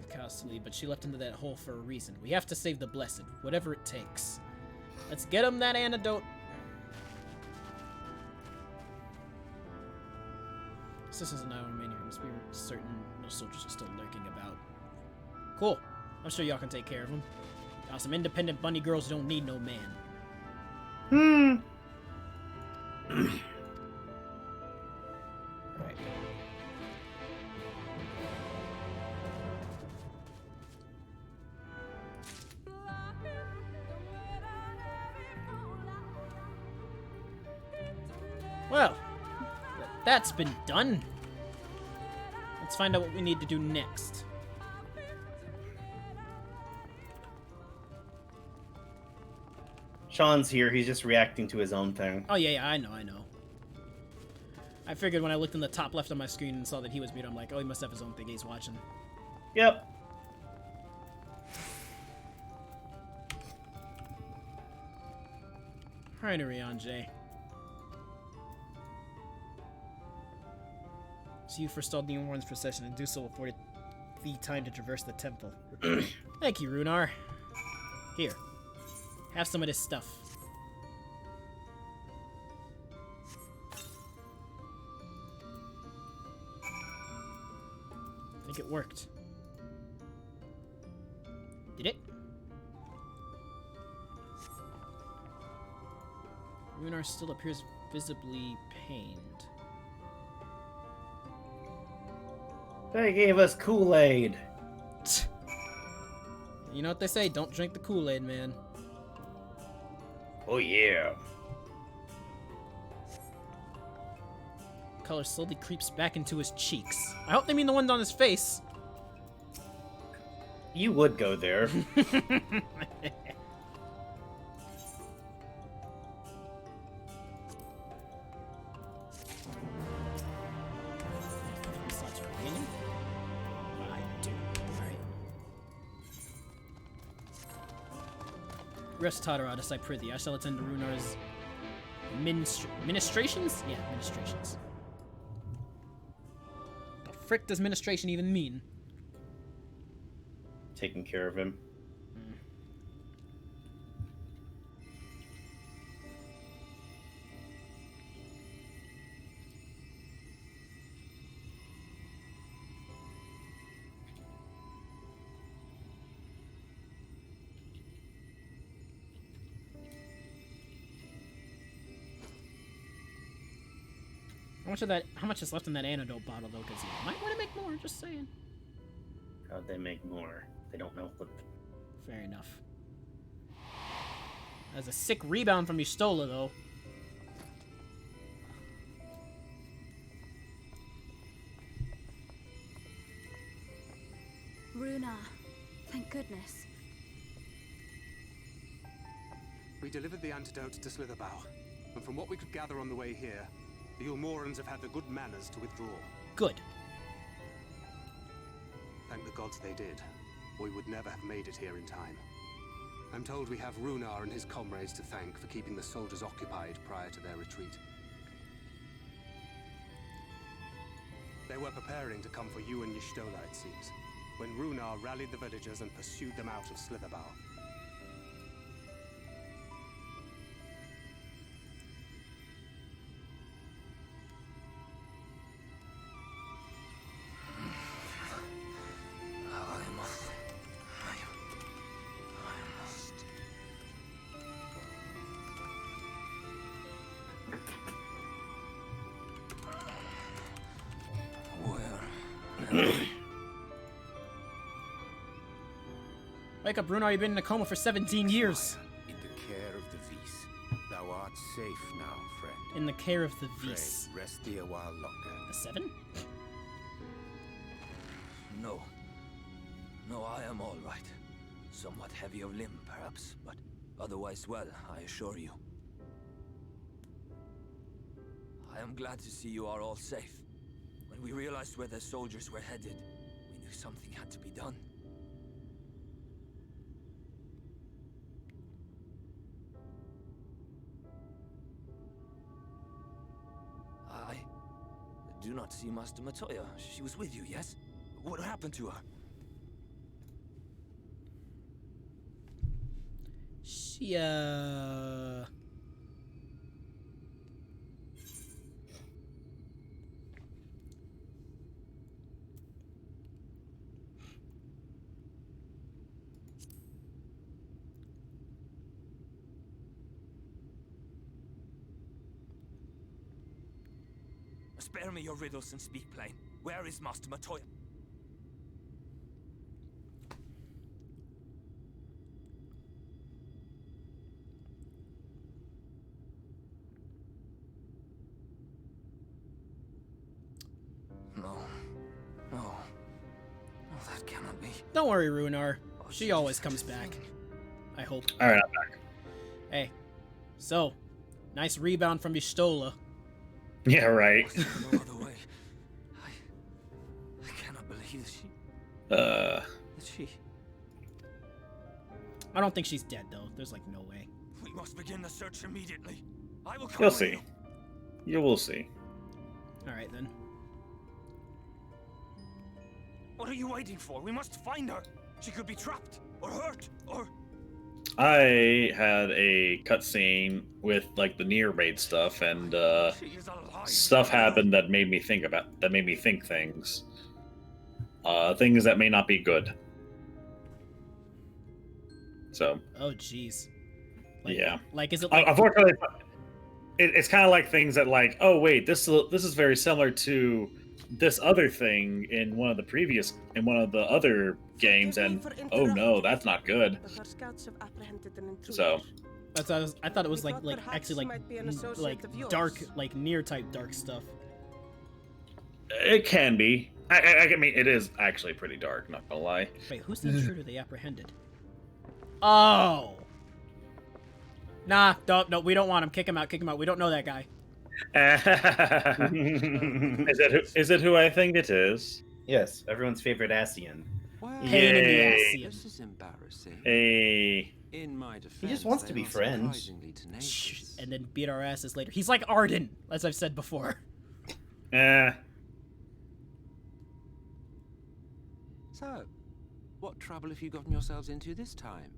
Costly, but she left into that hole for a reason. We have to save the blessed, whatever it takes. Let's get him that antidote. Citizens and I remain here. Must be certain no soldiers are still lurking about. Cool. I'm sure y'all can take care of them. Y'all some independent bunny girls who don't need no man. Alright. Well, that's been done. Let's find out what we need to do next. Sean's here, he's just reacting to his own thing. Oh, yeah, I know. I figured when I looked in the top left of my screen and saw that he was muted, I'm like, oh, he must have his own thing he's watching. Yep. Alright, Ariane. So you forestalled the Warren's procession and do so afforded thee time to traverse the temple. Thank you, Runar. Here. Have some of this stuff. I think it worked. Did it? Runar still appears visibly pained. They gave us Kool-Aid. You know what they say, don't drink the Kool-Aid, man. Oh, yeah. Color slowly creeps back into his cheeks. I hope they mean the ones on his face. You would go there. Rest Toderatus, I prithee. I shall attend to Runar's ministrations? Yeah, ministrations. The frick does ministration even mean? Taking care of him. How much is left in that antidote bottle, though? Because you might want to make more, just saying. How'd they make more? They don't know what... Fair enough. That's a sick rebound from Istola, though. Runar, thank goodness. We delivered the antidote to Slitherbow, and from what we could gather on the way here, the Ulmorans have had the good manners to withdraw. Good. Thank the gods they did. We would never have made it here in time. I'm told we have Runar and his comrades to thank for keeping the soldiers occupied prior to their retreat. They were preparing to come for you and Y'shtola, it seems, when Runar rallied the villagers and pursued them out of Slitherbough. Wake up, Runar. You've been in a coma for 17 years. In the care of the Vis. Thou art safe now, friend. In the care of the Pray, Vis. rest thee a while longer. The 7? No. No, I am all right. Somewhat heavy of limb, perhaps, but otherwise well, I assure you. I am glad to see you are all safe. When we realized where the soldiers were headed, we knew something had to be done. I do not see Master Matoya. She was with you, yes? What happened to her? She, Spare me your riddles and speak plain. Where is Master Matoya? No. No. No, that cannot be. Don't worry, Runar. She always comes back. I hope. Alright, I'm back. Hey. So, nice rebound from Y'shtola. Yeah, right. No other way. I cannot believe that she... I don't think she's dead, though. There's, like, no way. We must begin the search immediately. I will come You'll with see. You will see. Alright, then. What are you waiting for? We must find her. She could be trapped, or hurt, or... I had a cutscene with like the near raid stuff, and stuff happened that made me think things. Things that may not be good. So. Oh, jeez. Like, yeah. Like, is it like... Unfortunately, it's kind of like things that like, oh wait, this is very similar to this other thing in one of the other games, and oh no, that's not good. So I thought it was like actually like dark, like near type dark stuff. It can be. I mean, it is actually pretty dark, not gonna lie. Wait, who's the intruder they apprehended? Oh. Nah, no, we don't want him. Kick him out. We don't know that guy. Is it who I think it is? Yes, everyone's favorite Asian. Pain in the Asian. This is embarrassing. Hey. In my defense, He just wants to be friends. And then beat our asses later. He's like Arden, as I've said before. So, what trouble have you gotten yourselves into this time?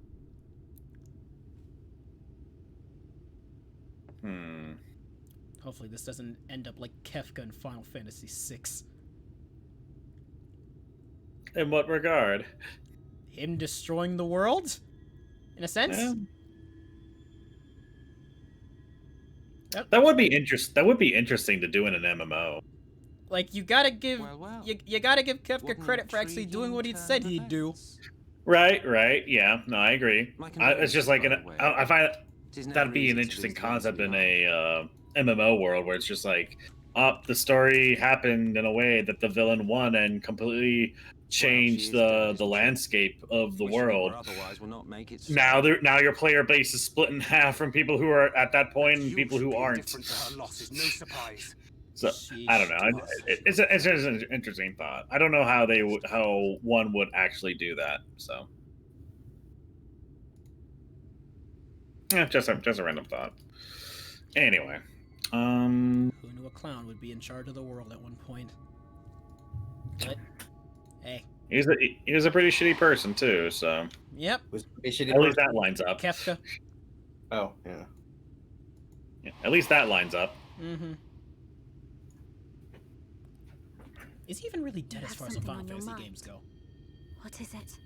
Hopefully this doesn't end up like Kefka in Final Fantasy VI. In what regard? Him destroying the world? In a sense? Yeah. Yep. That would be interesting to do in an MMO. Like, you gotta give you gotta give Kefka credit for actually doing what he said he'd do. Right. Yeah, no, I agree. It's just like I find that'd be an interesting concept in a MMO world where it's just like, the story happened in a way that the villain won and completely changed the landscape of the world. Now your player base is split in half from people who are at that point and people who aren't. No surprise. So I don't know. It's an interesting thought. I don't know how one would actually do that. So yeah, just a random thought. Anyway, Who knew a clown would be in charge of the world at one point? But hey, he was a pretty shitty person too. So yep. At least that lines up. Kefka. Oh yeah. Yeah, at least that lines up. Mm-hmm. Is he even really dead as far as the Final Fantasy games go? What is it?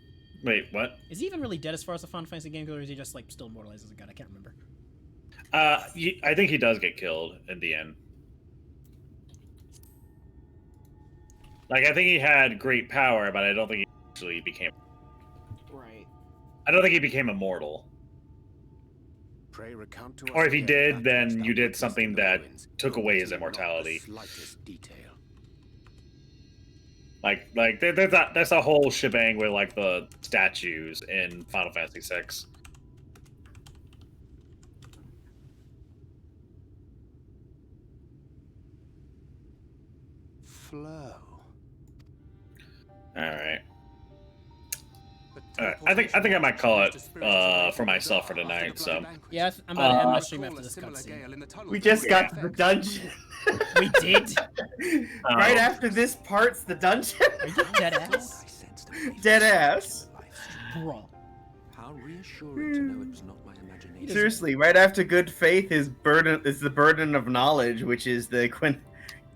Wait, what? Is he even really dead as far as the Final Fantasy game goes, or is he just like still immortalized as a god? I can't remember. I think he does get killed in the end. Like, I think he had great power, but I don't think he actually became. Right. I don't think he became immortal. Pray recount to us Or if he again did, that which then thou you did witnessed something in the that ruins, took away his omitting not the immortality. slightest detail. Like that's a whole shebang with like the statues in Final Fantasy VI. Flow. All right. I think I might call it for myself for tonight. So yeah, I'm about to end my stream after this cutscene. We just got to the dungeon. We did. Right after this part's the dungeon. Are you dead ass? Dead ass. Bro. How reassuring to know it was not my imagination. Seriously, right after good faith is the burden of knowledge, which is the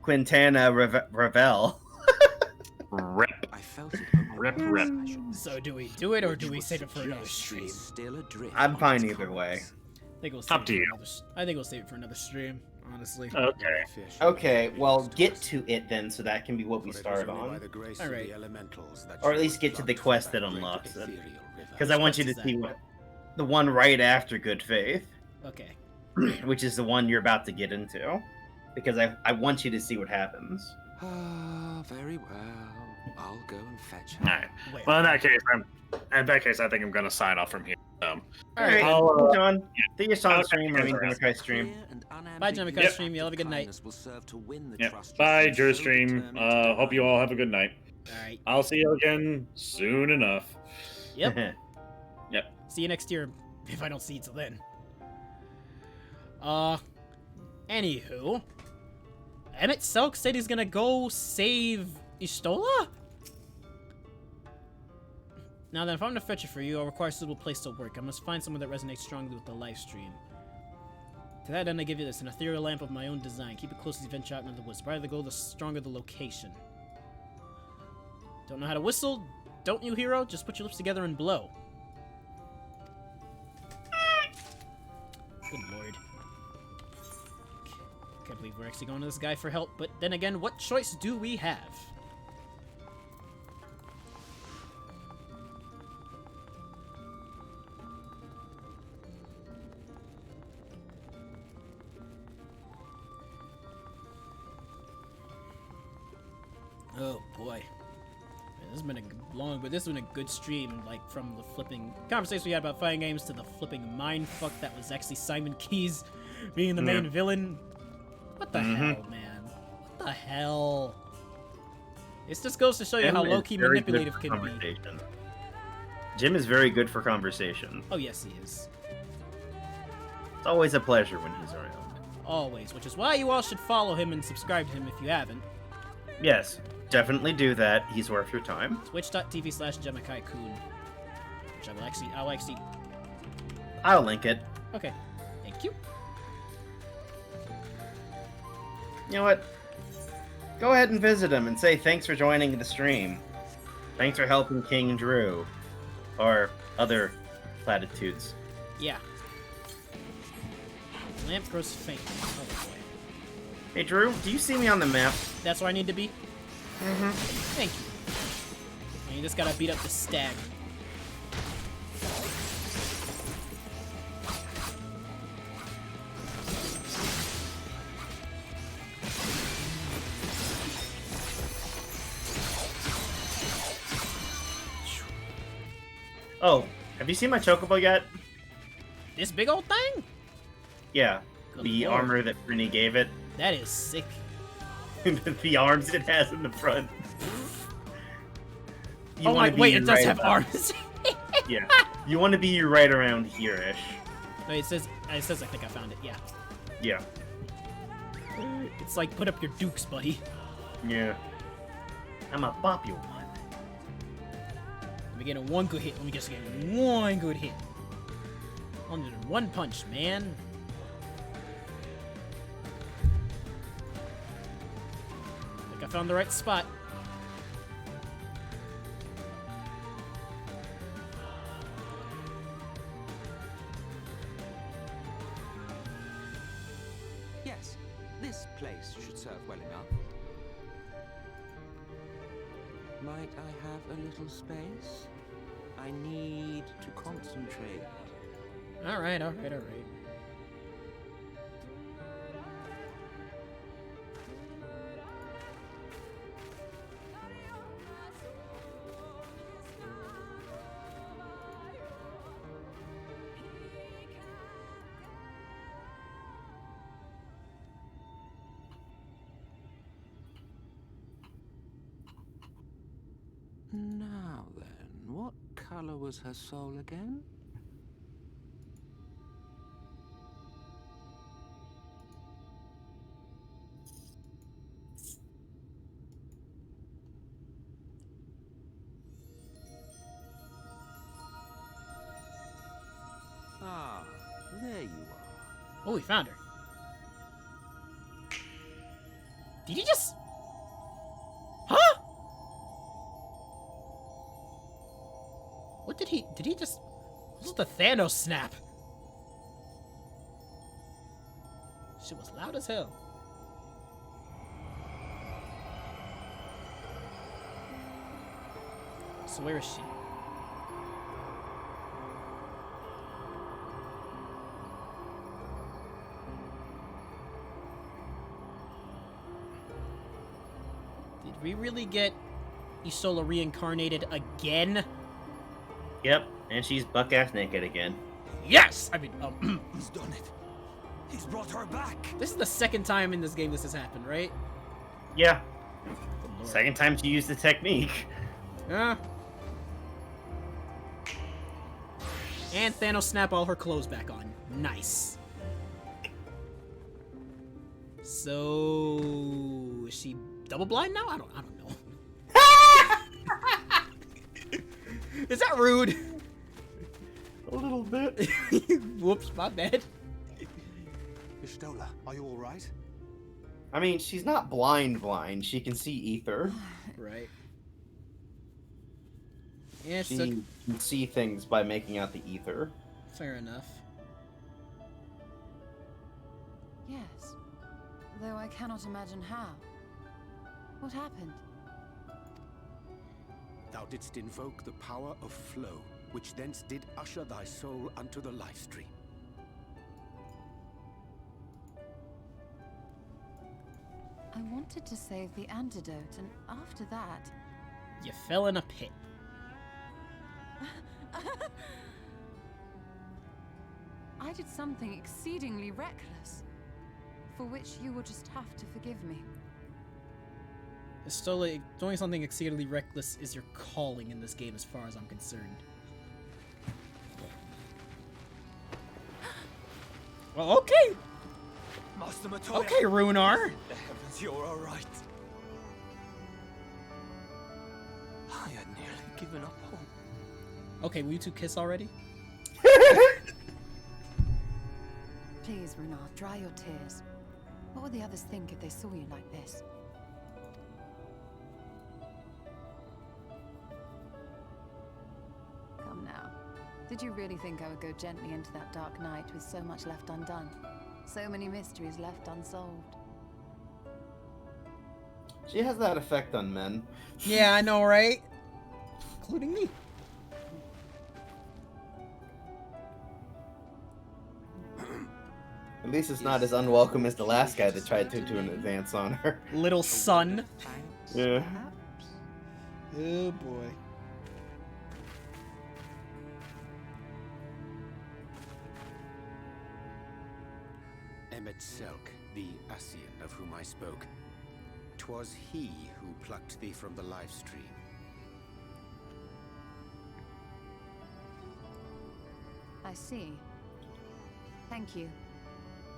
Quintana Revel. Rip. I felt it. Rip. So do we do it or do we save it for another stream? I'm fine either way. I think we'll save Up to you. I think we'll save it for another stream, honestly. Okay. Okay, well, get to it then, so that can be what we start on. All right. Or at least get to the quest that unlocks it. Because I want you to see what the one right after good faith. Okay. Which is the one you're about to get into. Because I want you to see what happens. Ah, very well. I'll go and fetch her. All right. Well, in that case, I think I'm gonna sign off from here. All right, John. Do your song stream. I mean, Democrat stream. Bye, Democrat stream. You have a good night. Yep. Bye, Drew stream. Hope you all have a good night. All right. I'll see you again soon enough. Yep. Yep. See you next year, if I don't see you till then. Anywho, Emmett Selk said he's gonna go save Istola? Now then, if I'm gonna fetch it for you, I'll require a suitable place to work. I must find someone that resonates strongly with the live stream. To that end, I give you this, an ethereal lamp of my own design. Keep it close as you venture out into the woods. The brighter the goal, the stronger the location. Don't know how to whistle? Don't you, hero? Just put your lips together and blow. Good lord. Can't believe we're actually going to this guy for help, but then again, what choice do we have? Oh boy. This has been a long, but this has been a good stream, like from the flipping conversation we had about fighting games to the flipping mindfuck that was actually Simon Keys being the main villain. What the hell, man? What the hell? It just goes to show you how low-key manipulative can be. Jim is very good for conversation. Oh yes, he is. It's always a pleasure when he's around. Always, which is why you all should follow him and subscribe to him if you haven't. Yes, definitely do that. He's worth your time. Twitch.tv/JemikaiKun. Which I'll actually... I'll link it. Okay. Thank you. You know what? Go ahead and visit him and say thanks for joining the stream. Thanks for helping King Drew. Or other platitudes. Yeah. Lamp grows faint. Oh boy. Hey Drew, do you see me on the map? That's where I need to be? Mm-hmm. Thank you. And you just gotta beat up the stag. Oh, have you seen my chocobo yet? This big old thing? Yeah, Good the lord. armor that Bruni gave it. That is sick. the arms it has in the front. You Oh wanna my, be wait, it does right have about- arms. Yeah, you want to be right around here-ish. Wait, it says I think I found it. Yeah. Yeah. It's like put up your dukes, buddy. Yeah. I'm a bop you one. Let me get in one good hit. Let me just get in one good hit. Only in one punch, man. I think I found the right spot. Yes, this place should serve well enough. Might I have a little space? I need to concentrate. Alright. Now then, what color was her soul again? Ah, there you are. Oh, we found her. Did he just... Huh? What did he just... This is the Thanos snap. Shit was loud as hell. So where is she? Did we really get Isola reincarnated again? Yep, and she's buck-ass naked again. Yes! I mean, He's done it. He's brought her back. This is the second time in this game this has happened, right? Yeah. Second time she used the technique. Yeah. And Thanos snap all her clothes back on. Nice. So is she double blind now? I don't know. Is that rude? A little bit. Whoops, my bad. Istola, are you all right? I mean, she's not blind. She can see ether. Right. Yeah, She so can see things by making out the ether. fair enough. Yes, though I cannot imagine how. What happened? Thou didst invoke the power of flow, which thence did usher thy soul unto the life stream. I wanted to save the antidote, and after that... You fell in a pit. I did something exceedingly reckless, for which you will just have to forgive me. Istola, doing something exceedingly reckless is your calling in this game as far as I'm concerned. Well, okay. Master Matoya. Okay, Runar. The heavens, you're all right. I had nearly given up hope. Okay, will you two kiss already? Please, Runar, dry your tears. What would the others think if they saw you like this? Come now. Did you really think I would go gently into that dark night with so much left undone? So many mysteries left unsolved. She has that effect on men. Yeah, I know, right? Including me. At least it's not as unwelcome as the last guy that tried to do an advance on her. Little son. Yeah. Oh boy. Emmet Selk, the Ascian of whom I spoke. It was he who plucked thee from the life stream. I see. Thank you.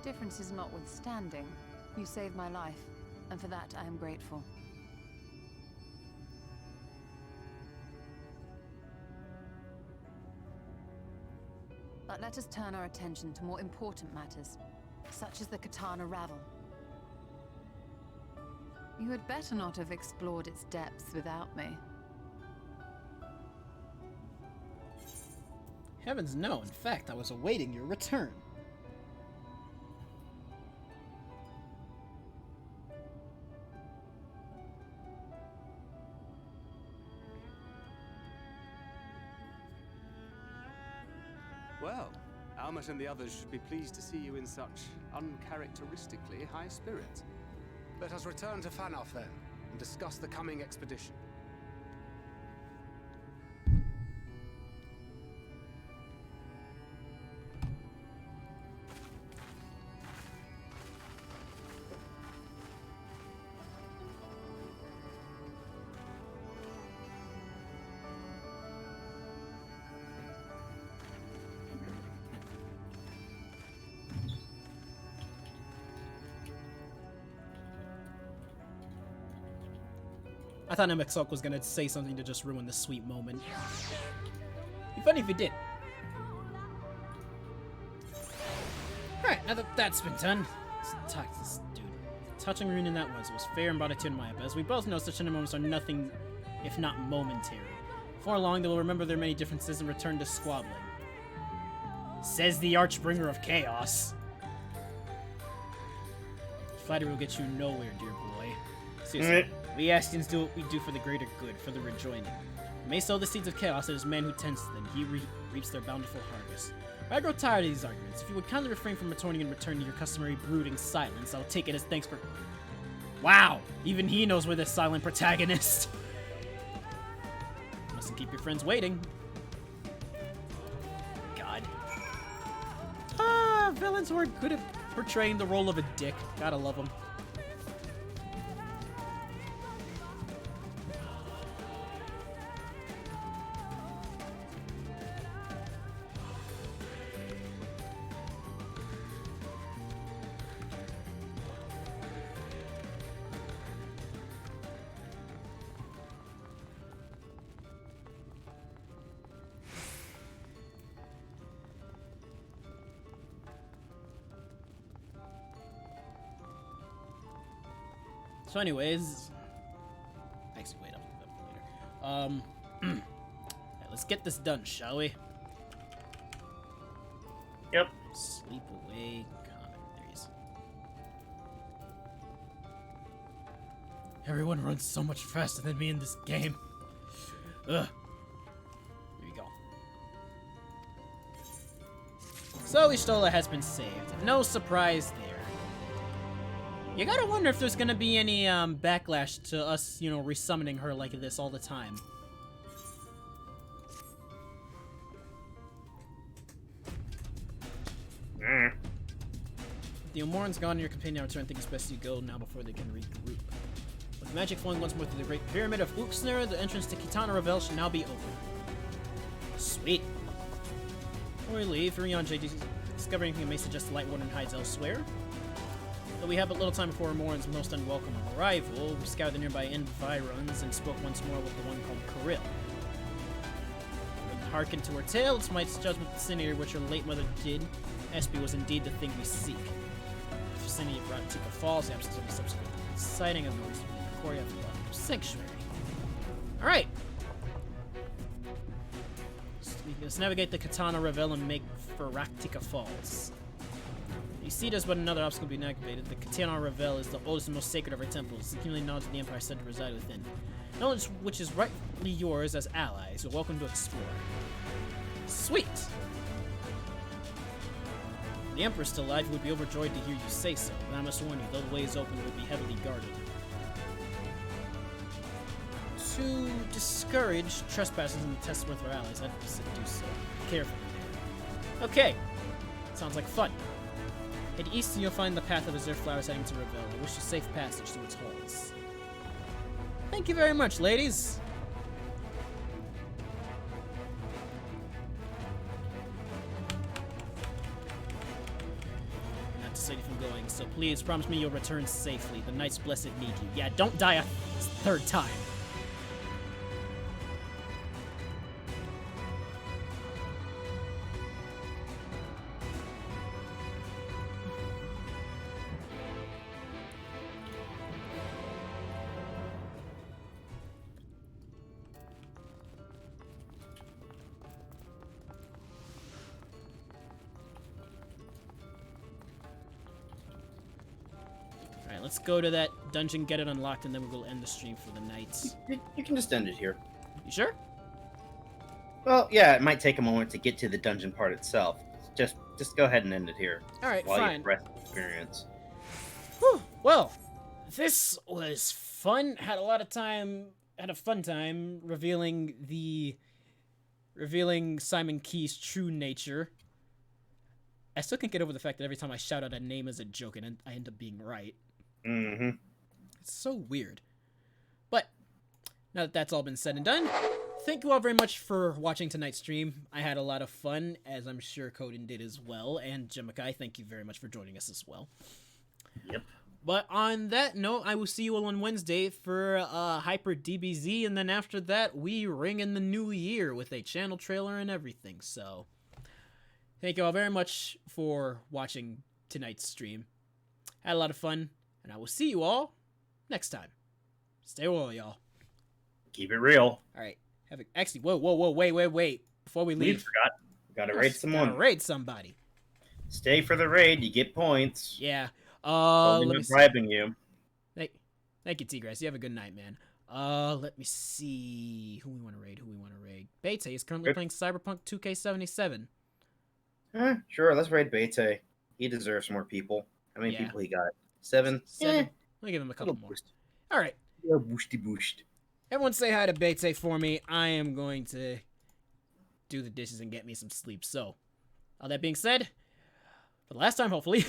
Differences notwithstanding, you saved my life, and for that I am grateful. But let us turn our attention to more important matters, such as the Katana Ravel. You had better not have explored its depths without me. Heavens no, in fact, I was awaiting your return. Well, Almet and the others should be pleased to see you in such uncharacteristically high spirits. Let us return to Fanoff then, and discuss the coming expedition. I thought Nemexok was gonna say something to just ruin the sweet moment. Be funny if he did. Alright, now that that's been done, let's talk to this dude. Touching rune in that was fair and brought a tear to my eye, but as we both know, such tender moments are nothing if not momentary. Before long, they will remember their many differences and return to squabbling. Says the Archbringer of Chaos. Flattery will get you nowhere, dear boy. Seriously. We Astians do what we do for the greater good, for the rejoining. We may sow the seeds of chaos, it is man who tends to them. He reaps their bountiful harvest. But I grow tired of these arguments. If you would kindly refrain from retorting and return to your customary brooding silence, I'll take it as thanks for... Wow! Even he knows we're the silent protagonist. Mustn't keep your friends waiting. God. Ah, villains who are good at portraying the role of a dick. Gotta love them. So anyways, actually wait, I'll do that later. Yeah, let's get this done, shall we? Yep. Sleep away, commentaries. Everyone runs so much faster than me in this game. Ugh. Here we go. So Ishtola has been saved. No surprise there. You gotta wonder if there's gonna be any backlash to us, you know, resummoning her like this all the time. The Omorn's gone and your companion now return. I think it's best you go now before they can regroup. With magic flowing once more through the Great Pyramid of Uxner, the entrance to Kitana Ravel should now be open. Sweet. Before we leave, Rion JD discover anything that may suggest the Light Warden hides elsewhere. Though we have but little time before Morin's most unwelcome arrival, we scoured the nearby environs and spoke once more with the one called Kirill. When hearkened to her tale, it's my judgment the vicinity which her late mother did, Espy was indeed the thing we seek. The vicinity of Ratika Falls, the absence of any subsequent sighting of the noise of the Korea of the Sanctuary. Alright! Let's navigate the Katana Ravel and make for Ratika Falls. You see, there's but another obstacle being activated. The Katana Ravel is the oldest and most sacred of our temples, the accumulated knowledge of the Empire said to reside within. Knowledge which is rightfully yours as allies. You're welcome to explore. Sweet! If the Emperor's still alive, he would be overjoyed to hear you say so, but I must warn you, though the way is open, it will be heavily guarded. To discourage trespassers and test with our allies, I'd do so. Carefully there. Okay. Sounds like fun. Head east and you'll find the path of Azure Flowers heading to Ravel. I wish you safe passage to its halls. Thank you very much, ladies. Not to save you from going, so please promise me you'll return safely. The Knights Blessed need you. Yeah, don't die a third time. Alright, let's go to that dungeon, get it unlocked, and then we'll end the stream for the night. You can just end it here. You sure? Well, yeah, it might take a moment to get to the dungeon part itself. Just go ahead and end it here. Alright, while fine. you rest the experience. Whew. Well, this was fun. Had a fun time revealing Simon Key's true nature. I still can't get over the fact that every time I shout out a name as a joke and I end up being right. Mm-hmm. It's so weird. But now that that's all been said and done, thank you all very much for watching tonight's stream. I had a lot of fun, as I'm sure Coden did as well. And Jimikai, thank you very much for joining us as well. Yep. But on that note, I will see you all on Wednesday for Hyper DBZ, and then after that, we ring in the new year with a channel trailer and everything. So, thank you all very much for watching tonight's stream. Had a lot of fun, and I will see you all next time. Stay well, y'all. Keep it real. All right. Actually, whoa, wait. Before we leave, forgot. Gotta raid someone. Gotta raid somebody. Stay for the raid. You get points. Yeah. Let me bribing you. Thank you, Tigres. You have a good night, man. Let me see who we want to raid. Bete is currently playing Cyberpunk 2K77. Sure, let's raid Bete. He deserves more people. How many people he got? 7? 7. Let me give him a couple more. Boost. All right. Boosty boost. Everyone say hi to Bete for me. I am going to do the dishes and get me some sleep. So, all that being said, for the last time, hopefully,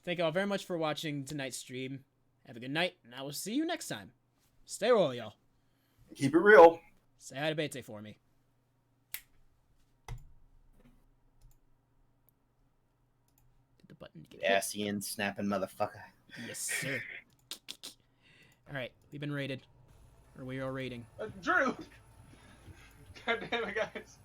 thank you all very much for watching tonight's stream. Have a good night, and I will see you next time. Stay royal, y'all. Keep it real. Say hi to Bete for me. Did the button get hit? Asian snapping motherfucker. Yes, sir. All right, we've been raided. Or we are raiding. Drew! God damn it, guys.